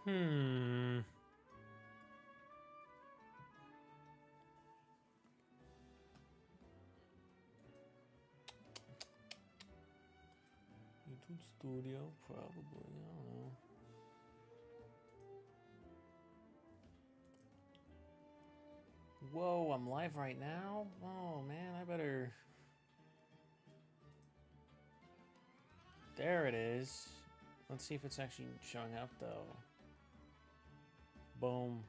Hmm. YouTube Studio, probably. I don't know. Whoa, I'm live right now? Oh man, I better. There it is. Let's see if it's actually showing up though. Boom.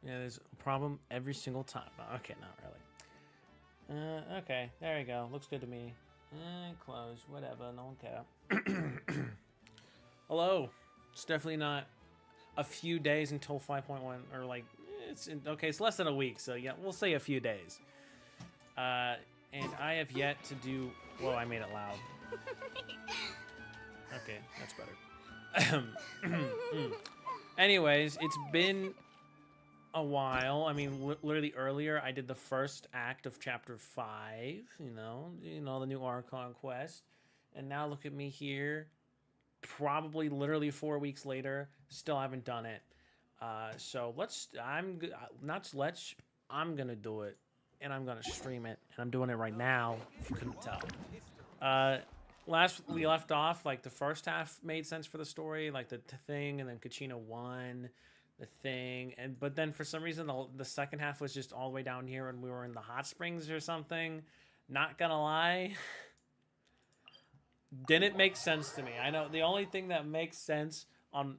Yeah, there's a problem every single time. Okay, not really. Okay, there you go. Looks good to me. Close, whatever, no one care. Hello. It's definitely not a few days until 5.1, or like, okay, it's less than a week, so yeah, we'll say a few days. And I have yet to do, whoa, I made it loud. Okay, that's better. Anyways, it's been a while. I mean, literally earlier, I did the first act of chapter 5, you know, the new Archon quest. And now look at me here, probably literally 4 weeks later, still haven't done it. So I'm gonna do it, and I'm gonna stream it, and I'm doing it right now, if you couldn't tell. Last we left off, like, the first half made sense for the story, like the thing, and then Kachina won the thing, but then for some reason the second half was just all the way down here, and we were in the hot springs or something. Not gonna lie, didn't make sense to me. I know the only thing that makes sense on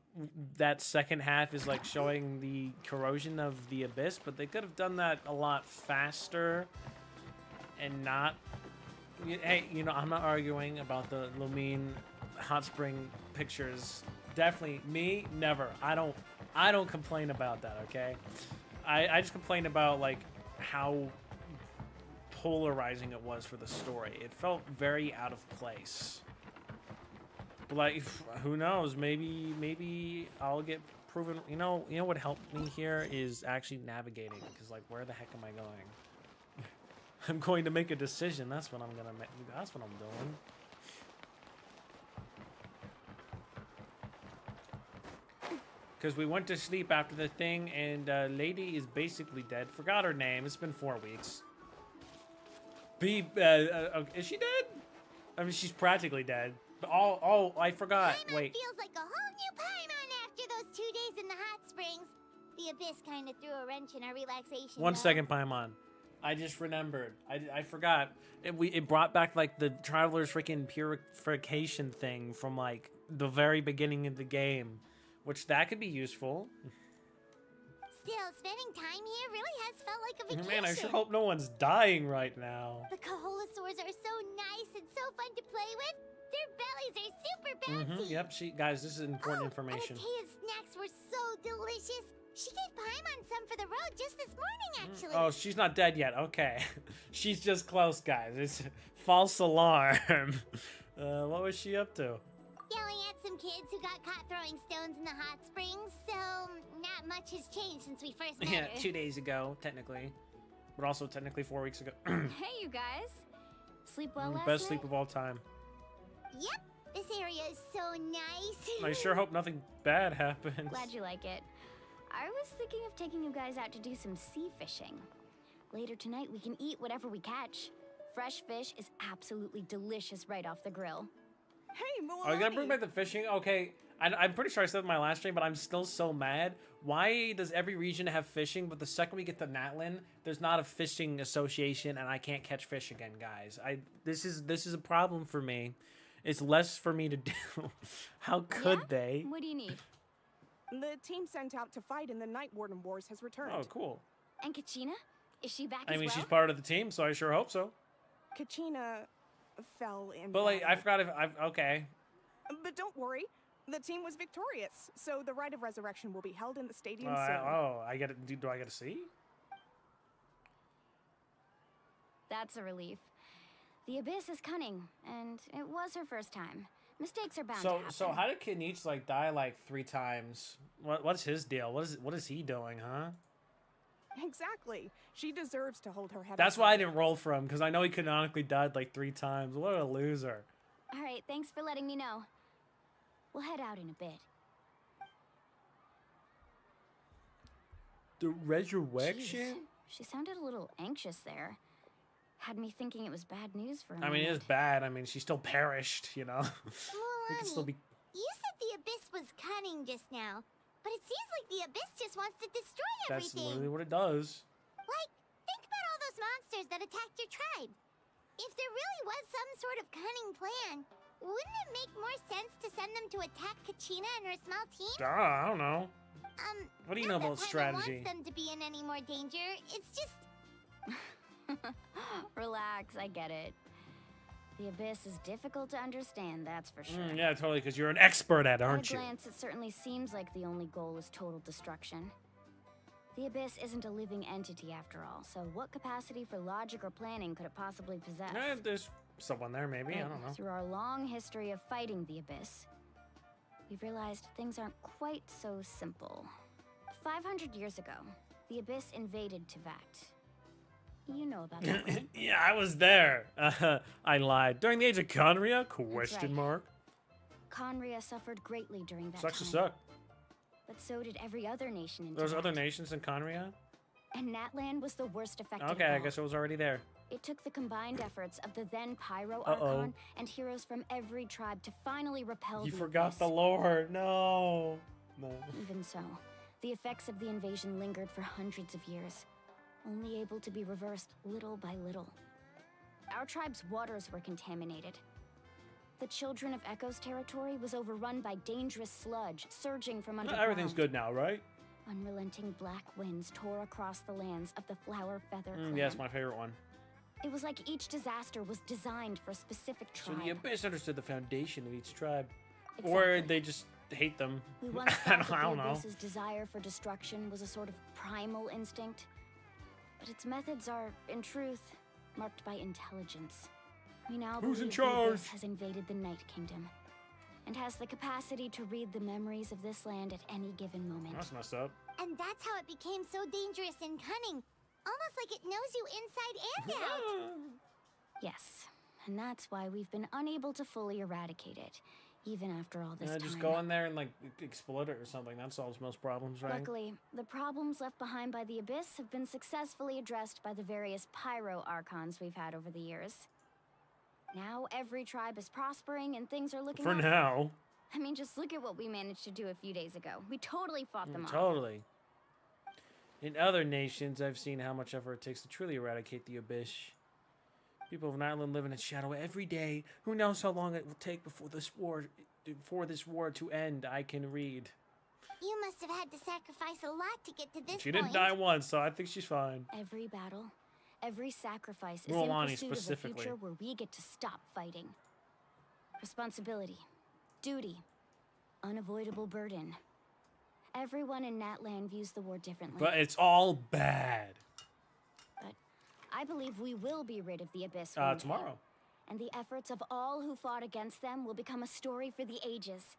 that second half is like showing the corrosion of the abyss, but they could have done that a lot faster and not. Hey, I'm not arguing about the Lumine hot spring pictures. Definitely me, never. I don't complain about that, okay? I just complain about like how polarizing it was for the story. It felt very out of place. But like, who knows? Maybe I'll get proven. You know what helped me here is actually navigating, because like, where the heck am I going? I'm going to make a decision. That's what I'm gonna make. That's what I'm doing. Because we went to sleep after the thing, and lady is basically dead. Forgot her name. It's been 4 weeks. Is she dead? I mean, she's practically dead. But I forgot. Paimon Wait. feels like a whole new Paimon after those 2 days in the hot springs. The abyss kind of threw a wrench in our relaxation. One second, Paimon. I just remembered. I forgot. It brought back like the Traveler's freaking purification thing from like the very beginning of the game, which that could be useful. Still, spending time here really has felt like a vacation. Man, I sure hope no one's dying right now. The Kaholasaurs are so nice and so fun to play with. Their bellies are super bouncy. Yep, guys, this is important information. And Atea's snacks were so delicious. She gave Paimon some for the road just this morning, actually. Oh, she's not dead yet. Okay. She's just close, guys. It's false alarm. What was she up to? Yelling at some kids who got caught throwing stones in the hot springs, so not much has changed since we first met Yeah, her. 2 days ago, technically. But also technically 4 weeks ago. Hey, you guys. Sleep well last Best night? sleep of all time. Yep, this area is so nice. I sure hope nothing bad happens. Glad you like it. I was thinking of taking you guys out to do some sea fishing. Later tonight, we can eat whatever we catch. Fresh fish is absolutely delicious right off the grill. Hey, Mualani! Are you gonna bring back the fishing? Okay, I'm pretty sure I said in my last stream, but I'm still so mad. Why does every region have fishing, but the second we get to Natlan, there's not a fishing association, and I can't catch fish again, guys? This is a problem for me. It's less for me to do. How could they? What do you need? The team sent out to fight in the Night Warden Wars has returned. Oh, cool. And Kachina? Is she back I as mean, well? she's part of the team, so I sure hope so. Kachina fell in But like, I battle. forgot if okay. But don't worry, the team was victorious, so the rite of resurrection will be held in the stadium soon. I get it. Do I get to see? That's a relief. The Abyss is cunning, and it was her first time. Mistakes are bound to happen. So how did Kinich like die like 3 times? What's his deal? What is he doing, huh? Exactly. She deserves to hold her head That's up why I high. didn't roll for him, because I know he canonically died like 3 times. What a loser. All right, thanks for letting me know. We'll head out in a bit. The Jeez, resurrection? she sounded a little anxious there. Had me thinking it was bad news for a I mean, it is moment. bad. I mean, she still perished, you know? It could still Mulan, be... you said the Abyss was cunning just now, but it seems like the Abyss just wants to destroy That's everything. literally what it does. Like, think about all those monsters that attacked your tribe. If there really was some sort of cunning plan, wouldn't it make more sense to send them to attack Kachina and her small team? I don't know. What do you know not about that Paimon strategy? wants them to be in any more danger. It's just Relax, I get it. The Abyss is difficult to understand, that's for sure. Yeah, totally, because you're an expert at it, At a aren't you? glance, it certainly seems like the only goal is total destruction. The Abyss isn't a living entity after all, so what capacity for logic or planning could it possibly possess? There's someone there, maybe. I But don't know. through our long history of fighting the Abyss, we've realized things aren't quite so simple. 500 years ago, the Abyss invaded Teyvat. You know about that, right? Yeah, I was there. I lied. During the age of Conria? Question right. mark. Conria suffered greatly during that Sucks to time. suck. But so did every other nation in There's Teyvat. other nations in Conria? And Natlan was the worst affected Okay, of I all. guess it was already there. It took the combined efforts of the then Pyro Uh-oh. Archon and heroes from every tribe to finally repel You the forgot Abyss. the lore. No. No. Even so, the effects of the invasion lingered for hundreds of years, only able to be reversed little by little. Our tribe's waters were contaminated. The Children of Echo's territory was overrun by dangerous sludge surging from underground. Everything's good now, right? Unrelenting black winds tore across the lands of the Flower Feather Clan. Yes, my favorite one. It was like each disaster was designed for a specific So tribe. the Abyss understood the foundation of each tribe. Or Exactly. they just hate them. We once I thought don't, that I don't the know. Abyss's desire for destruction was a sort of primal instinct. But its methods are, in truth, marked by intelligence. We now Who's in believe the Abyss charge? has invaded the Night Kingdom and has the capacity to read the memories of this land at any given moment. That's messed up. and that's how it became so dangerous and cunning. Almost like it knows you inside and out. Yes, and that's why we've been unable to fully eradicate it, even after all this time. Just go in there and like explode it or something. That solves most problems, right? Luckily, the problems left behind by the Abyss have been successfully addressed by the various Pyro Archons we've had over the years. Now every tribe is prospering and things are looking For up. now. I mean, just look at what we managed to do a few days ago. We totally fought them off. Totally. In other nations, I've seen how much effort it takes to truly eradicate the Abyss. People of Nyland live in its shadow every day. Who knows how long it will take before this war to end? I can read. You must have had to sacrifice a lot to get to this She point. didn't die once, so I think she's fine. Every battle, every sacrifice is in Mulan pursuit of a specifically. future where we get to stop fighting. Responsibility, duty, unavoidable burden. Everyone in Natlan views the war differently. But it's all bad. But I believe we will be rid of the Abyss one day. Tomorrow. And the efforts of all who fought against them will become a story for the ages.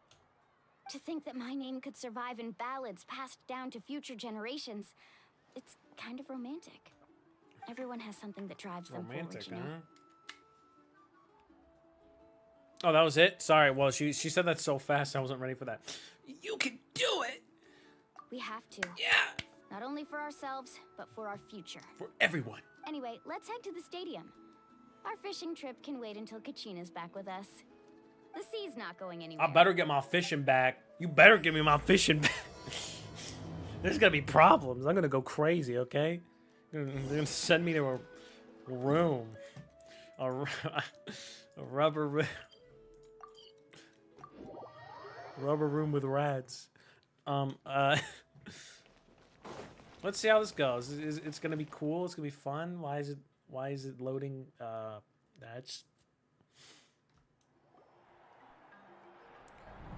To think that my name could survive in ballads passed down to future generations, it's kind of romantic. Everyone has something that drives them Romantic, forward, you know? huh? Oh, that was it? Sorry. Well, she said that so fast, I wasn't ready for that. You can do it! We have to. Yeah! Not only for ourselves, but for our future. For everyone. Anyway, let's head to the stadium. Our fishing trip can wait until Kachina's back with us. The sea's not going anywhere. I better get my fishing back. You better give me my fishing back. There's gonna be problems. I'm gonna go crazy, okay? They're gonna send me to a room. A rubber room. Rubber room with rats. Let's see how this goes. It's gonna be cool. It's gonna be fun. Why is it loading? That's.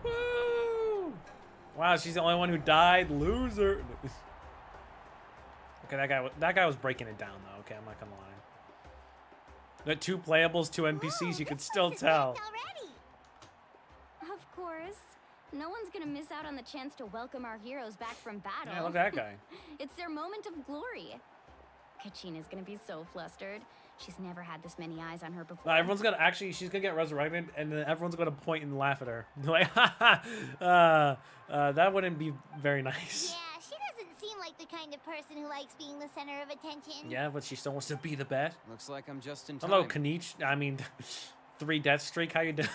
Woo! Wow, she's the only one who died. Loser. Okay, that guy was breaking it down though. Okay, I'm not gonna lie. The 2 playables, 2 NPCs. You can still tell. Already. Of course. No one's gonna miss out on the chance to welcome our heroes back from battle. Yeah, look at that guy. It's their moment of glory. Kachina's gonna be so flustered. She's never had this many eyes on her before. Everyone's gonna she's gonna get resurrected, and then everyone's gonna point and laugh at her. Like, that wouldn't be very nice. Yeah, she doesn't seem like the kind of person who likes being the center of attention. Yeah, but she still wants to be the best. Looks like I'm just in time. Hello, Kanich. I mean, 3 death streak. How you doing?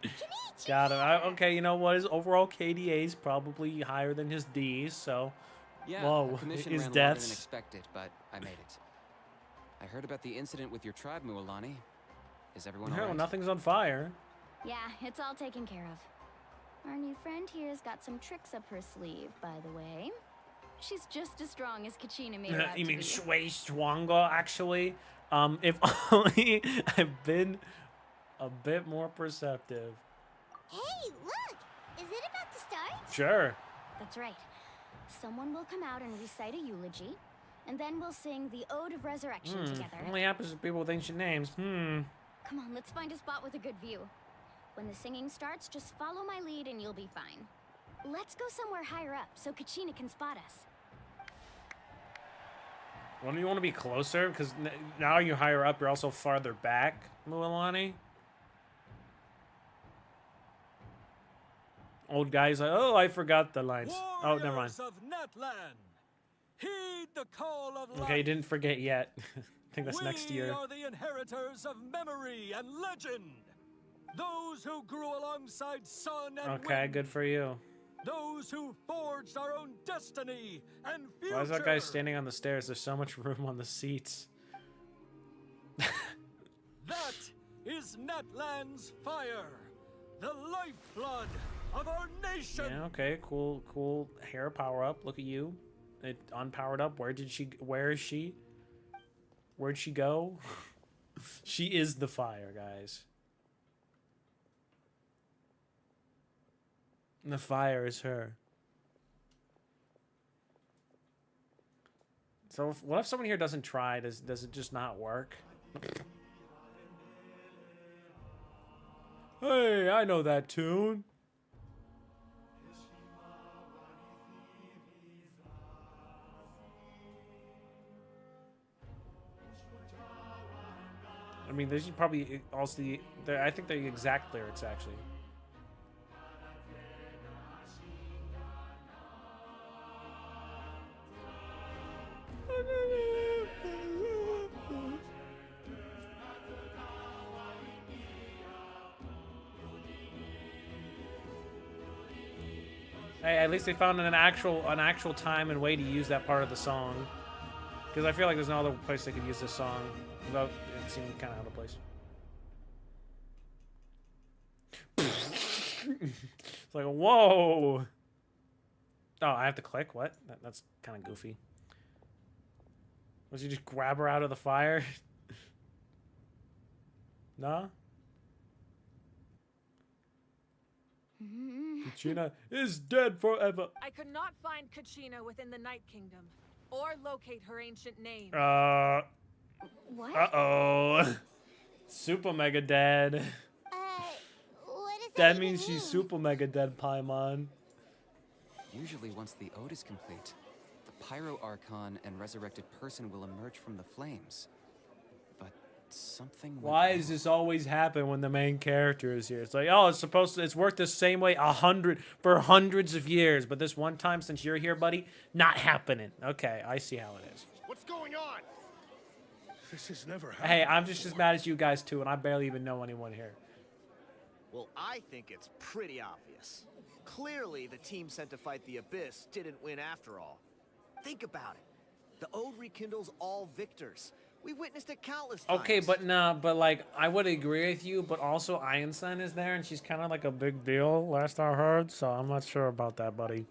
Kenichi! Got it. Okay, you know what? His overall KDA is probably higher than his D's, so... Yeah, Whoa, our commission his ran longer than deaths. expected, but I made it. I heard about the incident with your tribe, Mualani. Is everyone No, alright? nothing's on fire. Yeah, it's all taken care of. Our new friend here's got some tricks up her sleeve, by the way. She's just as strong as Kachina made her out You to mean be. Shui Schwanga, actually? If only I've been a bit more perceptive. Hey, look! Is it about to start? Sure. That's right. Someone will come out and recite a eulogy, and then we'll sing the Ode of Resurrection together. Only happens to people with ancient names. Come on, let's find a spot with a good view. When the singing starts, just follow my lead and you'll be fine. Let's go somewhere higher up so Kachina can spot us. Wouldn't you want to be closer? Because now you're higher up, you're also farther back, Mualani. Old guy's like, oh, I forgot the lines. Oh, never mind. Warriors of Natlan, heed the call of Okay, you life. didn't forget yet. I think that's next We year. are the inheritors of memory and legend. Those who grew alongside sun and Okay, wind. good for you. Those who forged our own destiny and future. Why is that guy standing on the stairs? There's so much room on the seats. That is Natlan's fire, the lifeblood of our nation. Yeah, okay, cool hair power up. Look at you. It unpowered up. Where is she? Where'd she go? She is the fire, guys. The fire is her. So what if someone here doesn't try? Does it just not work? Hey, I know that tune. I mean, there's probably also I think the exact lyrics actually. Hey, at least they found an actual time and way to use that part of the song. Because I feel like there's no other place they could use this song without it seeming kind of out of place. It's like, whoa! Oh, I have to click? What? That's kind of goofy. Was you just grab her out of the fire? No? Kachina is dead forever. I could not find Kachina within the Night Kingdom, or locate her ancient name. What? Uh-oh. Super mega dead. What does That even means she's mean? super mega dead, Paimon. Usually, once the ode is complete, the Pyro Archon and resurrected person will emerge from the flames. But something. went Why wrong. does this always happen when the main character is here? It's like, oh, it's worked the same way for hundreds of years, but this one time since you're here, buddy, not happening. Okay, I see how it is. What's going on? This has never happened. Hey, I'm just as mad as you guys too, and I barely even know anyone here. Well, I think it's pretty obvious. Clearly, the team sent to fight the Abyss didn't win after all. Think about it. The Ode rekindles all victors. We witnessed it countless times. Okay, but like, I would agree with you, but also Einstein is there, and she's kind of like a big deal, last I heard, so I'm not sure about that, buddy.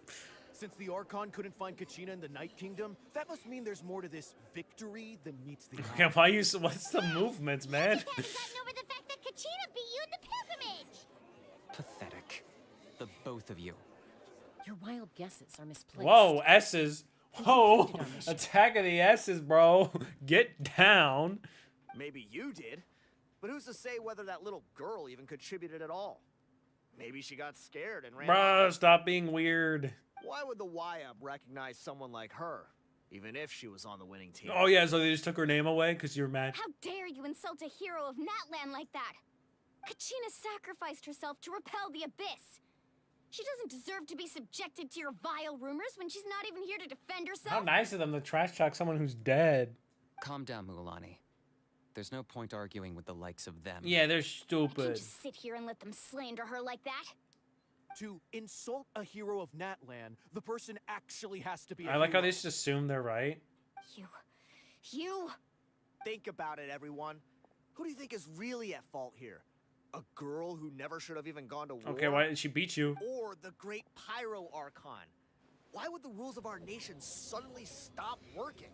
Since the Archon couldn't find Kachina in the Night Kingdom, that must mean there's more to this victory than meets the eye. Okay, what's the movements, man? You haven't gotten over the fact that Kachina beat you in the pilgrimage! Pathetic. The both of you. Your wild guesses are misplaced. Whoa, S's. Whoa, Completed our mission. Attack of the S's, bro. Get down. Maybe you did. But who's to say whether that little girl even contributed at all? Maybe she got scared and ran Bruh, off. stop being weird. Why would the YUP recognize someone like her, even if she was on the winning team? Oh, yeah, so they just took her name away because you're mad. How dare you insult a hero of Natlan like that? Kachina sacrificed herself to repel the Abyss. She doesn't deserve to be subjected to your vile rumors when she's not even here to defend herself. How nice of them to trash talk someone who's dead. Calm down, Mualani. There's no point arguing with the likes of them. Yeah, they're I can't stupid. just sit here and let them slander her like that. To insult a hero of Natlan, the person actually has to be a I like how hero. they just assume they're right. You. Think about it, everyone. Who do you think is really at fault here? A girl who never should have even gone to war? Okay, why did she beat you? Or the great Pyro Archon? Why would the rules of our nation suddenly stop working?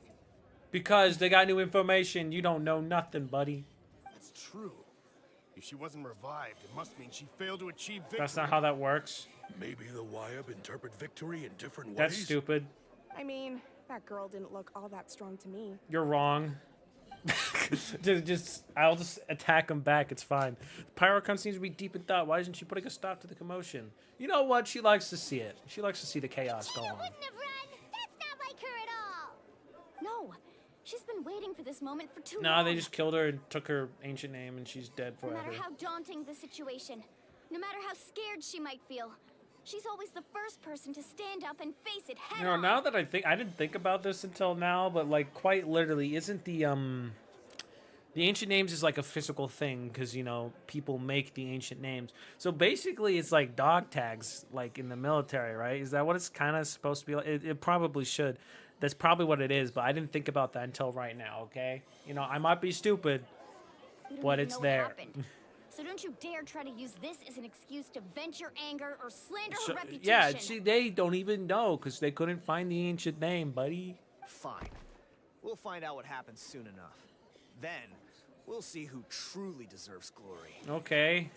Because they got new information. You don't know nothing, buddy. That's true. If she wasn't revived, it must mean she failed to achieve victory. That's not how that works. Maybe the Wyab interpret victory in different ways. That's stupid. I mean, that girl didn't look all that strong to me. You're wrong. I'll just attack him back. It's fine. Pyrocon seems to be deep in thought. Why isn't she putting a stop to the commotion? You know what? She likes to see it. She likes to see the chaos go Kachina on. wouldn't have run. That's not like her at all. No. She's been waiting for this moment for too long. Nah, they just killed her and took her ancient name, and she's dead No forever. matter how daunting the situation, no matter how scared she might feel, she's always the first person to stand up and face it head You know, on. now that I didn't think about this until now, but like quite literally, isn't the ancient names is like a physical thing because you know people make the ancient names. So basically, it's like dog tags, like in the military, right? Is that what it's kind of supposed to be like? It probably should. That's probably what it is, but I didn't think about that until right now. Okay, you know, I might be stupid, We don't but even it's know what there. happened. So don't you dare try to use this as an excuse to vent your anger or slander So- her reputation. yeah, see, they don't even know because they couldn't find the ancient name, buddy. Fine. We'll find out what happens soon enough. Then, we'll see who truly deserves glory. Okay.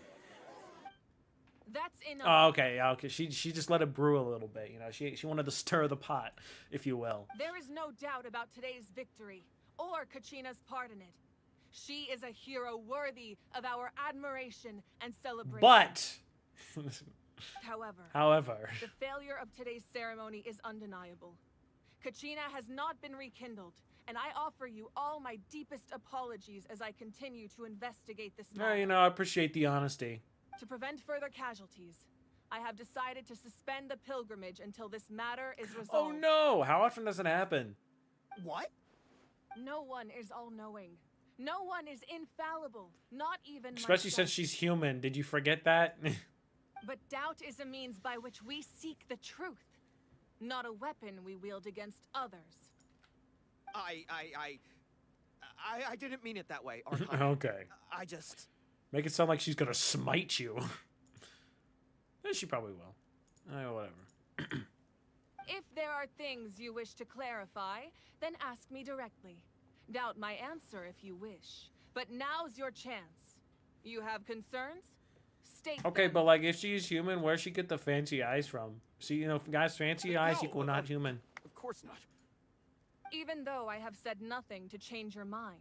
That's enough. Oh, okay. Yeah, okay. She just let it brew a little bit. You know, she wanted to stir the pot, if you will. There is no doubt about today's victory, or Kachina's part in it. She is a hero worthy of our admiration and celebration. But, However, the failure of today's ceremony is undeniable. Kachina has not been rekindled, and I offer you all my deepest apologies as I continue to investigate this matter. you know, I appreciate the honesty. To prevent further casualties, I have decided to suspend the pilgrimage until this matter is resolved. Oh no! How often does it happen? What? No one is all-knowing. No one is infallible, not even Especially myself. since she's human. Did you forget that? But doubt is a means by which we seek the truth, not a weapon we wield against others. I didn't mean it that way, Archon. Okay. I just... Make it sound like she's gonna smite you. She probably will. Whatever. If there are things you wish to clarify, then ask me directly. Doubt my answer if you wish. But now's your chance. You have concerns? State Okay, them. but like, if she's human, where'd she get the fancy eyes from? See, you know, guys, fancy eyes No, equal not human. Of course not. Even though I have said nothing to change your mind,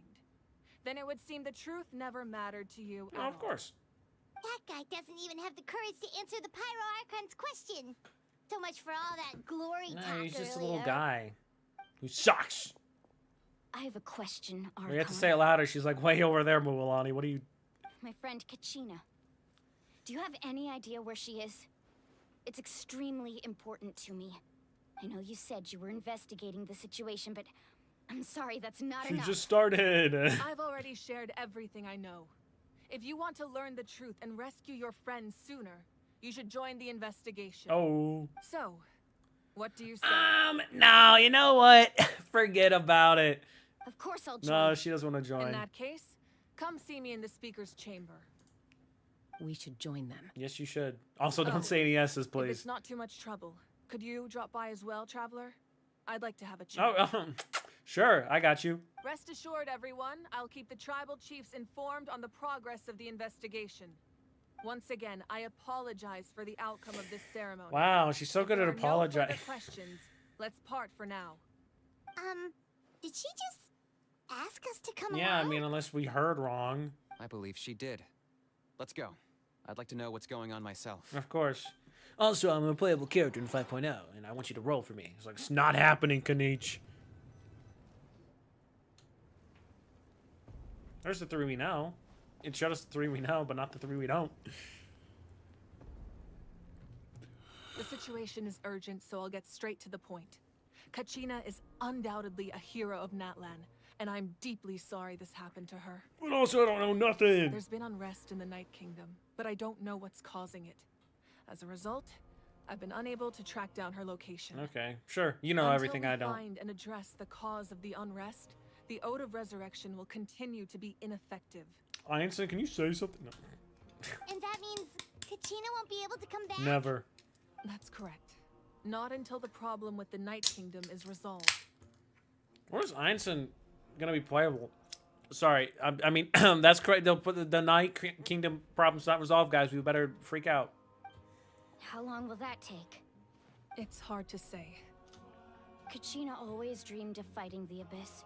then it would seem the truth never mattered to you at No, of all. course. That guy doesn't even have the courage to answer the Pyro Archon's question. So much for all that glory No, talk he's just a earlier. little guy who sucks. I have a question, Archon. We have to say it louder. She's like, way over there, Mualani. What are you... My friend Kachina. Do you have any idea where she is? It's extremely important to me. I know you said you were investigating the situation, but I'm sorry, that's not She enough. just started. I've already shared everything I know. If you want to learn the truth and rescue your friends sooner, you should join the investigation. Oh. So, what do you say? No, you know what? Forget about it. Of course I'll join. No, she doesn't want to In join. that case, come see me in the speaker's chamber. We should join them. Yes, you should. Also, Oh, don't say any yeses, If please. it's not too much trouble, could you drop by as well, traveler? I'd like to have a Oh, chat. sure. I got you. Rest assured, everyone, I'll keep the tribal chiefs informed on the progress of the investigation. Once again, I apologize for the outcome of this ceremony. Wow, she's so good at If there are no apologizing. further questions. Let's part for now. Did she just ask us to come Yeah, I along? mean, unless we heard wrong. I believe she did. Let's go. I'd like to know what's going on myself. Of course. Also, I'm a playable character in 5.0, and I want you to roll for me. It's like, it's not happening, Kanich. There's the 3 we know. It showed us the 3 we know, but not the 3 we don't. situation is urgent, so I'll get straight to the point. Kachina is undoubtedly a hero of Natlan, and I'm deeply sorry this happened to her. But also, I don't know nothing. There's been unrest in the Night Kingdom, but I don't know what's causing it. As a result, I've been unable to track down her location. Okay, sure. You know Until everything we I don't. find and address the cause of the unrest, the Ode of Resurrection will continue to be ineffective. Einstein, can you say something? No. And that means Kachina won't be able to come back? Never. That's correct. Not until the problem with the Night Kingdom is resolved. Where's Einstein gonna be playable? Sorry, I mean, that's correct. They'll put the Night Kingdom problem's not resolved, guys. We better freak out. How long will that take? It's hard to say. Kachina always dreamed of fighting the Abyss.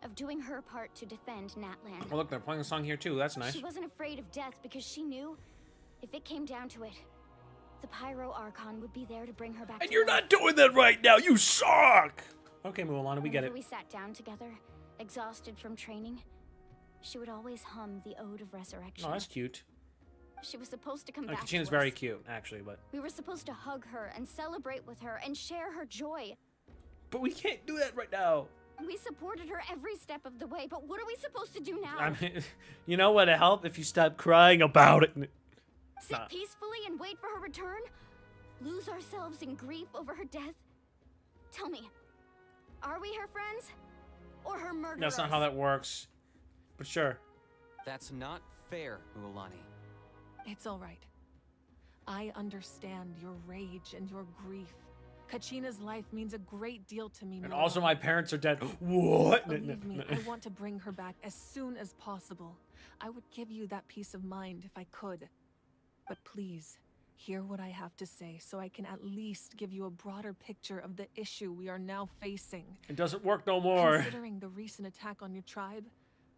Of doing her part to defend Natlan. Oh, look, they're playing a song here too. That's nice. She wasn't afraid of death because she knew, if it came down to it, the Pyro Archon would be there to bring her back And to you're life. not doing that right now. You suck. Okay, Mulan, we get Whenever it. we sat down together, exhausted from training, she would always hum the Ode of Resurrection. Oh, that's cute. She was supposed to come Oh, back Kachina's to very us. cute, actually, but We were supposed to hug her and celebrate with her and share her joy. we can't do that right now. We supported her every step of the way, but what are we supposed to do now? I mean, you know what'd help if you stopped crying about it. Sit peacefully and wait for her return? Lose ourselves in grief over her death? Tell me, are we her friends? Or her murderers? That's not how that works. But sure. That's not fair, Mualani. It's all right. I understand your rage and your grief. Kachina's life means a great deal to me, And Mulan. also my parents are dead. What? Believe me, I want to bring her back as soon as possible. I would give you that peace of mind if I could. But please, hear what I have to say so I can at least give you a broader picture of the issue we are now facing. It doesn't work no more. Considering the recent attack on your tribe,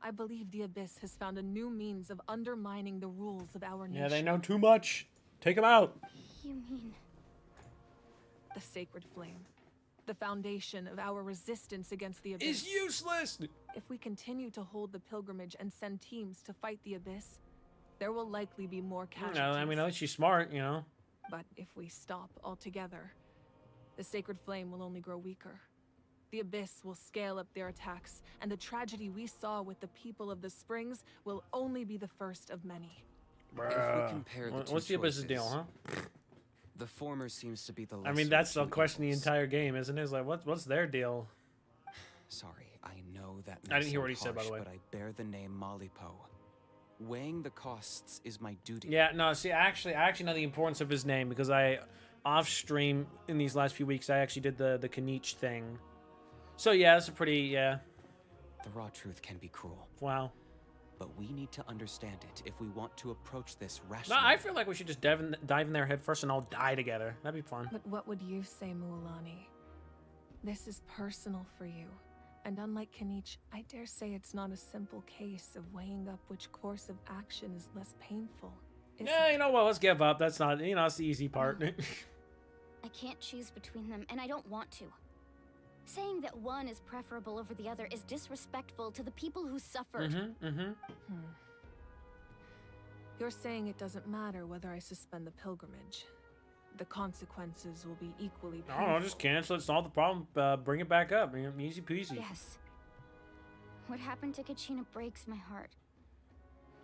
I believe the Abyss has found a new means of undermining the rules of our nation. Yeah, they know too much. Take them out. You mean... The Sacred Flame. The foundation of our resistance against the Abyss. Is useless! If we continue to hold the pilgrimage and send teams to fight the Abyss, there will likely be more casualties. No, I mean, at least she's smart, you know. But if we stop altogether, the Sacred Flame will only grow weaker. The Abyss will scale up their attacks, and the tragedy we saw with the people of the Springs will only be the first of many. If we compare the two What's the Abyss's deal, choices, huh? The former seems to be the I lesser mean, of that's the two question the evils. entire game, isn't it? It's like, what's their deal? Sorry, I know that I may didn't hear what sound he said, by the harsh, way. But I bear the name Malipo. Weighing the costs is my duty. Yeah, no, see, I actually know the importance of his name because off stream in these last few weeks, I actually did the Kanich thing. So yeah, that's a pretty, The raw truth can be cruel, wow. but we need to understand it if we want to approach this No, rationally. I feel like we should just dive in there head first and all die together. That'd be fun. But what would you say, Mualani? This is personal for you. And unlike Kanich, I dare say it's not a simple case of weighing up which course of action is less painful. Is Yeah, it? you know what? Let's give up. That's not, that's the easy part. I can't choose between them, and I don't want to. Saying that one is preferable over the other is disrespectful to the people who suffered. You're saying it doesn't matter whether I suspend the pilgrimage. The consequences will be equally painful. No, just cancel it. Solve the problem. Bring it back up. Easy peasy. Yes. What happened to Kachina breaks my heart.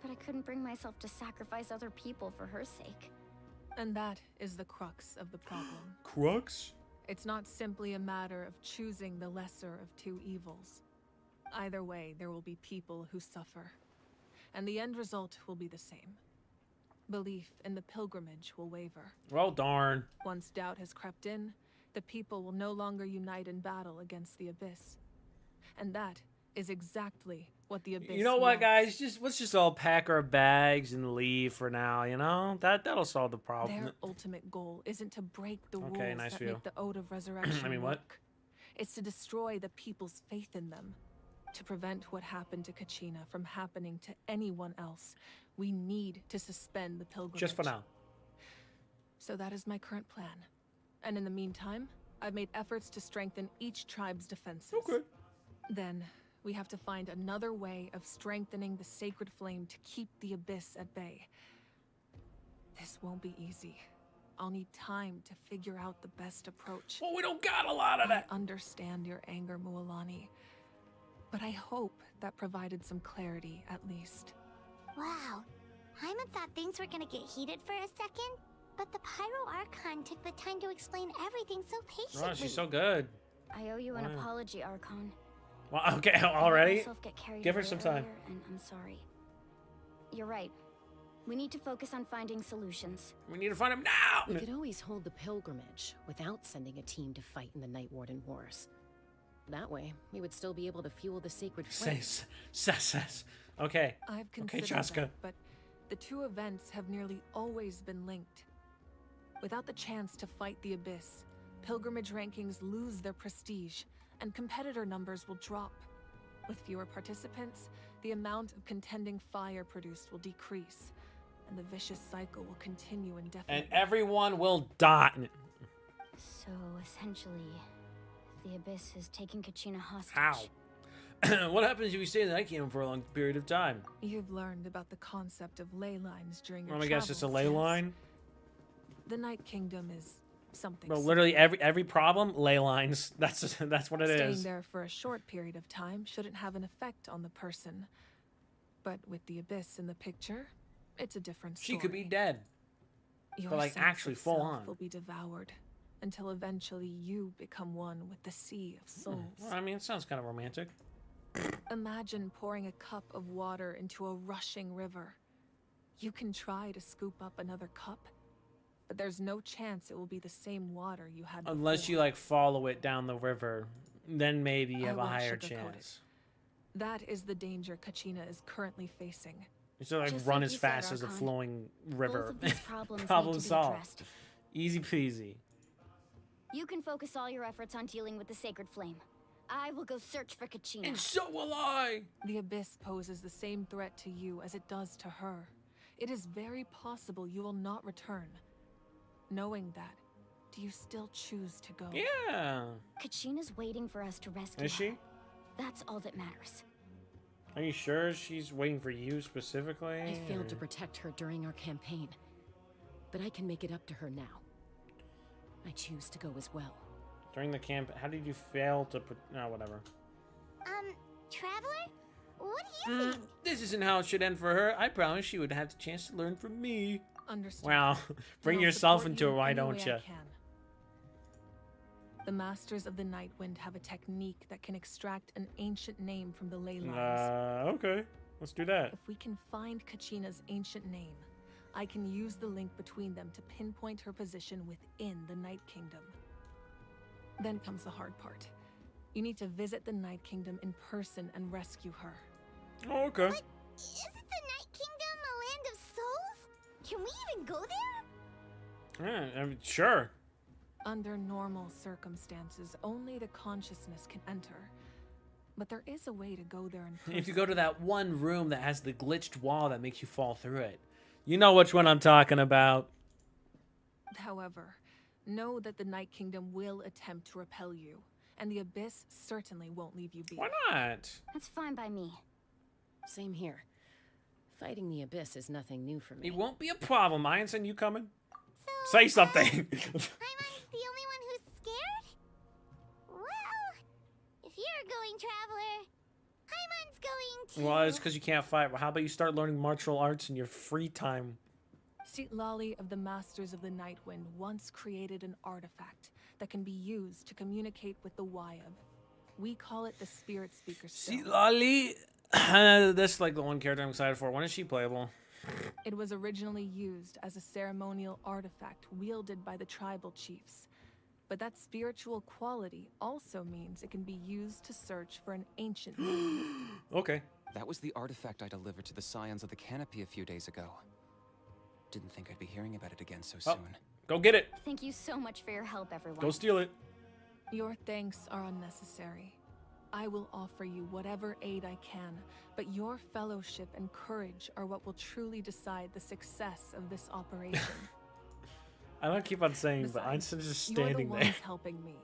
But I couldn't bring myself to sacrifice other people for her sake. And that is the crux of the problem. Crux? It's not simply a matter of choosing the lesser of two evils. Either way, there will be people who suffer. And the end result will be the same. Belief in the pilgrimage will waver. Well, darn. Once doubt has crept in, the people will no longer unite in battle against the Abyss. And that is exactly what the Abyss You know what, wants. guys? Let's just all pack our bags and leave for now. You know that'll solve the problem. Their ultimate goal isn't to break the Okay, rules nice that view. make the Ode of Resurrection I mean, what? work. It's to destroy the people's faith in them. To prevent what happened to Kachina from happening to anyone else, we need to suspend the pilgrimage. Just for now. So that is my current plan. And in the meantime, I've made efforts to strengthen each tribe's defenses. Okay. Then, we have to find another way of strengthening the Sacred Flame to keep the Abyss at bay. This won't be easy. I'll need time to figure out the best approach. Well, we don't got a lot of that. I understand your anger, Mualani, but I hope that provided some clarity, at least. Wow. Hyman thought things were gonna get heated for a second, but the Pyro Archon took the time to explain everything so patiently. Oh, she's so good. I owe you an Wow. apology, Archon. Well, okay, I let already? myself get carried Give her away some time. earlier, and I'm sorry. You're right. We need to focus on finding solutions. We need to find him now! We could always hold the pilgrimage without sending a team to fight in the Night Warden Wars. That way, we would still be able to fuel the sacred flame. Says. Okay. I've Okay, considered Chaska. that, but the two events have nearly always been linked. Without the chance to fight the Abyss, pilgrimage rankings lose their prestige, and competitor numbers will drop. With fewer participants, the amount of contending fire produced will decrease, and the vicious cycle will continue indefinitely. And everyone will die. So, essentially, the Abyss is taking Kachina hostage. How? What happens if we stay in the Night Kingdom for a long period of time? You've learned about the concept of ley lines during your Well, I guess it's a travels, ley yes? line. The Night Kingdom is something. Well, similar. literally every problem, ley lines. That's what it Staying is. there for a short period of time shouldn't have an effect on the person. But with the Abyss in the picture, it's a different story. She could be dead. Your but, like, sense actually of full self on. will be devoured until eventually you become one with the sea of souls. Well, I mean, it sounds kind of romantic. Imagine pouring a cup of water into a rushing river. You can try to scoop up another cup, but there's no chance it will be the same water you had Unless before. you like follow it down the river, then maybe you I have a won't higher sugarcoat chance. That is the danger Kachina is currently facing. You should like Just run like as you said, fast as a Archon. flowing river. Both of these problems Problem need to be solved. addressed. Easy peasy. You can focus all your efforts on dealing with the Sacred Flame. I will go search for Kachina. And so will I. The Abyss poses the same threat to you as it does to her. It is very possible you will not return. Knowing that, do you still choose to go? Yeah. Kachina's waiting for us to rescue Is she? her. That's all that matters. Are you sure she's waiting for you specifically? I failed to or- protect her during our campaign, but I can make it up to her now. I choose to go as well. During the camp, how did you fail to? No, whatever. Traveler? What do you think? This isn't how it should end for her. I promise she would have the chance to learn from me. Understood. Wow, bring I'll yourself support into you it, why any don't way you? I can. The Masters of the Nightwind have a technique that can extract an ancient name from the ley lines. Okay, let's do that. If we can find Kachina's ancient name, I can use the link between them to pinpoint her position within the Night Kingdom. Then comes the hard part. You need to visit the Night Kingdom in person and rescue her. Oh, okay. But isn't the Night Kingdom a land of souls? Can we even go there? Yeah, I mean, sure. Under normal circumstances, only the consciousness can enter. But there is a way to go there in person. If you go to that one room that has the glitched wall that makes you fall through it, you know which one I'm talking about. However, know that the Night Kingdom will attempt to repel you, and the Abyss certainly won't leave you be. Why not? That's fine by me. Same here. Fighting the Abyss is nothing new for me. It won't be a problem. Einstein, you coming? So, Say something. Paimon's the only one who's scared? Well, if you're going, Traveler, Paimon's going too. Well, it's because you can't fight. Well, how about you start learning martial arts in your free time? Citlali of the Masters of the Nightwind once created an artifact that can be used to communicate with the Wyab. We call it the Spirit Speaker Stone. See, Lolly. That's like the one character I'm excited for. When is she playable? It was originally used as a ceremonial artifact wielded by the tribal chiefs. But that spiritual quality also means it can be used to search for an ancient name. Okay. That was the artifact I delivered to the Scions of the Canopy a few days ago. Didn't think I'd be hearing about it again so soon. Go get it. Thank you so much for your help, everyone. Go steal it. Your thanks are unnecessary. I will offer you whatever aid I can, but your fellowship and courage are what will truly decide the success of this operation. I don't keep on saying, but Besides, Einstein's just you're the standing ones there. helping me.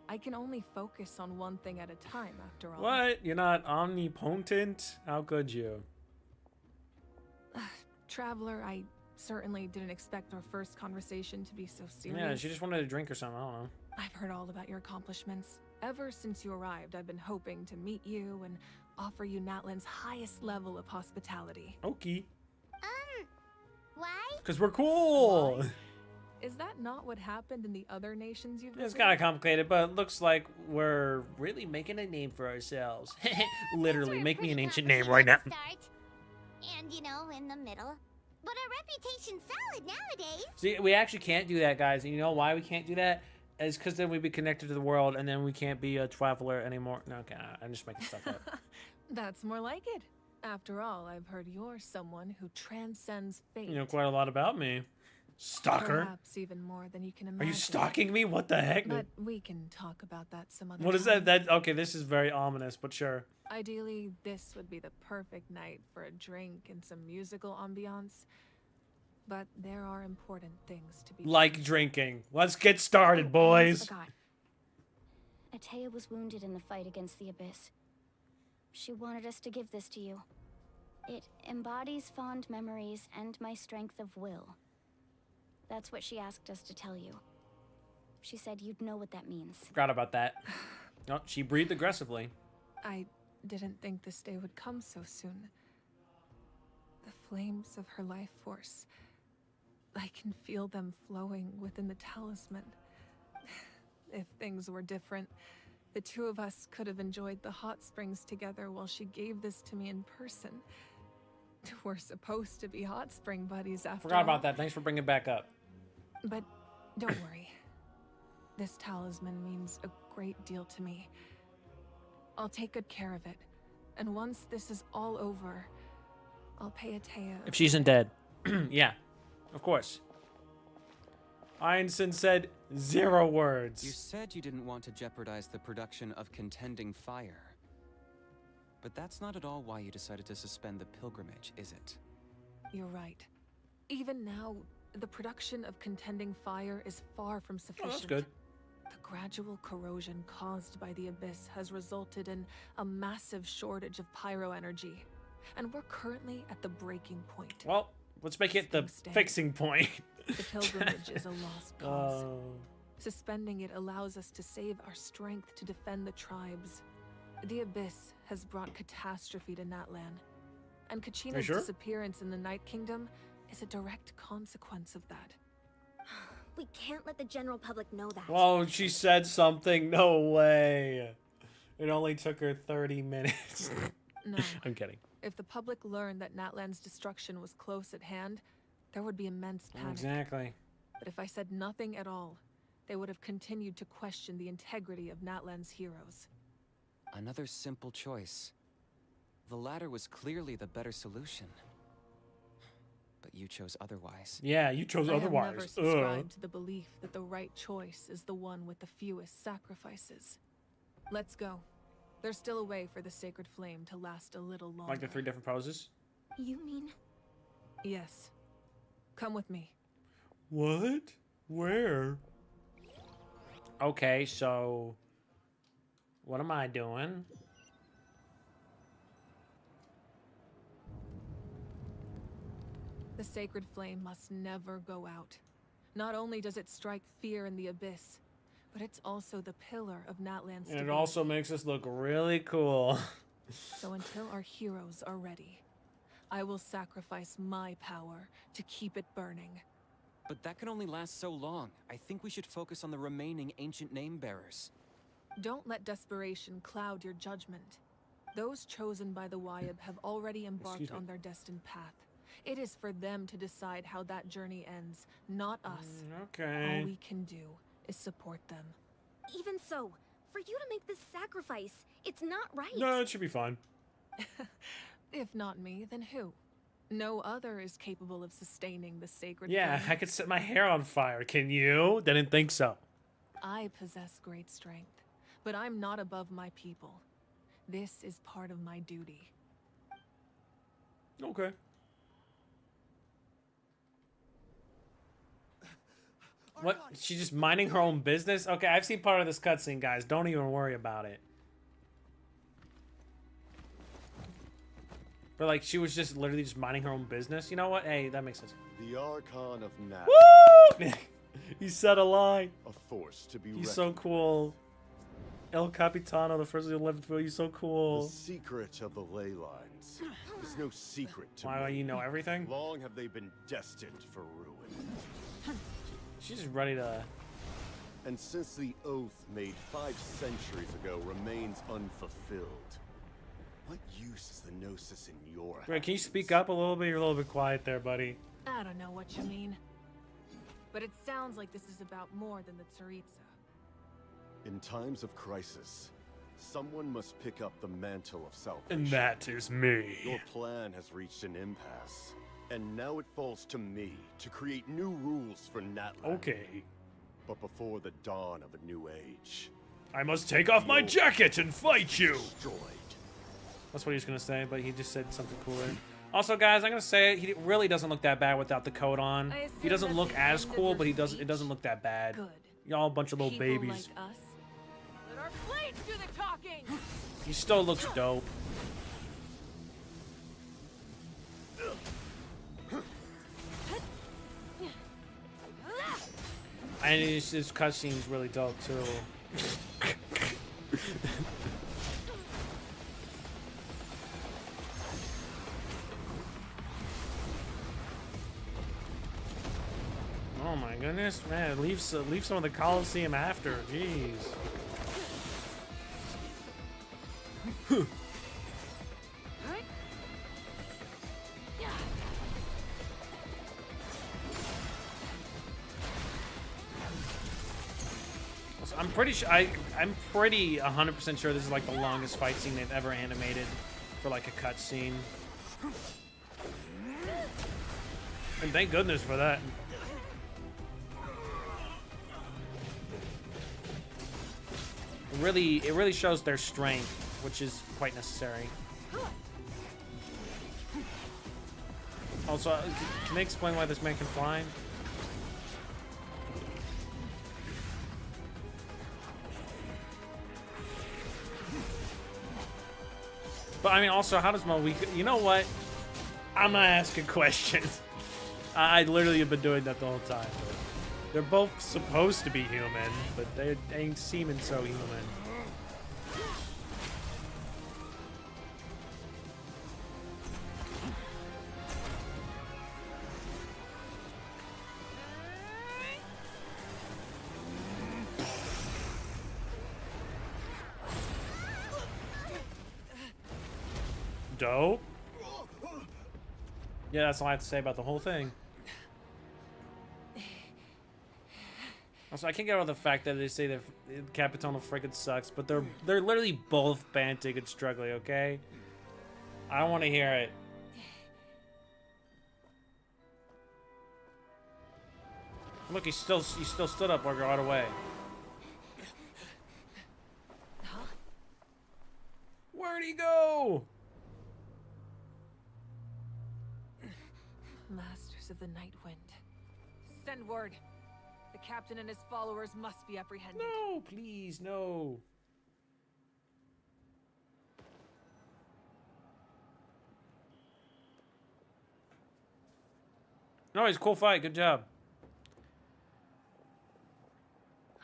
I can only focus on one thing at a time, after all. What? You're not omnipotent? How could you? Traveler, I certainly didn't expect our first conversation to be so serious. Yeah, she just wanted a drink or something. I don't know. I've heard all about your accomplishments. Ever since you arrived, I've been hoping to meet you and offer you Natlan's highest level of hospitality. Okay. Why? Because we're cool. Is that not what happened in the other nations you've It's visited? kind of complicated, but it looks like we're really making a name for ourselves. Literally, make me an ancient name right now. Start. And, you know, in the middle. But our reputation's solid nowadays. See, we actually can't do that, guys. And you know why we can't do that? It's because then we'd be connected to the world, and then we can't be a traveler anymore. No, okay, I'm just making stuff up. That's more like it. After all, I've heard you're someone who transcends fate. You know quite a lot about me. Stalker. Perhaps even more than you can imagine. Are you stalking me? What the heck? But we can talk about that some other What is time. that? Okay, this is very ominous, but sure. Ideally, this would be the perfect night for a drink and some musical ambiance. But there are important things to be Like drinking. Let's get started, I boys. forgot. Atea was wounded in the fight against the Abyss. She wanted us to give this to you. It embodies fond memories and my strength of will. That's what she asked us to tell you. She said you'd know what that means. Forgot about that. No, she breathed aggressively. I didn't think this day would come so soon. The flames of her life force. I can feel them flowing within the talisman. If things were different, the two of us could have enjoyed the hot springs together while she gave this to me in person. We're supposed to be hot spring buddies after Forgot all. about that. Thanks for bringing it back up. But don't worry. This talisman means a great deal to me. I'll take good care of it. And once this is all over, I'll pay Atea. If she isn't dead. Yeah, of course. Einstein said 0 words. You said you didn't want to jeopardize the production of Contending Fire. But that's not at all why you decided to suspend the pilgrimage, is it? You're right. Even now, the production of Contending Fire is far from sufficient. Oh, that's good. The gradual corrosion caused by the Abyss has resulted in a massive shortage of pyro energy. And we're currently at the breaking point. Well, let's make it the fixing point. The pilgrimage is a lost cause. Oh. Suspending it allows us to save our strength to defend the tribes. The Abyss has brought catastrophe to Natlan. And Kachina's sure? disappearance in the Night Kingdom is a direct consequence of that. We can't let the general public know that. Whoa, she said something. No way. It only took her 30 minutes. No. I'm kidding. If the public learned that Natlan's destruction was close at hand, there would be immense panic. Exactly. But if I said nothing at all, they would have continued to question the integrity of Natlan's heroes. Another simple choice. The latter was clearly the better solution. But you chose otherwise. Yeah, you chose I have otherwise. never subscribed to the belief that the right choice is the one with the fewest sacrifices. Let's go. There's still a way for the sacred flame to last a little longer. Like the 3 different poses? You mean? Yes. Come with me. What? Where? Okay, so what am I doing? The sacred flame must never go out. Not only does it strike fear in the Abyss, but it's also the pillar of Natlan's And it also makes us look really cool. So until our heroes are ready, I will sacrifice my power to keep it burning. But that can only last so long. I think we should focus on the remaining ancient name bearers. Don't let desperation cloud your judgment. Those chosen by the Wyab have already embarked on their destined path. It is for them to decide how that journey ends, not us. Okay. All we can do is support them. Even so, for you to make this sacrifice, it's not right. No, it should be fine. If not me, then who? No other is capable of sustaining the sacred Yeah, flame. I could set my hair on fire. Can you? Didn't think so. I possess great strength, but I'm not above my people. This is part of my duty. Okay. What? She's just minding her own business? Okay, I've seen part of this cutscene, guys. Don't even worry about it. But like she was just literally just minding her own business. You know what? Hey, that makes sense. The Archon of Nat. Woo! He said a lie. A force to be He's so cool. El Capitano, the first of the 11th film. He's so cool. The secret of the ley lines is no secret to Why, me. you know everything? Long have they been destined for ruin. She's just ready to... And since the oath made 5 centuries ago remains unfulfilled, what use is the Gnosis in your hands? Wait, can you speak up a little bit? You're a little bit quiet there, buddy. I don't know what you mean. But it sounds like this is about more than the Tsaritsa. In times of crisis, someone must pick up the mantle of salvation. And that is me. Your plan has reached an impasse, and now it falls to me to create new rules for Natlan. Okay. But before the dawn of a new age, I must take off my jacket and fight you. destroyed. That's what he was gonna say, but he just said something cooler. Also, guys, I'm gonna say it, he really doesn't look that bad without the coat on. He doesn't look as cool, but he does. It doesn't look that bad. Good. Y'all a bunch of little People babies. like us. Let our blades do the talking. He still looks dope. And his cutscene's really dope too. Oh my goodness, man! Leave some of the Coliseum after. Jeez. I'm pretty sure I'm pretty 100% sure this is like the longest fight scene they've ever animated for like a cutscene. And thank goodness for that. It really shows their strength, which is quite necessary. Also, can they explain why this man can fly? But I mean, also, how does Moika? You know what? I'm not asking questions. I literally have been doing that the whole time. They're both supposed to be human, but they ain't seeming so human. Dope. Yeah, that's all I have to say about the whole thing. Also, I can't get over the fact that they say that Capitano freaking sucks, but they're literally both Bantic and struggling. Okay, I don't want to hear it. Look, he still stood up or got away. Where'd he go? Masters of the Night Wind. Send word. The captain and his followers must be apprehended. No, please, no. No, it's a cool fight. Good job.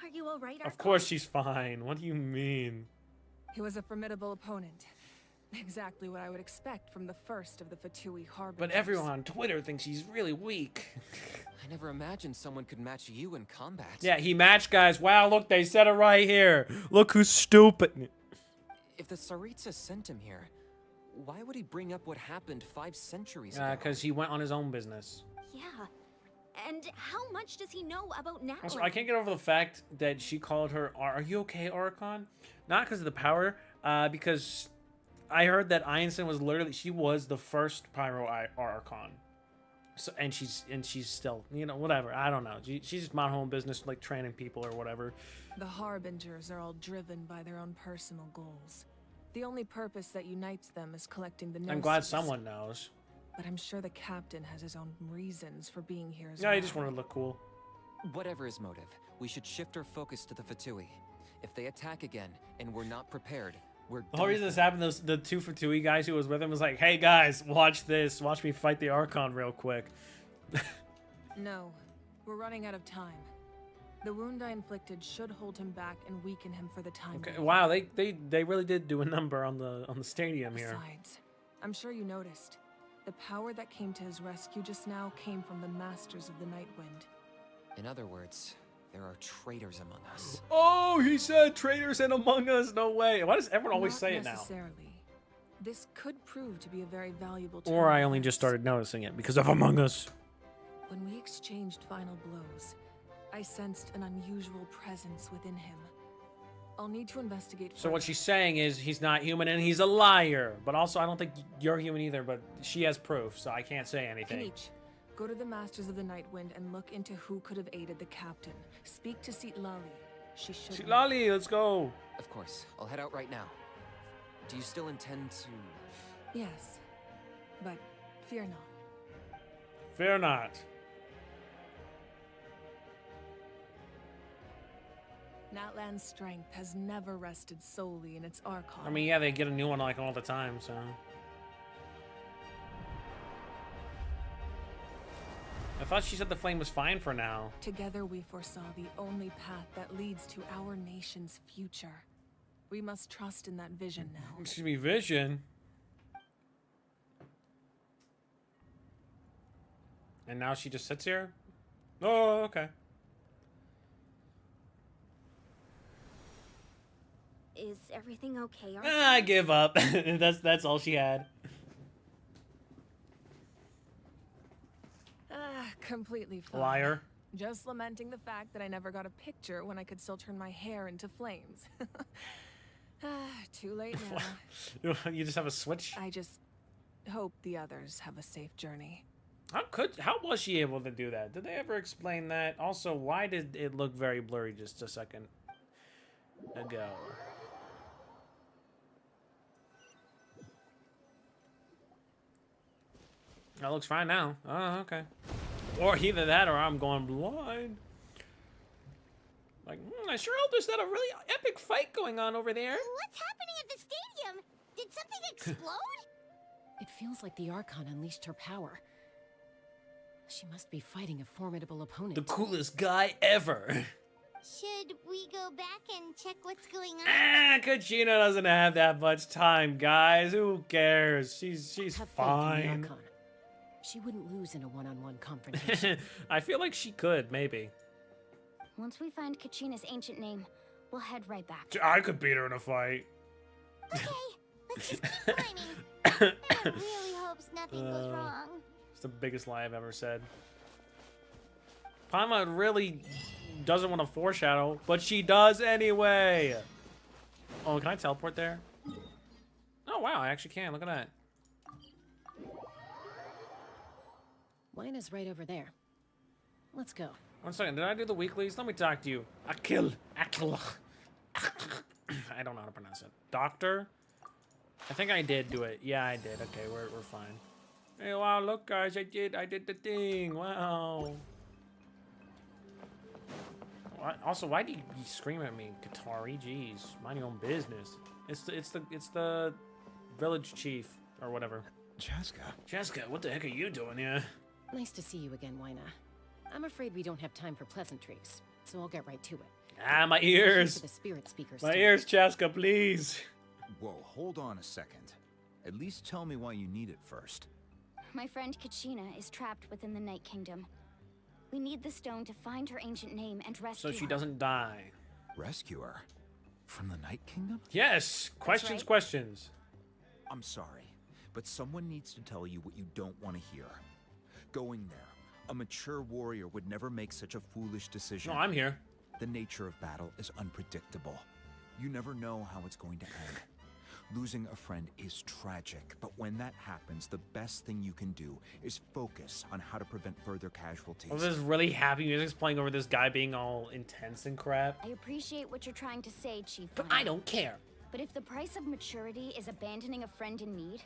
Are you all right, Of course she's fine. What do you mean? He was a formidable opponent. Exactly what I would expect from the first of the Fatui Harbingers. But everyone on Twitter thinks he's really weak. I never imagined someone could match you in combat. Yeah, he matched guys. Wow, look, they said it right here. Look who's stupid. If the Tsaritsa sent him here, why would he bring up what happened 5 centuries ago? Because he went on his own business. Yeah. And how much does he know about Natlan? Also, I can't get over the fact that she called her, "Are you okay, Archon?" Not because of the power, because I heard that Einstein was she was the first Pyro Archon. So, and she's still, whatever. I don't know. She's just my home business, like training people or whatever. The Harbingers are all driven by their own personal goals. The only purpose that unites them is collecting the Gnosis. I'm glad someone knows. But I'm sure the captain has his own reasons for being here as Yeah, well. he just wanted to look cool. Whatever his motive, we should shift our focus to the Fatui. If they attack again and we're not prepared, We're The whole reason this happened, the 2 for 2 guys who was with him was like, hey guys, watch this. Watch me fight the Archon real quick. No, we're running out of time. The wound I inflicted should hold him back and weaken him for the time Okay, being. wow, they really did do a number on the stadium here. Besides, I'm sure you noticed, the power that came to his rescue just now came from the Masters of the Nightwind. In other words, there are traitors among us. Oh, he said traitors and among us. No way. Why does everyone always say it now? Not necessarily. This could prove to be a very valuable tool. Or I only just started noticing it because of Among Us. When we exchanged final blows, I sensed an unusual presence within him. I'll need to investigate So what further. she's saying is he's not human and he's a liar. But also, I don't think you're human either, but she has proof, so I can't say anything. Peach, go to the Masters of the Nightwind and look into who could have aided the captain. Speak to Citlali. She should know. Lali, let's go. Of course, I'll head out right now. Do you still intend to... Yes, but fear not. Fear not. Natlan's strength has never rested solely in its Archon. I mean, yeah, they get a new one like all the time, so. I thought she said the flame was fine for now. Together we foresaw the only path that leads to our nation's future. We must trust in that vision now. Excuse me, vision. And now she just sits here? Oh, okay. Is everything okay? I give up. that's all she had. Completely fine. Liar. Just lamenting the fact that I never got a picture when I could still turn my hair into flames. Too late now. You just have a switch? I just hope the others have a safe journey. How was she able to do that? Did they ever explain that? Also, why did it look very blurry just a second ago? That looks fine now. Oh, okay. Or either that or I'm going blind. Like, I sure hope there's not a really epic fight going on over there. What's happening at the stadium? Did something explode? It feels like the Archon unleashed her power. She must be fighting a formidable opponent. The coolest guy ever. Should we go back and check what's going on? Kachina doesn't have that much time, guys. Who cares? She's Have faith in the fine. Archon. She wouldn't lose in a one-on-one confrontation. I feel like she could, maybe. Once we find Kachina's ancient name, we'll head right back. I could beat her in a fight. Okay, let's just keep climbing. Everyone really hopes nothing goes wrong. It's the biggest lie I've ever said. Paimon really doesn't want to foreshadow, but she does anyway. Oh, can I teleport there? Oh, wow, I actually can. Look at that. Wina's right over there. Let's go. 1 second, did I do the weeklies? Let me talk to you. Akil. I don't know how to pronounce it. Doctor? I think I did do it. Yeah, I did. Okay, we're fine. Hey, wow, look, guys, I did the thing. Wow. Also, why do you scream at me, Katari? Jeez, mind your own business. It's the village chief or whatever. Chaska, what the heck are you doing here? Nice to see you again, Wina. I'm afraid we don't have time for pleasantries, so I'll get right to it. Ah, my ears. The spirit speakers. My ears, Chaska, please. Whoa, hold on a second. At least tell me why you need it first. My friend Kachina is trapped within the Night Kingdom. We need the stone to find her ancient name and rescue So she her. doesn't die. Rescue her? From the Night Kingdom? Yes. Questions, right. questions. I'm sorry, but someone needs to tell you what you don't want to hear. Going there, a mature warrior would never make such a foolish decision. No, I'm here. The nature of battle is unpredictable. You never know how it's going to end. Losing a friend is tragic, but when that happens, the best thing you can do is focus on how to prevent further casualties. Well, this really happy music's playing over this guy being all intense and crap. I appreciate what you're trying to say, Chief. But Wina. I don't care. But if the price of maturity is abandoning a friend in need,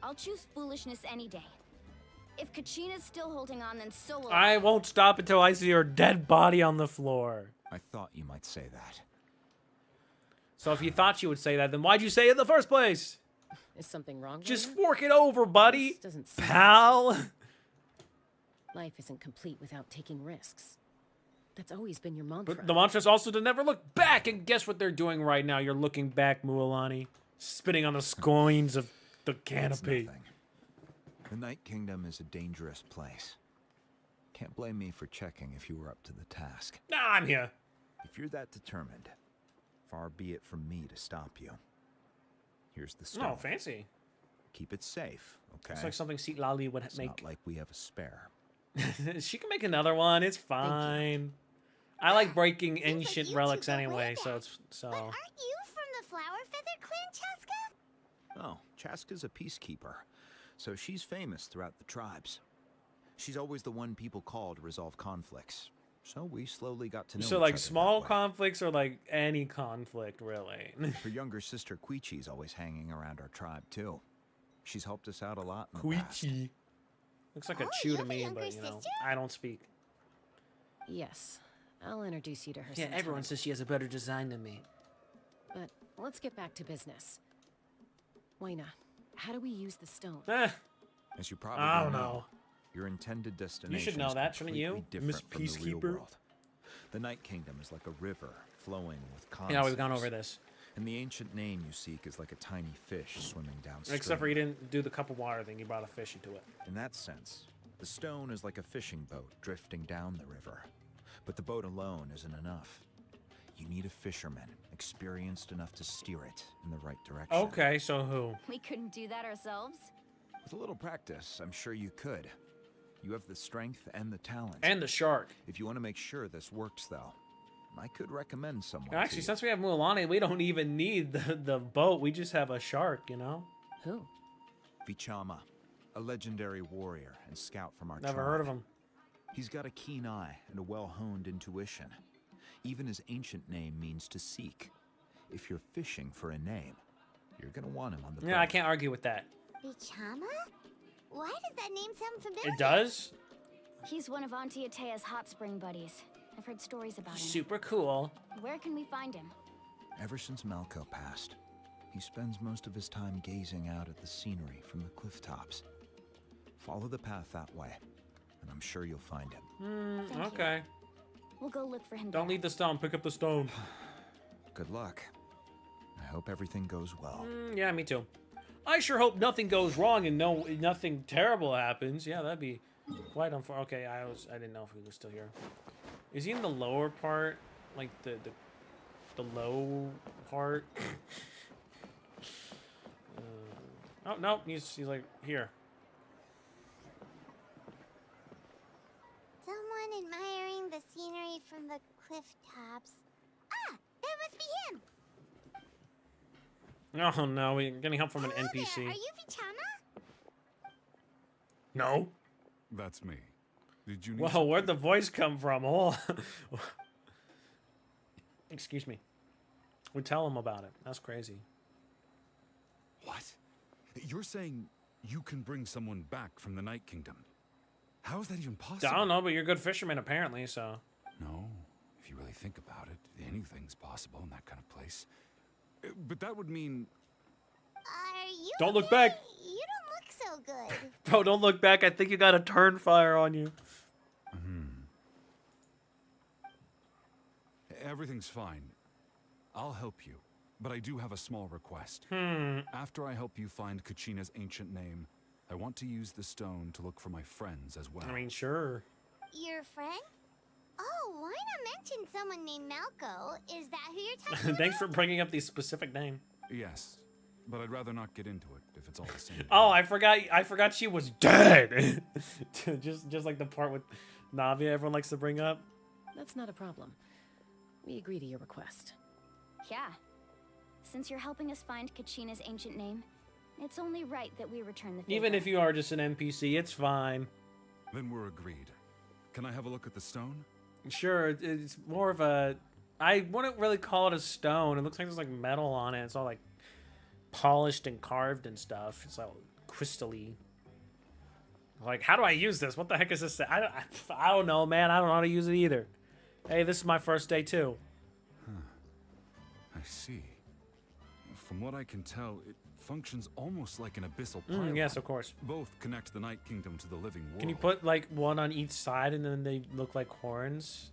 I'll choose foolishness any day. If Kachina's still holding on, then so will I won't stop until I see her dead body on the floor. I thought you might say that. So if you thought you would say that, then why'd you say it in the first place? Is something wrong? Just Raina? fork it over, buddy. This doesn't seem Pal. Life isn't complete without taking risks. That's always been your mantra. But the mantra is also to never look back. And guess what they're doing right now? You're looking back, Mualani. Spitting on the scoins of the It's canopy. nothing. The Night Kingdom is a dangerous place. Can't blame me for checking if you were up to the task. Nah, I'm here. If you're that determined, far be it from me to stop you. Here's the stone. Oh, fancy. Keep it safe, okay? It's like something Seat Lali would It's make. not like we have a spare. She can make another one. It's fine. I like breaking Seems like ancient you relics two go way anyway, so back. it's so. But aren't you from the Flower Feather Clan, Chaska? Oh, Chaska's a peacekeeper, so she's famous throughout the tribes. She's always the one people call to resolve conflicts. So we slowly got to know So each like other small that way. conflicts or like any conflict really. Her younger sister Quichi's always hanging around our tribe too. She's helped us out a lot in the past. Quichi. Looks like a Oh, chew you to have a me, younger but you know, sister? I don't speak. Yes, I'll introduce you to her. Yeah, sometime. everyone says she has a better design than me. But let's get back to business. Waina, how do we use the stone? As you probably I don't know. your intended destination You should know is that, shouldn't you, completely Miss different from the real Peacekeeper? world. The Night Kingdom is like a river flowing with Yeah, we've gone concepts. over this. And the ancient name you seek is like a tiny fish swimming downstream. Except for you didn't do the cup of water thing. You brought a fish into it. In that sense, the stone is like a fishing boat drifting down the river. But the boat alone isn't enough. You need a fisherman, experienced enough to steer it in the right direction. Okay, so who? We couldn't do that ourselves? With a little practice, I'm sure you could. You have the strength and the talent. And the shark. If you want to make sure this works, though, I could recommend someone. Actually, to you. since we have Mualani, we don't even need the boat. We just have a shark, you know? Who? Vichama, a legendary warrior and scout from our Never tribe. heard of him. He's got a keen eye and a well-honed intuition. Even his ancient name means to seek. If you're fishing for a name, you're gonna want him on the boat. Yeah, I can't argue with that. Bichama? Why does that name sound familiar? It does? He's one of Auntie Atea's hot spring buddies. I've heard stories about him. Super cool. Where can we find him? Ever since Malco passed, he spends most of his time gazing out at the scenery from the cliff tops. Follow the path that way, and I'm sure you'll find him. Thank you. Okay. We'll go look for him. Don't leave the stone. Pick up the stone. Good luck. I hope everything goes well. Yeah, me too. I sure hope nothing goes wrong and nothing terrible happens. Yeah, that'd be quite unfortunate. Okay, I didn't know if he was still here. Is he in the lower part? Like the low part? Oh no, he's like here. Someone admiring the scenery from the cliff tops. Ah, that must be him. Oh no, we're getting help from an Hello NPC. there. Are you Vichama? No. That's me. Did you need Whoa, where'd the voice come from? Oh. Excuse me. We tell him about it. That's crazy. What? You're saying you can bring someone back from the Night Kingdom? How is that even possible? I don't know, but you're a good fisherman apparently, so. No, if you really think about it, anything's possible in that kind of place. But that would mean... Are you Don't look okay? back. You don't look so good. Bro, don't look back. I think you got a turn fire on you. Everything's fine. I'll help you, but I do have a small request. After I help you find Kachina's ancient name, I want to use the stone to look for my friends as well. I mean, sure. Your friend? Oh, why not mention someone named Malco? Is that who you're talking about? Thanks for bringing up the specific name. Yes, but I'd rather not get into it if it's all the same. Oh, I forgot she was dead. just like the part with Navia everyone likes to bring up. That's not a problem. We agree to your request. Yeah. Since you're helping us find Kachina's ancient name, it's only right that we return the favor. Even if you are just an NPC, it's fine. Then we're agreed. Can I have a look at the stone? Sure, it's more of a... I wouldn't really call it a stone. It looks like there's like metal on it. It's all like polished and carved and stuff. It's all crystally. Like, how do I use this? What the heck is this? I don't know, man. I don't know how to use it either. Hey, this is my first day too. I see. From what I can tell, it functions almost like an abyssal pylon. Yes, of course. Both connect the Night Kingdom to the living world. Can you put like one on each side and then they look like horns?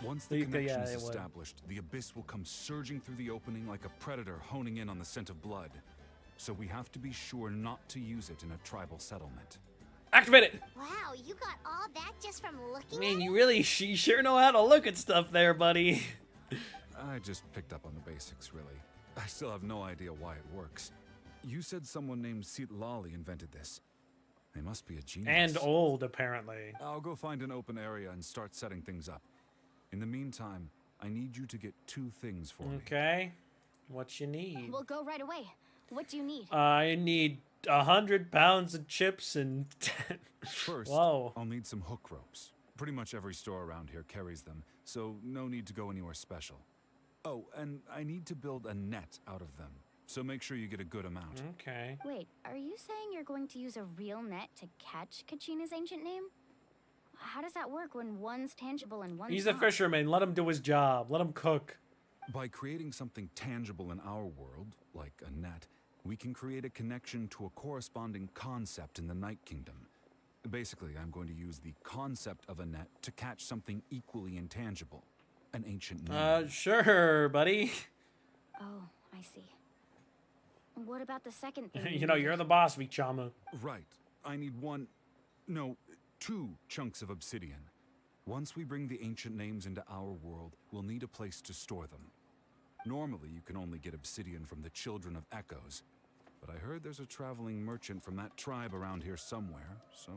Once the Yeah, connection is it would. established, the abyss will come surging through the opening like a predator honing in on the scent of blood. So we have to be sure not to use it in a tribal settlement. Activate it! Wow, you got all that just from looking I mean, at you really sure know how to look at stuff there, buddy. I just picked up on the basics, really. I still have no idea why it works. You said someone named Lali invented this. They must be a genius. And old, apparently. I'll go find an open area and start setting things up. In the meantime, I need you to get 2 things for me. Okay. What you need? We'll go right away. What do you need? I need 100 pounds of chips and 10. First, Whoa. I'll need some hook ropes. Pretty much every store around here carries them, so no need to go anywhere special. Oh, and I need to build a net out of them, so make sure you get a good amount. Okay. Wait, are you saying you're going to use a real net to catch Kachina's ancient name? How does that work when one's tangible and one's He's a not? fisherman. Let him do his job. Let him cook. By creating something tangible in our world, like a net, we can create a connection to a corresponding concept in the Night Kingdom. Basically, I'm going to use the concept of a net to catch something equally intangible. An ancient name. Sure, buddy. Oh, I see. What about the second thing? You know, you're the boss, Vichama. Right. I need 2 chunks of obsidian. Once we bring the ancient names into our world, we'll need a place to store them. Normally, you can only get obsidian from the Children of Echoes, but I heard there's a traveling merchant from that tribe around here somewhere, so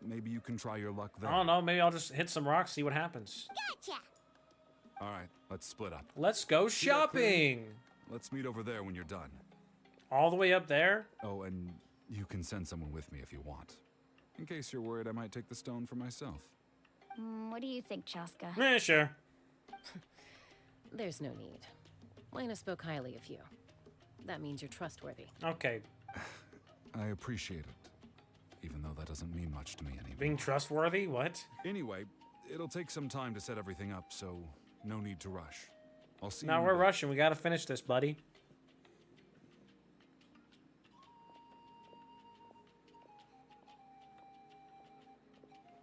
maybe you can try your luck there. I don't know. Maybe I'll just hit some rocks, see what happens. Gotcha. All right, let's split up. Let's go See that clearing? shopping. Let's meet over there when you're done. All the way up there? Oh, and you can send someone with me if you want. In case you're worried I might take the stone for myself. What do you think, Chaska? Sure. There's no need. Lena spoke highly of you. That means you're trustworthy. Okay. I appreciate it, even though that doesn't mean much to me anymore. Being trustworthy? What? Anyway, it'll take some time to set everything up, so no need to rush. I'll see Now you. we're rushing. We gotta finish this, buddy.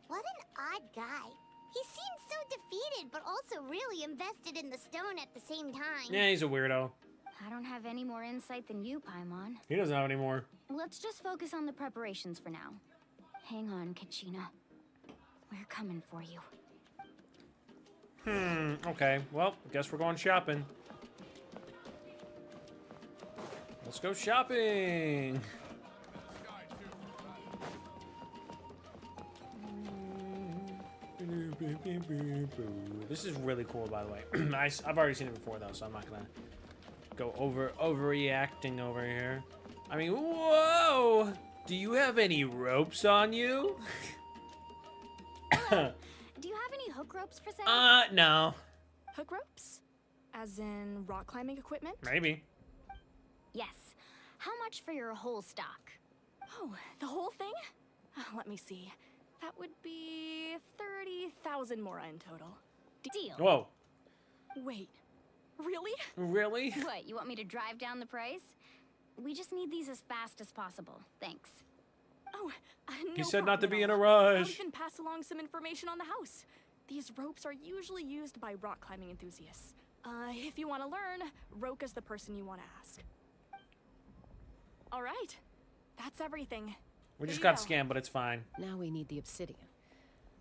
What an odd guy. He seems so defeated, but also really invested in the stone at the same time. Yeah, he's a weirdo. I don't have any more insight than you, Paimon. He doesn't have any more. Let's just focus on the preparations for now. Hang on, Kachina. We're coming for you. Okay. Well, I guess we're going shopping. Let's go shopping. This is really cool, by the way. I've already seen it before, though, so I'm not gonna go overreacting over here. I mean, whoa! Do you have any ropes on you? Do you have any hook ropes for sale? No. Hook ropes? As in rock climbing equipment? Maybe. Yes. How much for your whole stock? Oh, the whole thing? Let me see. That would be 30,000 mora in total. Deal. Whoa. Wait, really? Really? What, you want me to drive down the price? We just need these as fast as possible. Thanks. Oh, He no said not to problem be at in a all. I'll rush. even pass along some information on the house. These ropes are usually used by rock climbing enthusiasts. If you want to learn, Roka's the person you want to ask. All right, that's everything. We Here just you got go. scammed, but it's fine. Now we need the obsidian.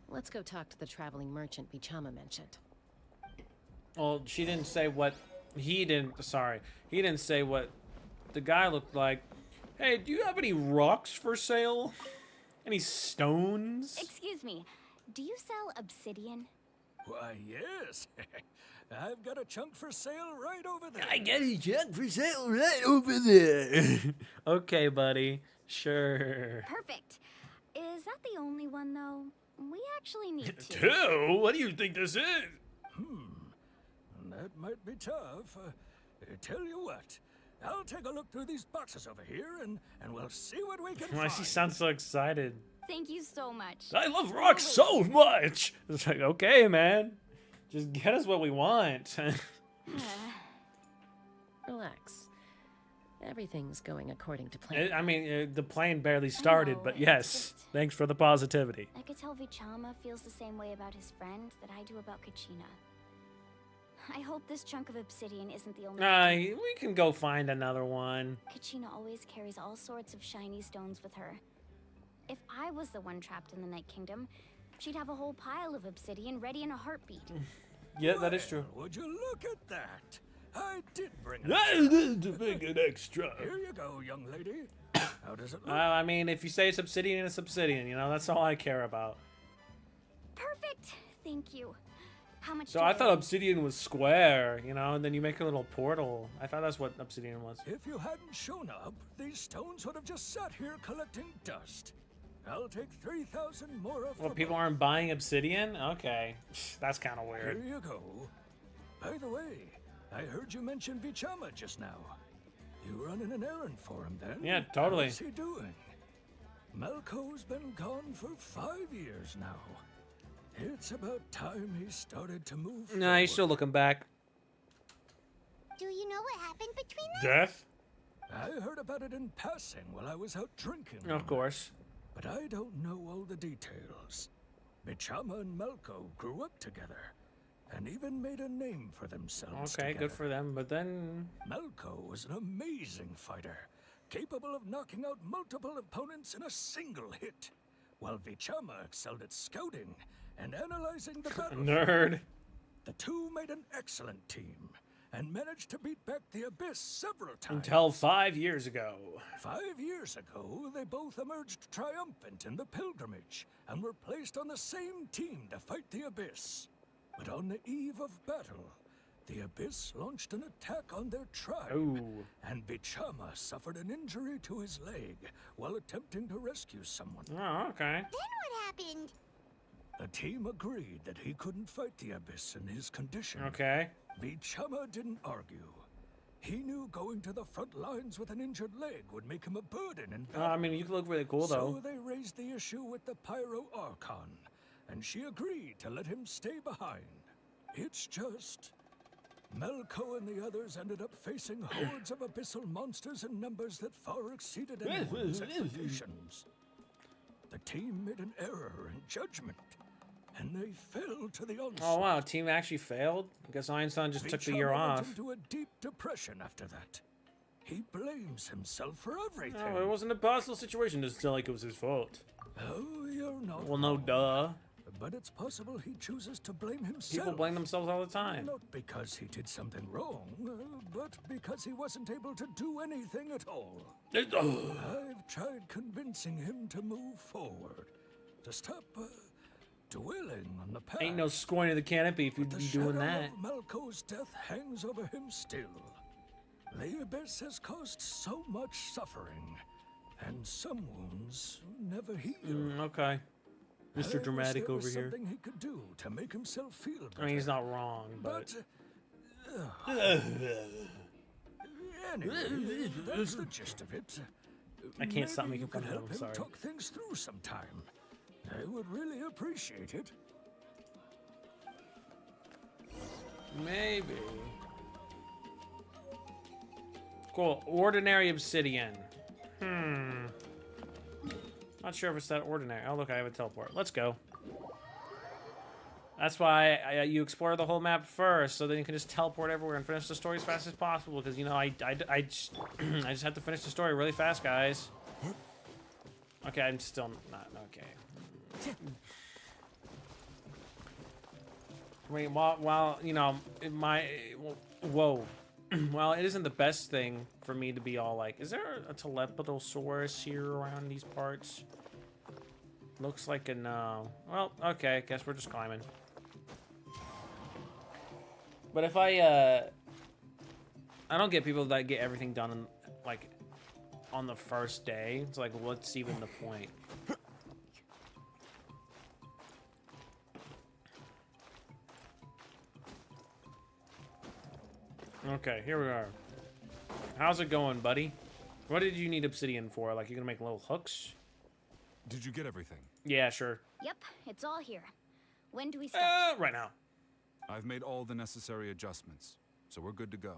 Let's go talk to the traveling merchant Vichama mentioned. Well, she didn't say what he didn't. Sorry, he didn't say what the guy looked like. Hey, do you have any rocks for sale? Any stones? Excuse me, do you sell obsidian? Why, yes. I've got a chunk for sale right over there. I got a junk for sale right over there. Okay, buddy. Sure. Perfect. Is that the only one, though? We actually need two. Two? What do you think this is? That might be tough. Tell you what, I'll take a look through these boxes over here, and we'll see what we can Why find. she sounds so excited? Thank you so much. I love rocks so much. It's like, okay, man. Just get us what we want. Relax. Everything's going according to plan. I mean, the plane barely started, know, but it's yes, just- thanks for the positivity. I could tell Vichama feels the same way about his friend that I do about Kachina. I hope this chunk of obsidian isn't the only We can go find another one. Kachina always carries all sorts of shiny stones with her. If I was the one trapped in the Night Kingdom, she'd have a whole pile of obsidian ready in a heartbeat. Yeah, that is true. Would you look at that? I did bring it. To make it extra. Here you go, young lady. How does it look? I mean, if you say it's obsidian, it's obsidian. You know, that's all I care about. Perfect! Thank you. How much So do I thought obsidian was square, you know, and then you make a little portal. I thought that's what obsidian was. If you hadn't shown up, these stones would have just sat here collecting dust. I'll take 3,000 more of Well, the people aren't buying obsidian? Okay. That's kind of Here weird. you go. By the way, I heard you mention Vichama just now. You running an errand for him then? Yeah, totally. How's he doing? Malco's been gone for 5 years now. It's about time he started to move Nah, he's still looking back. Do you know what happened between them? Death? I heard about it in passing while I was out drinking. Of course. But I don't know all the details. Vichama and Malco grew up together, and even made a name for themselves Okay, together. good for them, but then... Malco was an amazing fighter, capable of knocking out multiple opponents in a single hit, while Vichama excelled at scouting and analyzing the battle. Nerd. The two made an excellent team, and managed to beat back the Abyss several times. Until 5 years ago. 5 years ago, they both emerged triumphant in the pilgrimage, and were placed on the same team to fight the Abyss. But on the eve of battle, the Abyss launched an attack on their tribe, Ooh. and Vichama suffered an injury to his leg while attempting to rescue someone. Oh, okay. Then what happened? The team agreed that he couldn't fight the Abyss in his condition. Okay. Vichama didn't argue. He knew going to the front lines with an injured leg would make him a burden in battle. I mean, you look really cool, though. So they raised the issue with the Pyro Archon, and she agreed to let him stay behind. It's just... Malco and the others ended up facing hordes of abyssal monsters in numbers that far exceeded anyone's expectations. The team made an error in judgment, and they fell to the onslaught. Oh, wow. Team actually failed? I guess Einstein just took the year Vichama off. went into a deep depression after that. He blames himself for everything. No, it wasn't a personal situation. It's still like it was his fault. Oh, you're not Well, no, wrong. duh. But it's possible he chooses to blame himself. People blame themselves all the time. Not because he did something wrong, but because he wasn't able to do anything at all. I've tried convincing him to move forward, to stop dwelling on the past. Ain't no scoring of the canopy if you'd The be doing shadow that. of Malco's death hangs over him still. The Abyss has caused so much suffering, and some wounds never heal. Okay. I Mr. wish Dramatic there over was here. something he could do to make himself feel better. I mean, he's not wrong, but... Anyway, that's the gist of it. I can't stop Maybe making fun you of could him, help sorry. Talk things through sometime. I would really appreciate it. Maybe. Cool. Ordinary obsidian. Not sure if it's that ordinary. Oh, look, I have a teleport. Let's go. That's why you explore the whole map first, so then you can just teleport everywhere and finish the story as fast as possible. Because, you know, I just I just have to finish the story really fast, guys. Okay, I'm still not okay. I mean, while you know, whoa. Well, it isn't the best thing for me to be all like, is there a Telepatosaurus here around these parts? Looks like a no. Well, okay, guess we're just climbing. But if I don't get people that get everything done in, like, on the first day. It's like, what's even the point? Okay, here we are. How's it going, buddy? What did you need obsidian for? Like, you're gonna make little hooks? Did you get everything? Yeah, sure. Yep, it's all here. When do we start? Right now. I've made all the necessary adjustments, so we're good to go.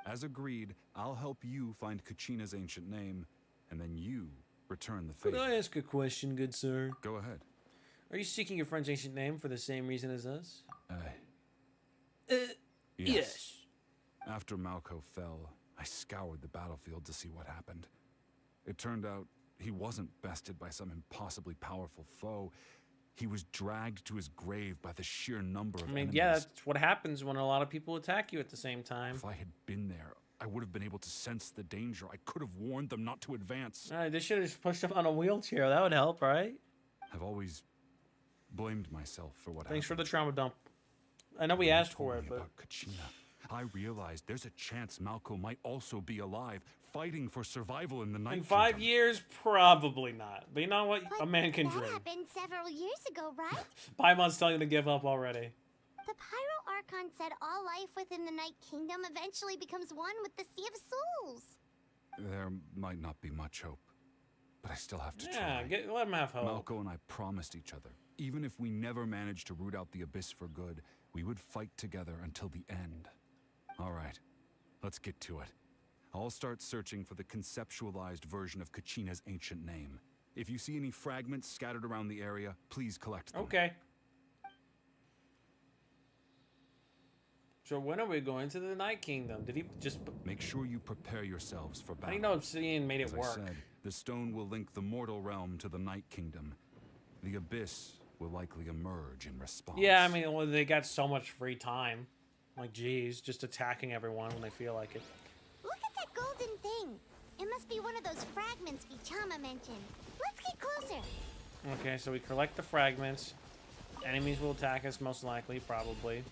As agreed, I'll help you find Kachina's ancient name, and then you return the Could favor. I ask a question, good sir? Go ahead. Are you seeking your friend's ancient name for the same reason as us? Yes. After Malco fell, I scoured the battlefield to see what happened. It turned out he wasn't bested by some impossibly powerful foe. He was dragged to his grave by the sheer number of I mean, enemies. yeah, that's what happens when a lot of people attack you at the same time. If I had been there, I would have been able to sense the danger. I could have warned them not to advance. They should have just pushed him on a wheelchair. That would help, right? I've always blamed myself for what Thanks for happened. the trauma dump. I know we asked for it, but About Kachina, I realized there's a chance Malco might also be alive, fighting for survival in the Night in 5 Kingdom. years, probably not. But you know what? A man can That dream. happened several years ago, right? Paimon's telling you to give up already. The Pyro Archon said all life within the Night Kingdom eventually becomes one with the Sea of Souls. There might not be much hope, but I still have to Yeah, try. let him have hope. Malco and I promised each other, even if we never managed to root out the Abyss for good, we would fight together until the end. All right, let's get to it. I'll start searching for the conceptualized version of Kachina's ancient name. If you see any fragments scattered around the area, please collect them. Okay. So when are we going to the Night Kingdom? Did he just... Make sure you prepare yourselves for How battle. do you know Obsidian made it As work? I said, the stone will link the mortal realm to the Night Kingdom. The Abyss will likely emerge in response. Yeah, I mean, well, they got so much free time. Like, geez, just attacking everyone when they feel like it. Look at that golden thing. It must be one of those fragments Vichama mentioned. Let's get closer. Okay, so we collect the fragments. Enemies will attack us, most likely, probably.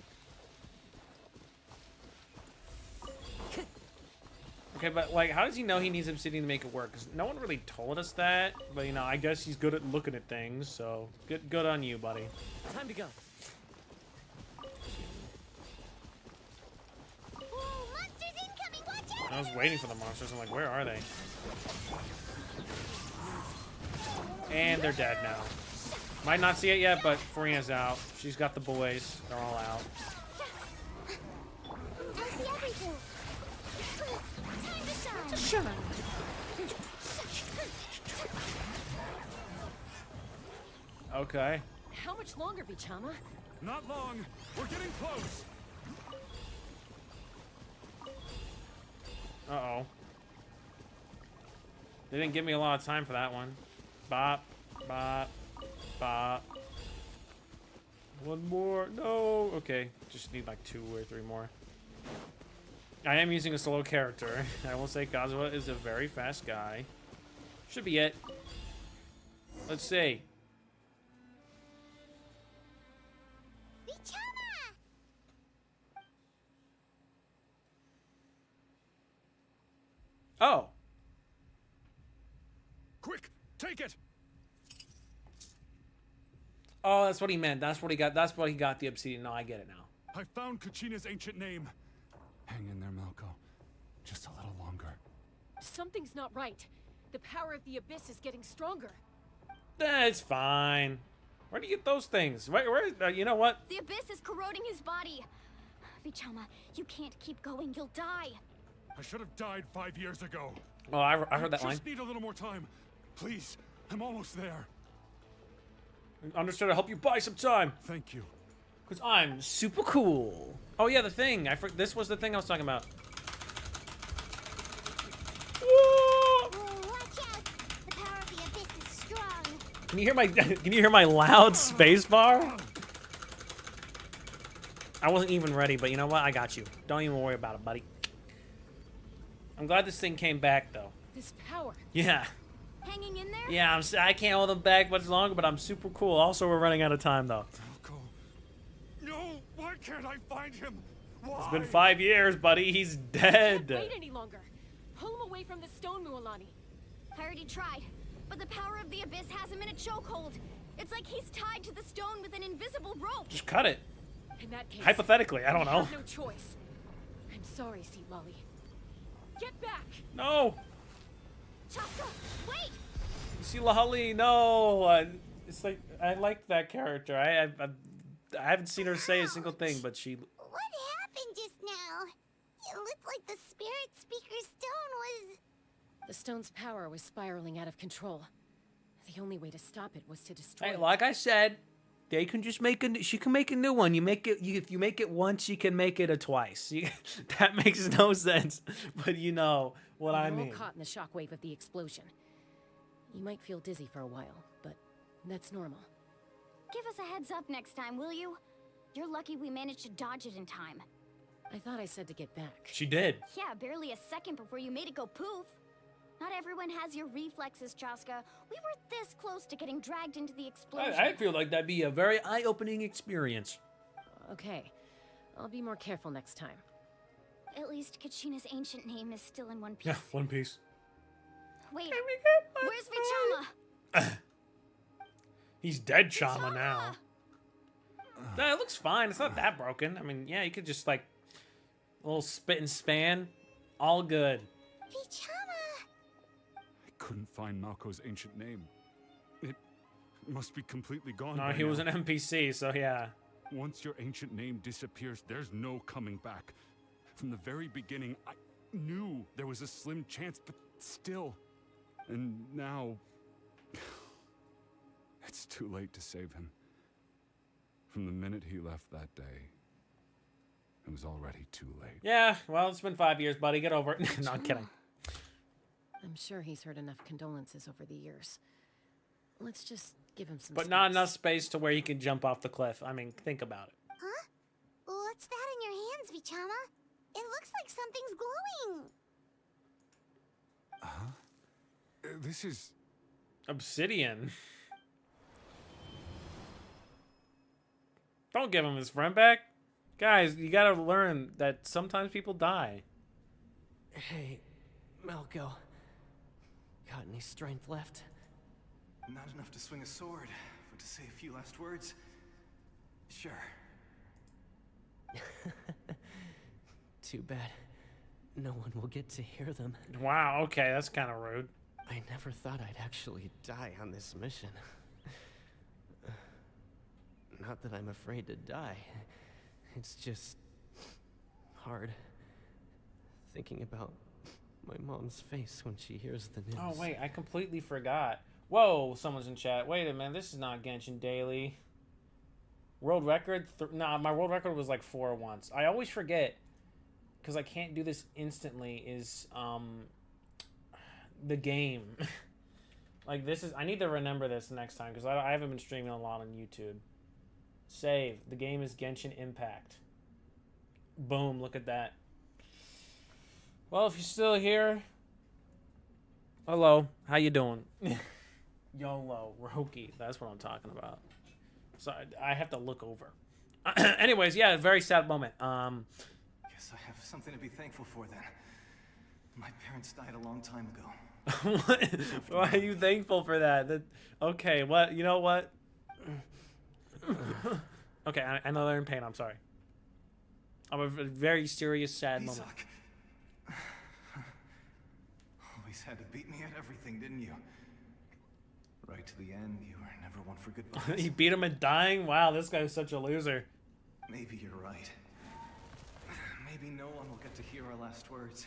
Okay, but, like, how does he know he needs obsidian to make it work? Because no one really told us that. But, you know, I guess he's good at looking at things, so good on you, buddy. Time to go. Whoa, monsters incoming! Watch out! I was waiting for the monsters. I'm like, where are they? And they're dead now. Might not see it yet, but Farina's out. She's got the boys. They're all out. I see everything. Time to shine. Okay. How much longer, Vichama? Not long. We're getting close. Uh-oh. They didn't give me a lot of time for that one. Bop, bop, bop. One more. No. Okay. Just need like 2 or 3 more. I am using a solo character. I will say Kazuha is a very fast guy. Should be it. Let's see. Vichama! Oh. Quick, take it. Oh, that's what he meant. That's what he got. That's what he got the obsidian. No, I get it now. I found Kachina's ancient name. Hang in there, Malco. Just a little longer. Something's not right. The power of the Abyss is getting stronger. It's fine. Where do you get those things? Where you know what? The Abyss is corroding his body. Vichama, you can't keep going. You'll die. I should have died 5 years ago. Oh, I heard that line. Just need a little more time. Please, I'm almost there. Understood. I'll help you buy some time. Thank you. Because I'm super cool. Oh, yeah, the thing. This was the thing I was talking about. Whoa, watch out! The power of the Abyss is strong. Can you hear my loud space bar? I wasn't even ready, but you know what? I got you. Don't even worry about it, buddy. I'm glad this thing came back, though. This power. Yeah. Hanging in there? Yeah, I can't hold him back much longer, but I'm super cool. Also, we're running out of time, though. No, why can't I find him? Why? It's been 5 years, buddy. He's dead. Can't wait any longer. Pull him away from the stone, Mualani. I already tried, but the power of the Abyss has him in a chokehold. It's like he's tied to the stone with an invisible rope. Just cut it. In that case, Hypothetically, I don't know. have no choice. I'm sorry, Sea Lolly. Get back! No. Chaska, wait! See, Lahali, no. It's like I like that character. I haven't seen her say a single thing, but she. What happened just now? It looked like the Spirit Speaker Stone was... The stone's power was spiraling out of control. The only way to stop it was to destroy Hey, it. like I said, they can just make a. She can make a new one. You make it. If you make it once, you can make it a twice. That makes no sense, but you know what I We're all mean. caught in the shockwave of the explosion. You might feel dizzy for a while, but that's normal. Give us a heads up next time, will you? You're lucky we managed to dodge it in time. I thought I said to get back. She did. Yeah, barely a second before you made it go poof. Not everyone has your reflexes, Chaska. We were this close to getting dragged into the explosion. I feel like that'd be a very eye-opening experience. Okay, I'll be more careful next time. At least Kachina's ancient name is still in one piece. Yeah, One Piece. Wait, where's Vichama? He's dead, Chama now. Nah, it looks fine. It's not that broken. I mean, yeah, you could just like a little spit and span, all good. Vichama! I couldn't find Malko's ancient name. It must be completely gone. No, by he was now. an NPC, so yeah. Once your ancient name disappears, there's no coming back. From the very beginning, I knew there was a slim chance, but still. And now... it's too late to save him. From the minute he left that day, it was already too late. Yeah, well, it's been 5 years, buddy. Get over it. No, I'm kidding. I'm sure he's heard enough condolences over the years. Let's just give him some But space. not enough space to where he can jump off the cliff. I mean, think about it. Huh? What's that in your hands, Vichama? It looks like something's glowing. This is... Obsidian. Don't give him his friend back. Guys, you gotta learn that sometimes people die. Hey, Malko. Got any strength left? Not enough to swing a sword, but to say a few last words? Sure. Too bad. No one will get to hear them. Wow, okay, that's kind of rude. I never thought I'd actually die on this mission. Not that I'm afraid to die. It's just hard thinking about my mom's face when she hears the news. Oh, wait, I completely forgot. Whoa, someone's in chat. Wait a minute, this is not Genshin Daily. World record? Nah, my world record was like 4 once. I always forget, because I can't do this instantly, is, the game. Like, this is... I need to remember this next time, because I haven't been streaming a lot on YouTube. Save. The game is Genshin Impact. Boom, look at that. Well, if you're still here... Hello, how you doing? YOLO, Roki, that's what I'm talking about. So I have to look over. Anyways, yeah, very sad moment. Guess I have something to be thankful for then. My parents died a long time ago. Why are you thankful for that? Okay, what? You know what? Okay, I know they're in pain. I'm sorry. I'm a very serious, sad moment. Always had to beat me at everything, didn't you? Right to the end, you were never one for goodbyes. He beat him at dying? Wow, this guy's such a loser. Maybe you're right. Maybe no one will get to hear our last words.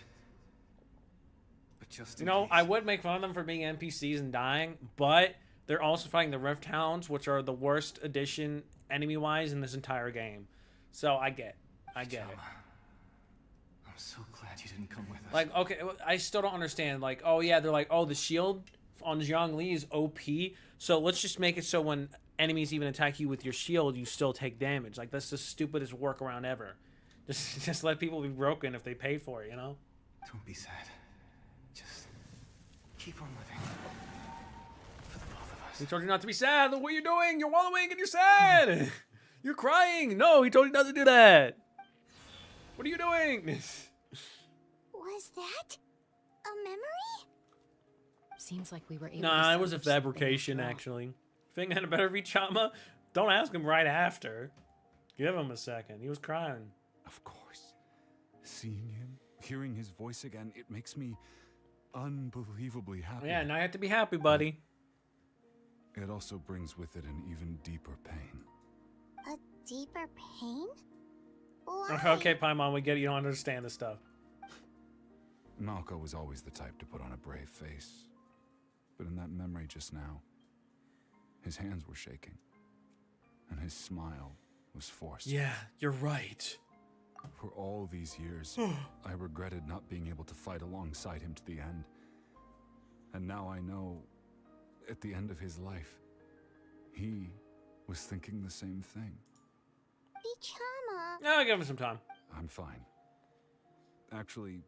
But just You in know, case. I would make fun of them for being NPCs and dying, but they're also fighting the Rift Hounds, which are the worst addition enemy-wise in this entire game. So I get it. I'm so glad you didn't come with us. Like, okay, I still don't understand. Like, oh yeah, they're like, oh, the shield on Zhongli is OP, so let's just make it so when enemies even attack you with your shield, you still take damage. Like, that's the stupidest workaround ever. Just let people be broken if they pay for it, you know? Don't be sad. Just keep on living. For the both of us. He told you not to be sad. Look what you're doing. You're wallowing and you're sad. You're crying. No, he told you not to do that. What are you doing? Was that a memory? Seems like we were able to Nah, it was a salvage something fabrication, after all. actually. Think had a better Vichama? Don't ask him right after. Give him a second. He was crying. Of course. Seeing him, hearing his voice again, it makes me unbelievably happy. Yeah, now you have to be happy, buddy. It also brings with it an even deeper pain. A deeper pain? Why? Okay, Paimon, we get it. You don't understand this stuff. Malco was always the type to put on a brave face. But in that memory just now, his hands were shaking. And his smile was forced. Yeah, you're right. For all these years, I regretted not being able to fight alongside him to the end. And now I know, at the end of his life, he was thinking the same thing. Vichama. No, give him some time. I'm fine. Actually,